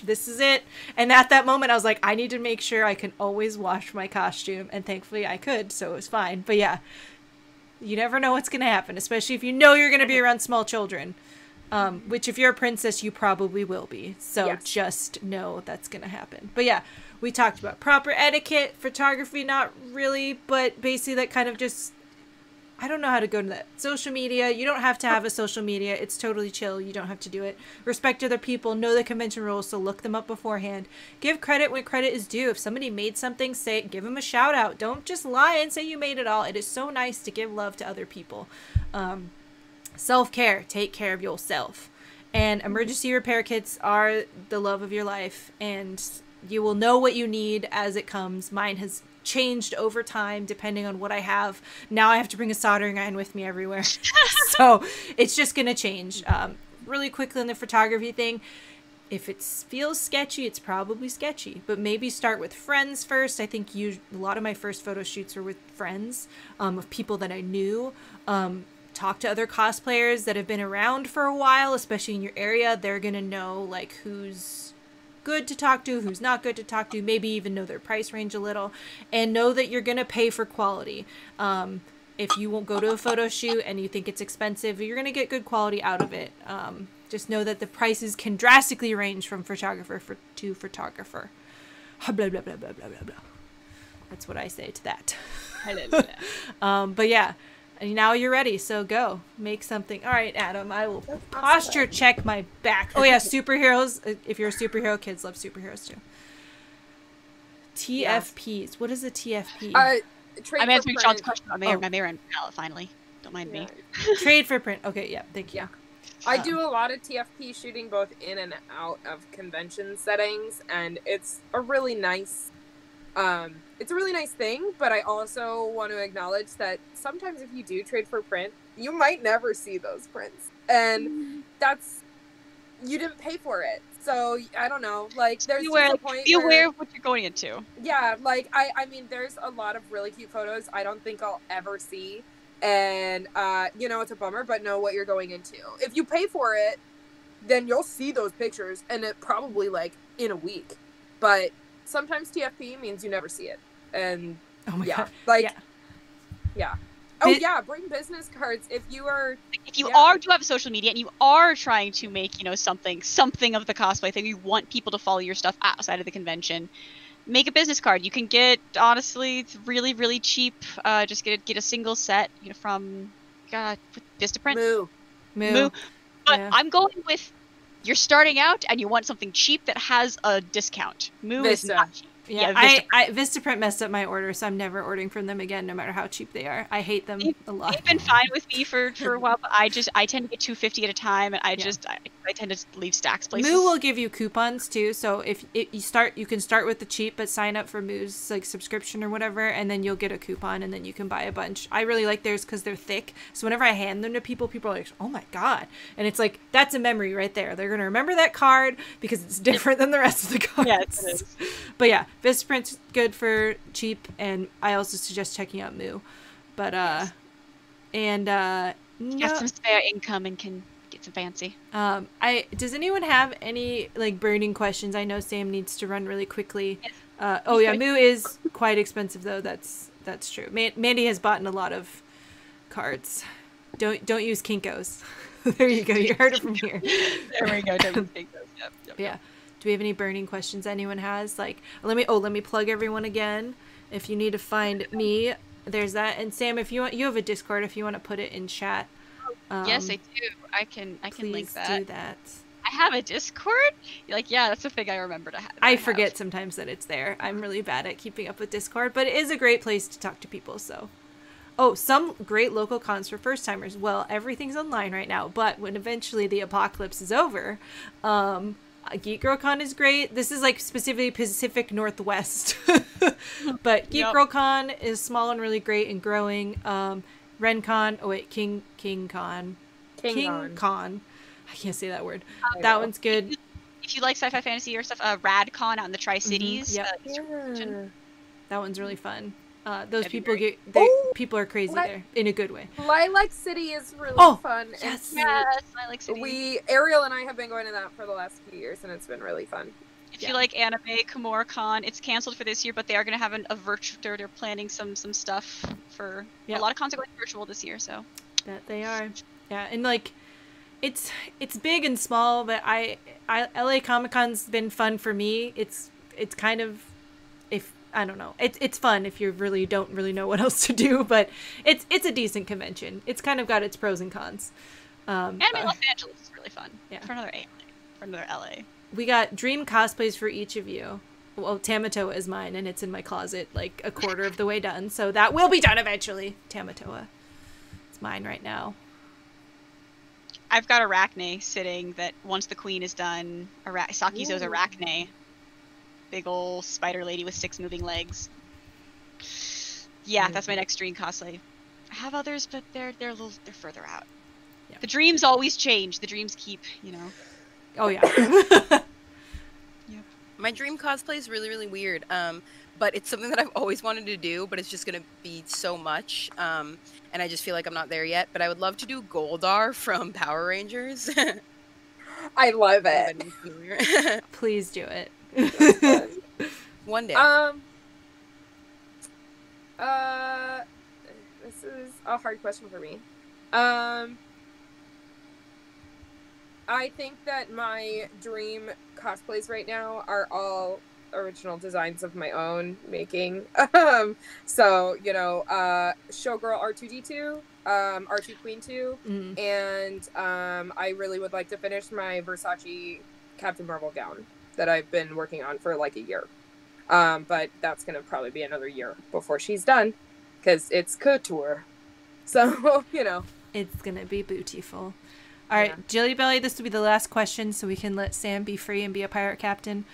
this is it. And at that moment, I was like, I need to make sure I can always wash my costume. And thankfully, I could, so it was fine. But yeah, you never know what's going to happen, especially if you know you're going to be around small children. Which if you're a princess, you probably will be. So just know that's going to happen. But yeah, we talked about proper etiquette, photography, not really, but basically that kind of just, I don't know how to go to that. Social media, you don't have to have a social media. It's totally chill. You don't have to do it. Respect other people. Know the convention rules, so look them up beforehand. Give credit when credit is due. If somebody made something, say it. Give them a shout out. Don't just lie and say you made it all. It is so nice to give love to other people. Self-care. Take care of yourself. And emergency repair kits are the love of your life, and you will know what you need as it comes. Mine has changed over time depending on what I have. Now I have to bring a soldering iron with me everywhere. So it's just going to change. Really quickly on the photography thing, if it feels sketchy, it's probably sketchy, but maybe start with friends first. I think a lot of my first photo shoots were with friends, of people that I knew. Talk to other cosplayers that have been around for a while, especially in your area. They're going to know like who's good to talk to, who's not good to talk to, maybe even know their price range a little, and know that you're going to pay for quality. If you won't go to a photo shoot and you think it's expensive, you're going to get good quality out of it. Just know that the prices can drastically range from photographer to photographer. Blah, blah, blah, blah, blah, blah, blah. That's what I say to that. But yeah, now you're ready, so go. Make something. All right, Adam, I will posture check my back. Oh yeah, superheroes. If you're a superhero, kids love superheroes too. TFPs. What is a TFP? I'm answering Sean's question on my mehron palette finally. Don't mind me. Trade for print. Okay, yeah, thank you. Yeah. I do a lot of TFP shooting both in and out of convention settings, and it's a really nice thing, but I also want to acknowledge that sometimes if you do trade for print, you might never see those prints. And you didn't pay for it. So, I don't know, like, there's a point be aware of what you're going into. Yeah, like, I mean, there's a lot of really cute photos I don't think I'll ever see. And, it's a bummer, but know what you're going into. If you pay for it, then you'll see those pictures, and it probably, like, in a week. But sometimes TFP means you never see it. And, oh my God. Like, yeah. Oh yeah, bring business cards if you are. If you do have social media and you are trying to make, you know, something of the cosplay thing, you want people to follow your stuff outside of the convention, make a business card. You can get, honestly, it's really, really cheap. Just get a single set, you know, from Vistaprint. Moo. But I'm going with, you're starting out and you want something cheap that has a discount. Moo is not cheap. Yeah, Vistaprint messed up my order, so I'm never ordering from them again, no matter how cheap they are. I hate them a lot. They've been fine with me for a while, but I tend to get $2.50 at a time, and I tend to leave stacks places. Moo will give you coupons too, so if you can start with the cheap, but sign up for Moo's like subscription or whatever, and then you'll get a coupon, and then you can buy a bunch. I really like theirs because they're thick, so whenever I hand them to people, people are like, "Oh my god!" And it's like, that's a memory right there. They're gonna remember that card because it's different than the rest of the cards. Yes, it is. But yeah, Vistaprint's good for cheap, and I also suggest checking out Moo. But got some spare income and can get some fancy. Does anyone have any like burning questions? I know Sam needs to run really quickly. Yes. Moo is quite expensive though. That's true. Mandy has bought in a lot of cards. Don't use Kinko's. There you go. You heard it from here. There we go. Don't use Kinko's. Yep. Yeah. Do we have any burning questions anyone has? Like, let me plug everyone again. If you need to find me, there's that. And Sam, if you want, you have a Discord. If you want to put it in chat. Yes, I do. I can link that. Please do that. I have a Discord? Like, yeah, that's a thing I remember to have. I forget sometimes that it's there. I'm really bad at keeping up with Discord, but it is a great place to talk to people, so. Oh, some great local cons for first timers. Well, everything's online right now, but when eventually the apocalypse is over, Geek Girl Con is great. This is like specifically Pacific Northwest. But Geek Girl Con is small and really great and growing. Ren Con. Oh wait, King Con. King Con. I can't say that word. That one's good. If you like sci-fi fantasy or stuff, Rad Con out in the Tri-Cities. That one's really fun. Those people people are crazy there in a good way. Lilac City is really fun. Yes, Lilac City. Ariel and I have been going to that for the last few years, and it's been really fun. If you like anime, Kimura Con, it's canceled for this year, but they are going to have a virtual. They're planning some stuff for a lot of cons are going virtual this year. So that they are, and like it's big and small, but LA Comic Con's been fun for me. It's kind of I don't know. It's fun if you really don't really know what else to do, but it's a decent convention. It's kind of got its pros and cons. Anime Los Angeles is really fun. Yeah. For another LA. We got dream cosplays for each of you. Well, Tamatoa is mine, and it's in my closet, like a quarter of the way done. So that will be done eventually. Tamatoa. It's mine right now. I've got Arachne sitting that once the queen is done, Sakizo's Arachne. Big ol' spider lady with 6 moving legs. Yeah, that's my next dream cosplay. I have others, but they're further out. Yeah. The dreams always change. The dreams keep, Oh yeah. Yep. My dream cosplay is really, really weird. But it's something that I've always wanted to do, but it's just gonna be so much. And I just feel like I'm not there yet. But I would love to do Goldar from Power Rangers. I love it. Please do it. One day. This is a hard question for me. I think that my dream cosplays right now are all original designs of my own making. So, Showgirl R2D2, R2 Queen 2, and I really would like to finish my Versace Captain Marvel gown that I've been working on for like a year. But that's going to probably be another year before she's done, because it's couture. So, It's going to be beautiful. All right, Jilly Belly, this will be the last question so we can let Sam be free and be a pirate captain.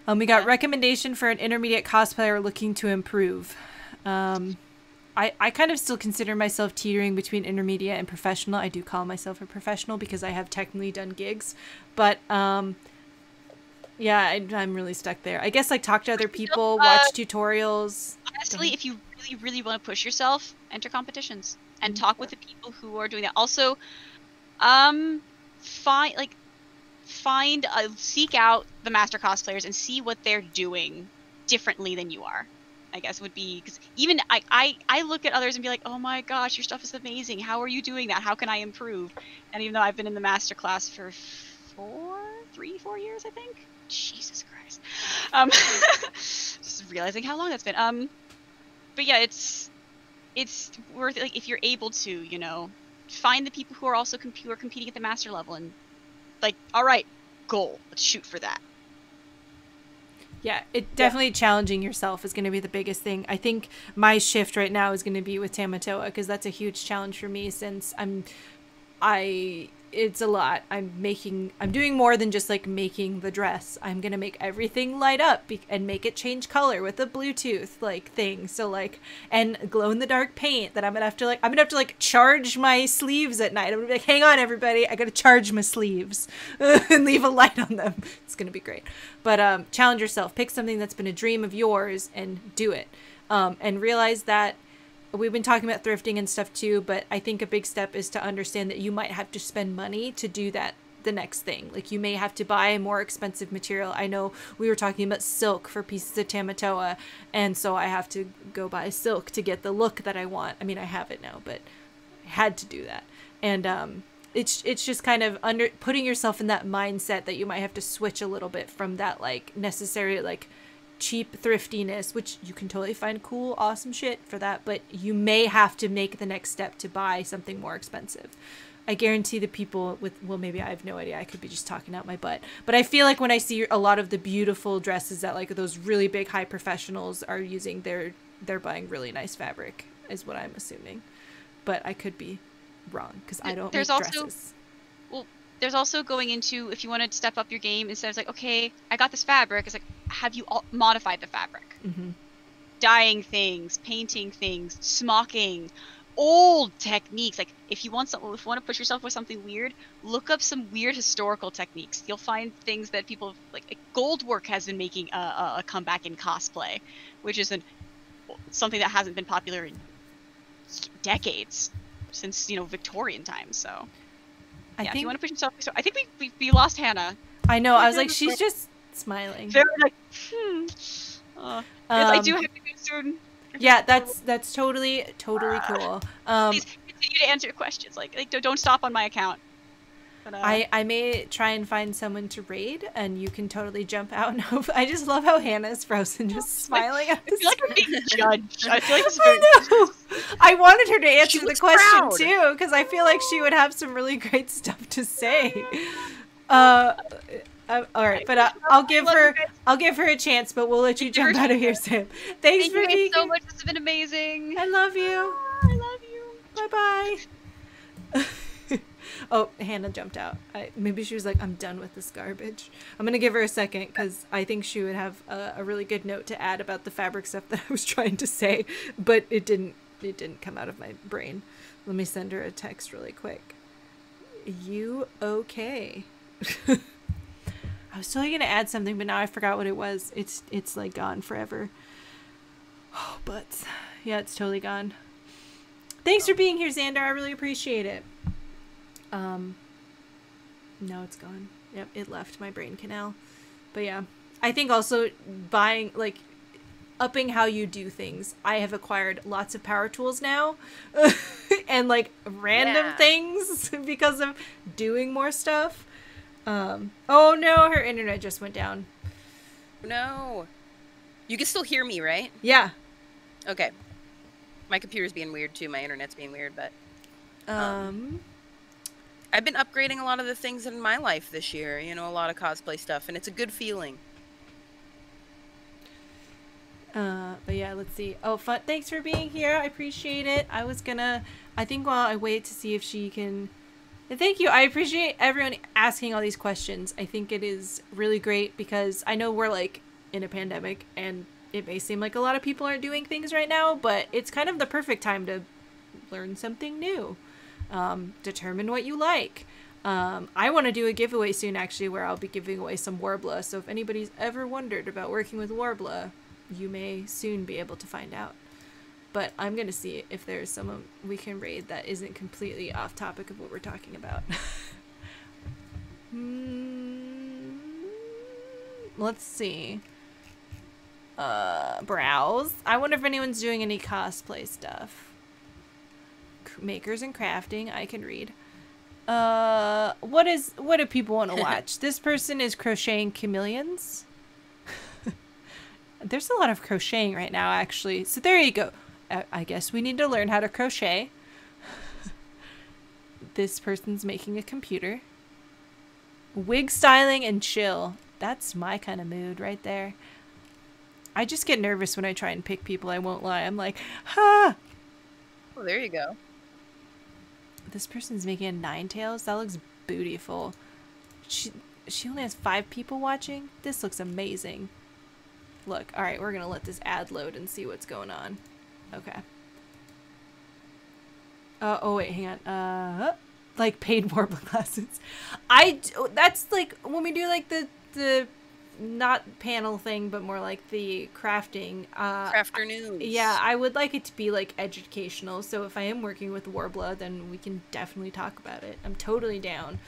We got recommendation for an intermediate cosplayer looking to improve. I kind of still consider myself teetering between intermediate and professional. I do call myself a professional because I have technically done gigs. But, yeah, I'm really stuck there. I guess, talk to other people, watch tutorials. Honestly, if you really, really want to push yourself, enter competitions and talk with the people who are doing that. Also, seek out the master cosplayers and see what they're doing differently than you are. I guess would be, because even I look at others and be like, oh my gosh, your stuff is amazing. How are you doing that? How can I improve? And even though I've been in the master class for 4 years, I think. Jesus Christ. Just realizing how long that's been. But yeah, it's worth it. Like, if you're able to, you know, find the people who are also competing at the master level, and like, all right, goal, let's shoot for that. Yeah, it definitely challenging yourself is going to be the biggest thing. I think my shift right now is going to be with Tamatoa, because that's a huge challenge for me, since it's a lot. I'm doing more than just like making the dress. I'm going to make everything light up and make it change color with a Bluetooth like thing. So like, and glow in the dark paint that I'm going to have to charge my sleeves at night. I'm going to be like, hang on everybody, I got to charge my sleeves and leave a light on them. It's going to be great. But challenge yourself. Pick something that's been a dream of yours and do it. And realize that we've been talking about thrifting and stuff too, but I think a big step is to understand that you might have to spend money to do that, the next thing. Like, you may have to buy more expensive material. I know we were talking about silk for pieces of Tamatoa, and so I have to go buy silk to get the look that I want. I mean, I have it now, but I had to do that. And it's just kind of putting yourself in that mindset that you might have to switch a little bit from that like necessary like cheap thriftiness, which you can totally find cool, awesome shit for that, but you may have to make the next step to buy something more expensive. I guarantee the people with, well, maybe I have no idea, I could be just talking out my butt, but I feel like when I see a lot of the beautiful dresses that like those really big high professionals are using, they're buying really nice fabric, is what I'm assuming, but I could be wrong because I don't make dresses. Well, there's also going into, if you want to step up your game, instead of like, okay, I got this fabric, it's like, have you modified the fabric? Mm-hmm. Dyeing things, painting things, smocking, old techniques. Like, if you want to push yourself with something weird, look up some weird historical techniques. You'll find things that people like Goldwork has been making a comeback in cosplay, which is something that hasn't been popular in decades, since, you know, Victorian times. So yeah, if you want to push yourself, I think we lost Hannah. I know. I was like, she's just smiling. Very like, I do have to go soon. Yeah, that's totally cool. Please continue to answer questions. Like don't stop on my account. But, I may try and find someone to raid, and you can totally jump out. And I just love how Hannah's frozen, just smiling at this. I feel like I'm being judged. I feel like this is very. I know. I wanted her to answer the question proud. too, because I feel like she would have some really great stuff to say. All right, but I'll give her a chance, but we'll let you jump out of here, Sam. Thanks for being so much. This has been amazing. I love you. I love you. Bye-bye. Oh, Hannah jumped out. Maybe she was like, I'm done with this garbage. I'm going to give her a second, because I think she would have a really good note to add about the fabric stuff that I was trying to say, but it didn't come out of my brain. Let me send her a text really quick. You okay? I was totally gonna add something, but now I forgot what it was. It's like gone forever. Oh, but yeah, it's totally gone. Thanks for being here, Xander. I really appreciate it. No, it's gone. Yep, it left my brain canal. But yeah, I think also buying, like, upping how you do things. I have acquired lots of power tools now and like random things because of doing more stuff. Oh no, her internet just went down. No. You can still hear me, right? Yeah. Okay. My computer's being weird too. My internet's being weird, but I've been upgrading a lot of the things in my life this year, you know, a lot of cosplay stuff, and it's a good feeling. But yeah, let's see. Oh, fun. Thanks for being here. I appreciate it. I think while I wait to see if she can... And thank you. I appreciate everyone asking all these questions. I think it is really great because I know we're like in a pandemic and it may seem like a lot of people aren't doing things right now, but it's kind of the perfect time to learn something new. Determine what you like. I want to do a giveaway soon, actually, where I'll be giving away some Warbler. So if anybody's ever wondered about working with Warbler, you may soon be able to find out. But I'm going to see if there's someone we can raid that isn't completely off topic of what we're talking about. Let's see. Browse. I wonder if anyone's doing any cosplay stuff. Makers and crafting. I can read. What do people want to watch? This person is crocheting chameleons. There's a lot of crocheting right now, actually. So there you go. I guess we need to learn how to crochet. This person's making a computer. Wig styling and chill. That's my kind of mood right there. I just get nervous when I try and pick people, I won't lie. I'm like, ha! Oh, there you go. This person's making a nine tails. That looks beautiful. She only has 5 people watching. This looks amazing. Look, all right, we're gonna let this ad load and see what's going on. Okay. Oh wait, hang on. Like paid warbler classes. That's like when we do like the not panel thing, but more like the crafting. Crafternoons. Yeah, I would like it to be like educational. So if I am working with Warbler, then we can definitely talk about it. I'm totally down.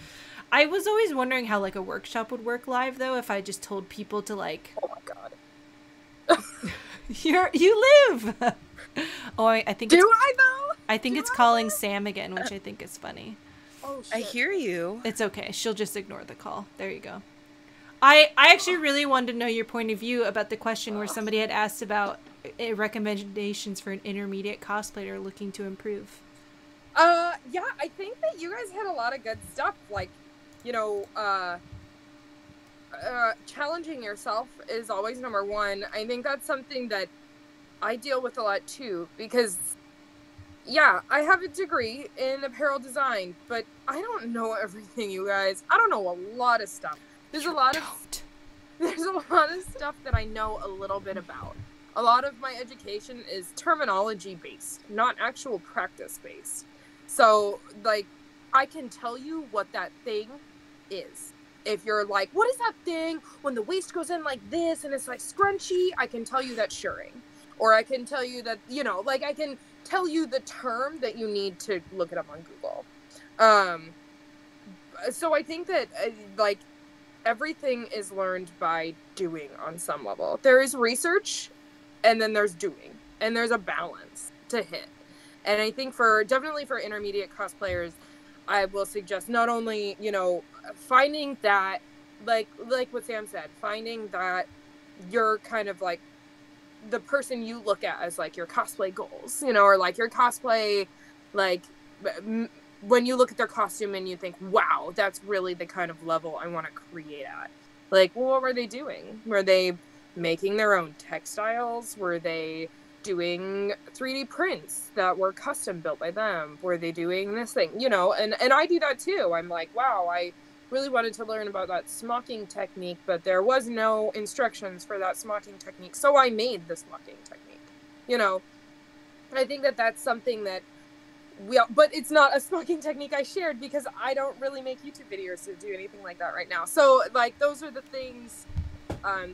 I was always wondering how like a workshop would work live though, if I just told people to like. Oh my god. You live. Oh, I think. Do I though? I think it's calling Sam again, which I think is funny. Oh shit. I hear you. It's okay. She'll just ignore the call. There you go. I actually really wanted to know your point of view about the question where somebody had asked about recommendations for an intermediate cosplayer looking to improve. Yeah, I think that you guys had a lot of good stuff. Like, you know, challenging yourself is always number one. I think that's something that I deal with a lot too, because yeah, I have a degree in apparel design, but I don't know everything, you guys. I don't know a lot of stuff. There's a lot of stuff that I know a little bit about. A lot of my education is terminology based, not actual practice based. So, like, I can tell you what that thing is. If you're like, what is that thing when the waist goes in like this and it's like scrunchy? I can tell you that's shirring. Or I can tell you that, you know, like I can tell you the term that you need to look it up on Google. So I think that, like, everything is learned by doing on some level. There is research, and then there's doing. And there's a balance to hit. And I think definitely for intermediate cosplayers, I will suggest not only, you know, finding that, like what Sam said, finding that you're kind of like the person you look at as like your cosplay goals, you know, or like your cosplay, like when you look at their costume and you think, wow, that's really the kind of level I want to create at. Like, well, what were they doing? Were they making their own textiles? Were they doing 3D prints that were custom built by them? Were they doing this thing? You know, and I do that too. I'm like, wow, I really wanted to learn about that smocking technique, but there was no instructions for that smocking technique, so I made the smocking technique. You know, I think that that's something that but it's not a smocking technique I shared because I don't really make YouTube videos to do anything like that right now. So, like, those are the things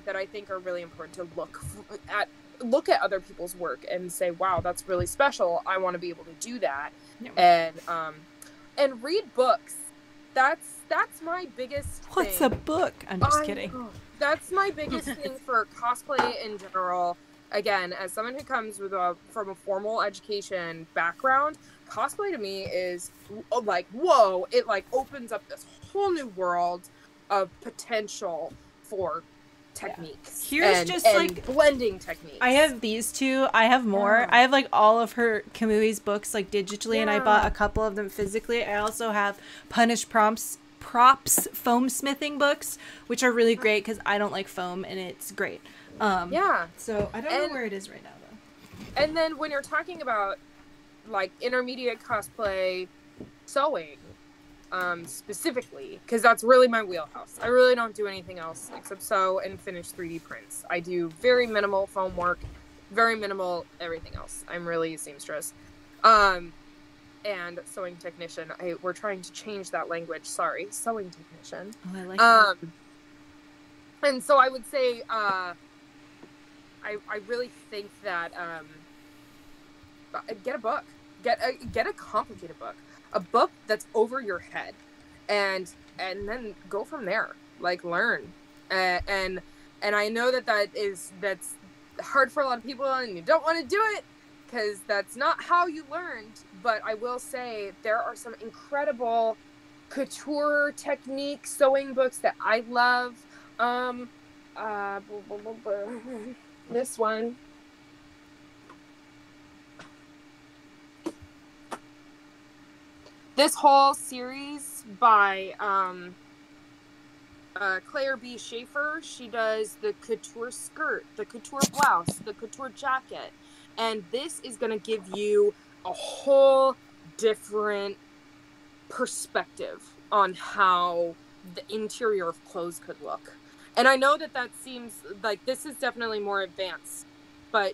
that I think are really important to look at other people's work and say, wow, that's really special. I want to be able to do that. Yeah. And read books. That's my biggest What's thing. a book? I'm just kidding. That's my biggest thing for cosplay in general. Again, as someone who comes from a formal education background, cosplay to me is like, whoa, it like opens up this whole new world of potential for techniques. Here's and blending techniques. I have these two. I have more. Yeah. I have like all of her Kamui's books like digitally, and I bought a couple of them physically. I also have Punish Props foam smithing books, which are really great because I don't like foam, and it's great. So I don't know where it is right now though. And then when you're talking about like intermediate cosplay sewing, specifically, because that's really my wheelhouse. I really don't do anything else except sew and finish 3D prints. I do very minimal foam work, very minimal everything else. I'm really a seamstress. And sewing technician. We're trying to change that language. Sorry, sewing technician. Oh, I like that. And so I would say, I really think that get a book, get a complicated book, a book that's over your head, and then go from there. Like learn, and I know that's hard for a lot of people, and you don't want to do it because that's not how you learned. But I will say there are some incredible couture technique sewing books that I love. This one. This whole series by Claire B. Schaefer. She does the couture skirt, the couture blouse, the couture jacket. And this is going to give you a whole different perspective on how the interior of clothes could look. And I know that that seems like this is definitely more advanced, but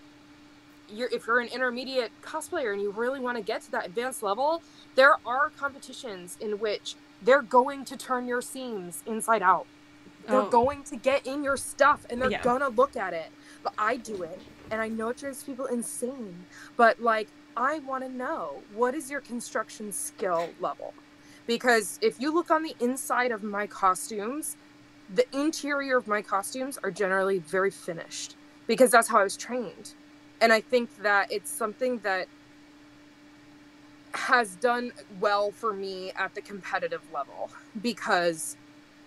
if you're an intermediate cosplayer and you really want to get to that advanced level, there are competitions in which they're going to turn your seams inside out. They're going to get in your stuff and they're gonna look at it. But I do it, and I know it drives people insane, but like, I want to know, what is your construction skill level? Because if you look on the inside of my costumes, the interior of my costumes are generally very finished, because that's how I was trained. And I think that it's something that has done well for me at the competitive level, because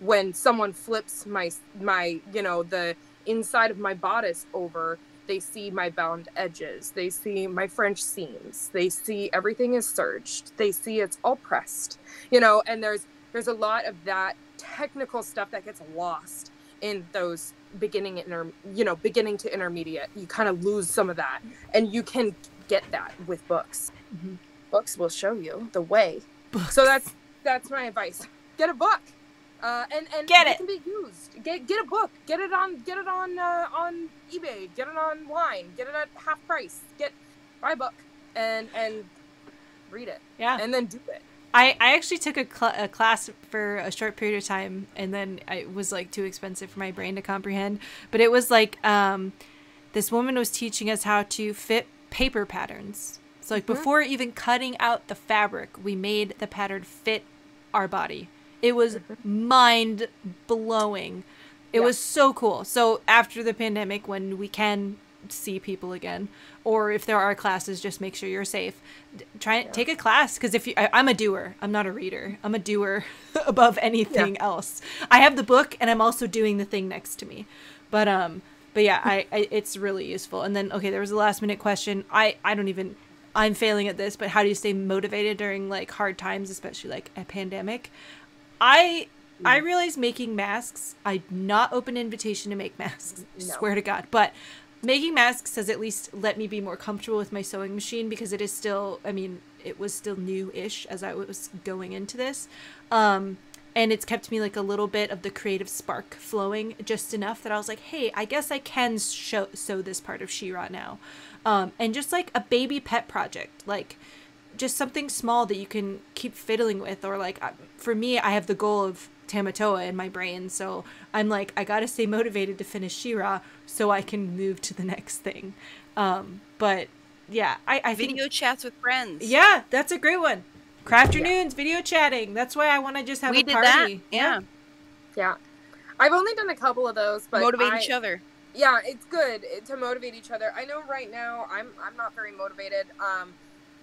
when someone flips my the inside of my bodice over, they see my bound edges, they see my French seams, they see everything is serged, they see it's all pressed, and there's a lot of that technical stuff that gets lost in those beginning to intermediate. You kind of lose some of that, and you can get that with books. Mm-hmm. Books will show you the way. Books. So that's my advice. Get a book. And get it can be used. Get a book. Get it on eBay. Get it online. Get it at half price. Buy a book and read it. Yeah. And then do it. I actually took a class for a short period of time, and then it was like too expensive for my brain to comprehend. But it was like this woman was teaching us how to fit paper patterns. So like before even cutting out the fabric, we made the pattern fit our body. It was mind blowing. It was so cool. So after the pandemic, when we can see people again, or if there are classes, just make sure you're safe. Try and take a class, because I'm a doer. I'm not a reader. I'm a doer above anything else. I have the book, and I'm also doing the thing next to me. But yeah, I it's really useful. And then there was a last minute question. I'm failing at this, but how do you stay motivated during like hard times, especially like a pandemic? I realized making masks, I not open invitation to make masks, swear to God, but making masks has at least let me be more comfortable with my sewing machine, because it is still, it was still new-ish as I was going into this. And it's kept me like a little bit of the creative spark flowing, just enough that I was like, hey, I guess I can sew this part of She-Ra now. And just like a baby pet project, like just something small that you can keep fiddling with, or like for me, I have the goal of Tamatoa in my brain, so I'm like, I gotta stay motivated to finish She-Ra so I can move to the next thing. But yeah, I think video chats with friends. Yeah, that's a great one. Crafternoons, video chatting. That's why I want to just have a party. That. Yeah. I've only done a couple of those, but motivate each other. Yeah, it's good to motivate each other. I know right now I'm not very motivated.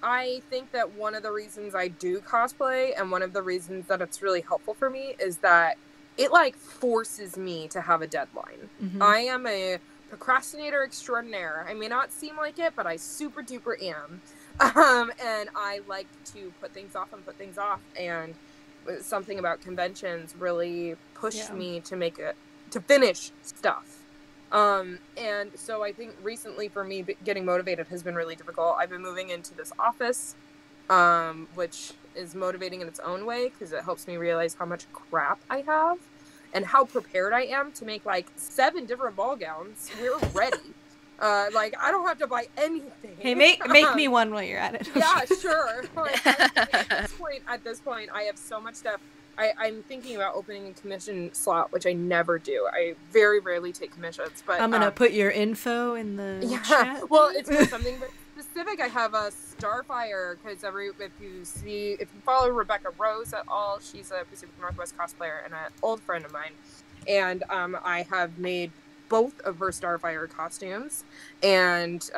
I think that one of the reasons I do cosplay, and one of the reasons that it's really helpful for me, is that it like forces me to have a deadline. Mm-hmm. I am a procrastinator extraordinaire. I may not seem like it, but I super duper am. And I like to put things off, and something about conventions really pushed me to finish stuff. And so I think recently for me, getting motivated has been really difficult. I've been moving into this office, which is motivating in its own way, because it helps me realize how much crap I have and how prepared I am to make like 7 different ball gowns. We're ready. Like, I don't have to buy anything. Hey, make me one while you're at it. Yeah, sure. Like, at this point, I have so much stuff. I'm thinking about opening a commission slot, which I never do. I very rarely take commissions, but I'm gonna put your info in the chat. Well, it's for something specific. I have a Starfire, because if you follow Rebecca Rose at all, she's a Pacific Northwest cosplayer and an old friend of mine, and I have made both of her Starfire costumes, and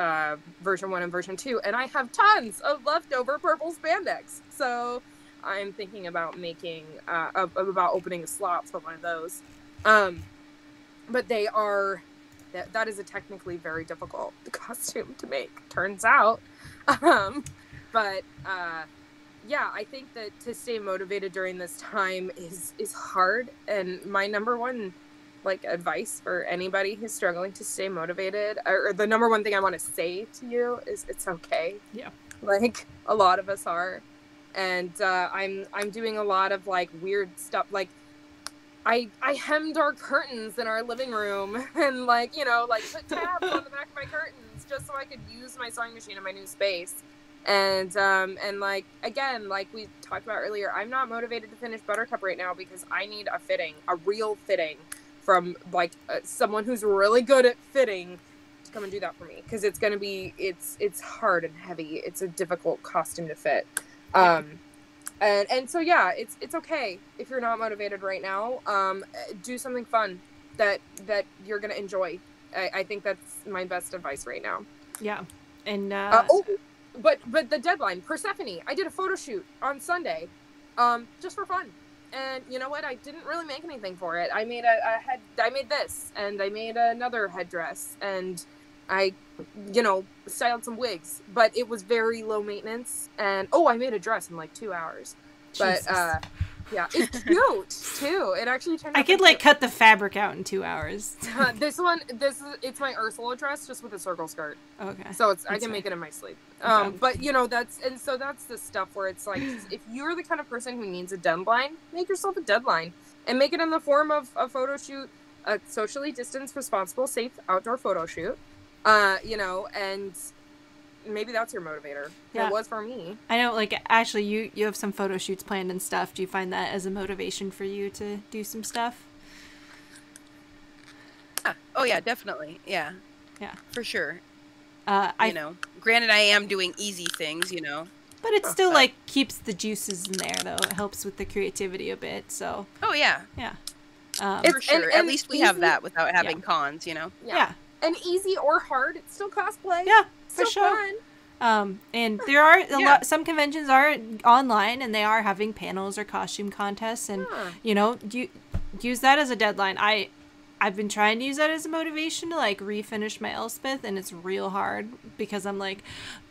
version 1 and version 2, and I have tons of leftover purple spandex. So I'm thinking about making about opening a slot for one of those. But they are that is a technically very difficult costume to make, turns out. But yeah, I think that to stay motivated during this time is hard, and my number one like advice for anybody who's struggling to stay motivated, or the number one thing I want to say to you is it's okay. Yeah. Like a lot of us are. And I'm doing a lot of like weird stuff. Like I hemmed our curtains in our living room and like, you know, like put tabs on the back of my curtains just so I could use my sewing machine in my new space. And like, again, like we talked about earlier, I'm not motivated to finish Buttercup right now because I need a real fitting from like someone who's really good at fitting to come and do that for me. Cause it's going to be, it's hard and heavy. It's a difficult costume to fit. And so, yeah, it's okay if you're not motivated right now. Do something fun that you're going to enjoy. I think that's my best advice right now. Yeah. And, but the deadline, Persephone, I did a photo shoot on Sunday, just for fun. And you know what? I didn't really make anything for it. I made I made this, and I made another headdress, and I, you know, styled some wigs, but it was very low maintenance. And I made a dress in like 2 hours. But yeah, it's cute too. It actually turned out. I could like cut the fabric out in 2 hours. It's my Ursula dress just with a circle skirt. Okay. So I can make it in my sleep. Okay. But you know, that's the stuff where it's like, if you're the kind of person who needs a deadline, make yourself a deadline and make it in the form of a photo shoot, a socially distanced, responsible, safe outdoor photo shoot. You know, and maybe that's your motivator. Yeah. It was for me. I know, like, Ashley, you have some photo shoots planned and stuff. Do you find that as a motivation for you to do some stuff? Oh, yeah, definitely. Yeah. Yeah. For sure. You know, granted, I am doing easy things, you know. But it still, like, keeps the juices in there, though. It helps with the creativity a bit, so. Oh, yeah. Yeah. For sure. At least we have that without having cons, you know? Yeah. And easy or hard, it's still cosplay. Yeah, for still sure. Fun. And there are some conventions are online, and they are having panels or costume contests, and you know, use that as a deadline. I've been trying to use that as a motivation to like refinish my Elspeth, and it's real hard because I'm like,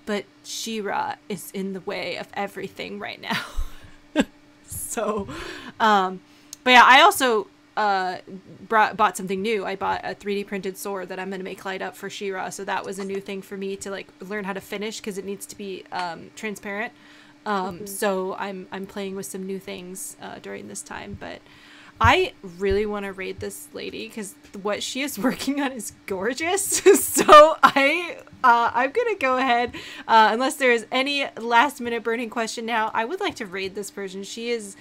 but She-Ra is in the way of everything right now. So, but yeah, I also bought something new. I bought a 3D printed sword that I'm going to make light up for She-Ra. So that was a new thing for me to like learn how to finish because it needs to be transparent. So I'm playing with some new things during this time, but I really want to raid this lady because what she is working on is gorgeous. So I'm going to go ahead, unless there is any last minute burning question now, I would like to raid this person. She is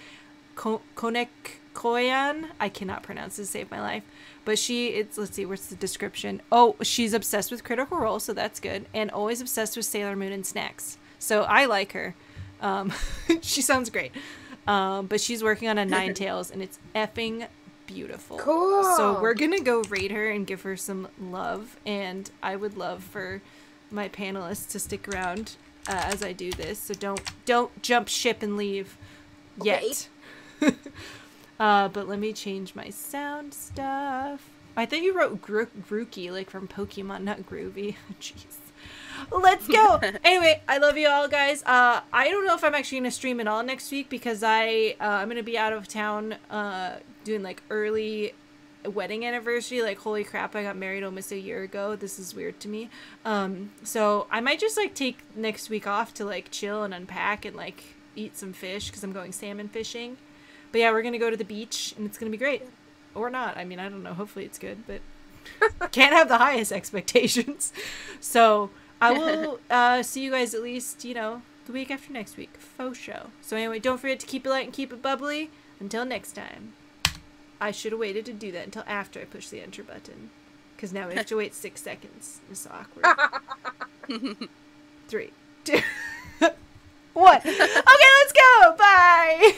Konek Koyan. I cannot pronounce this, save my life. But let's see, what's the description? Oh, she's obsessed with Critical Role, so that's good. And always obsessed with Sailor Moon and snacks. So I like her. She sounds great. But she's working on a Ninetales, and it's effing beautiful. Cool. So we're going to go raid her and give her some love. And I would love for my panelists to stick around as I do this. So don't jump ship and leave yet. But let me change my sound stuff. I thought you wrote Grookey, like from Pokemon, not Groovy. Jeez. Let's go. Anyway, I love you all, guys. I don't know if I'm actually going to stream at all next week because I'm going to be out of town doing like early wedding anniversary. Like, holy crap, I got married almost a year ago. This is weird to me. So I might just like take next week off to like chill and unpack and like eat some fish because I'm going salmon fishing. But yeah, we're going to go to the beach and it's going to be great. Or not. I mean, I don't know. Hopefully it's good, but can't have the highest expectations. So I will see you guys at least, you know, the week after next week. Faux show. So anyway, don't forget to keep it light and keep it bubbly. Until next time. I should have waited to do that until after I push the enter button. Because now we have to wait 6 seconds. It's so awkward. 3, 2, 1. Okay, let's go. Bye.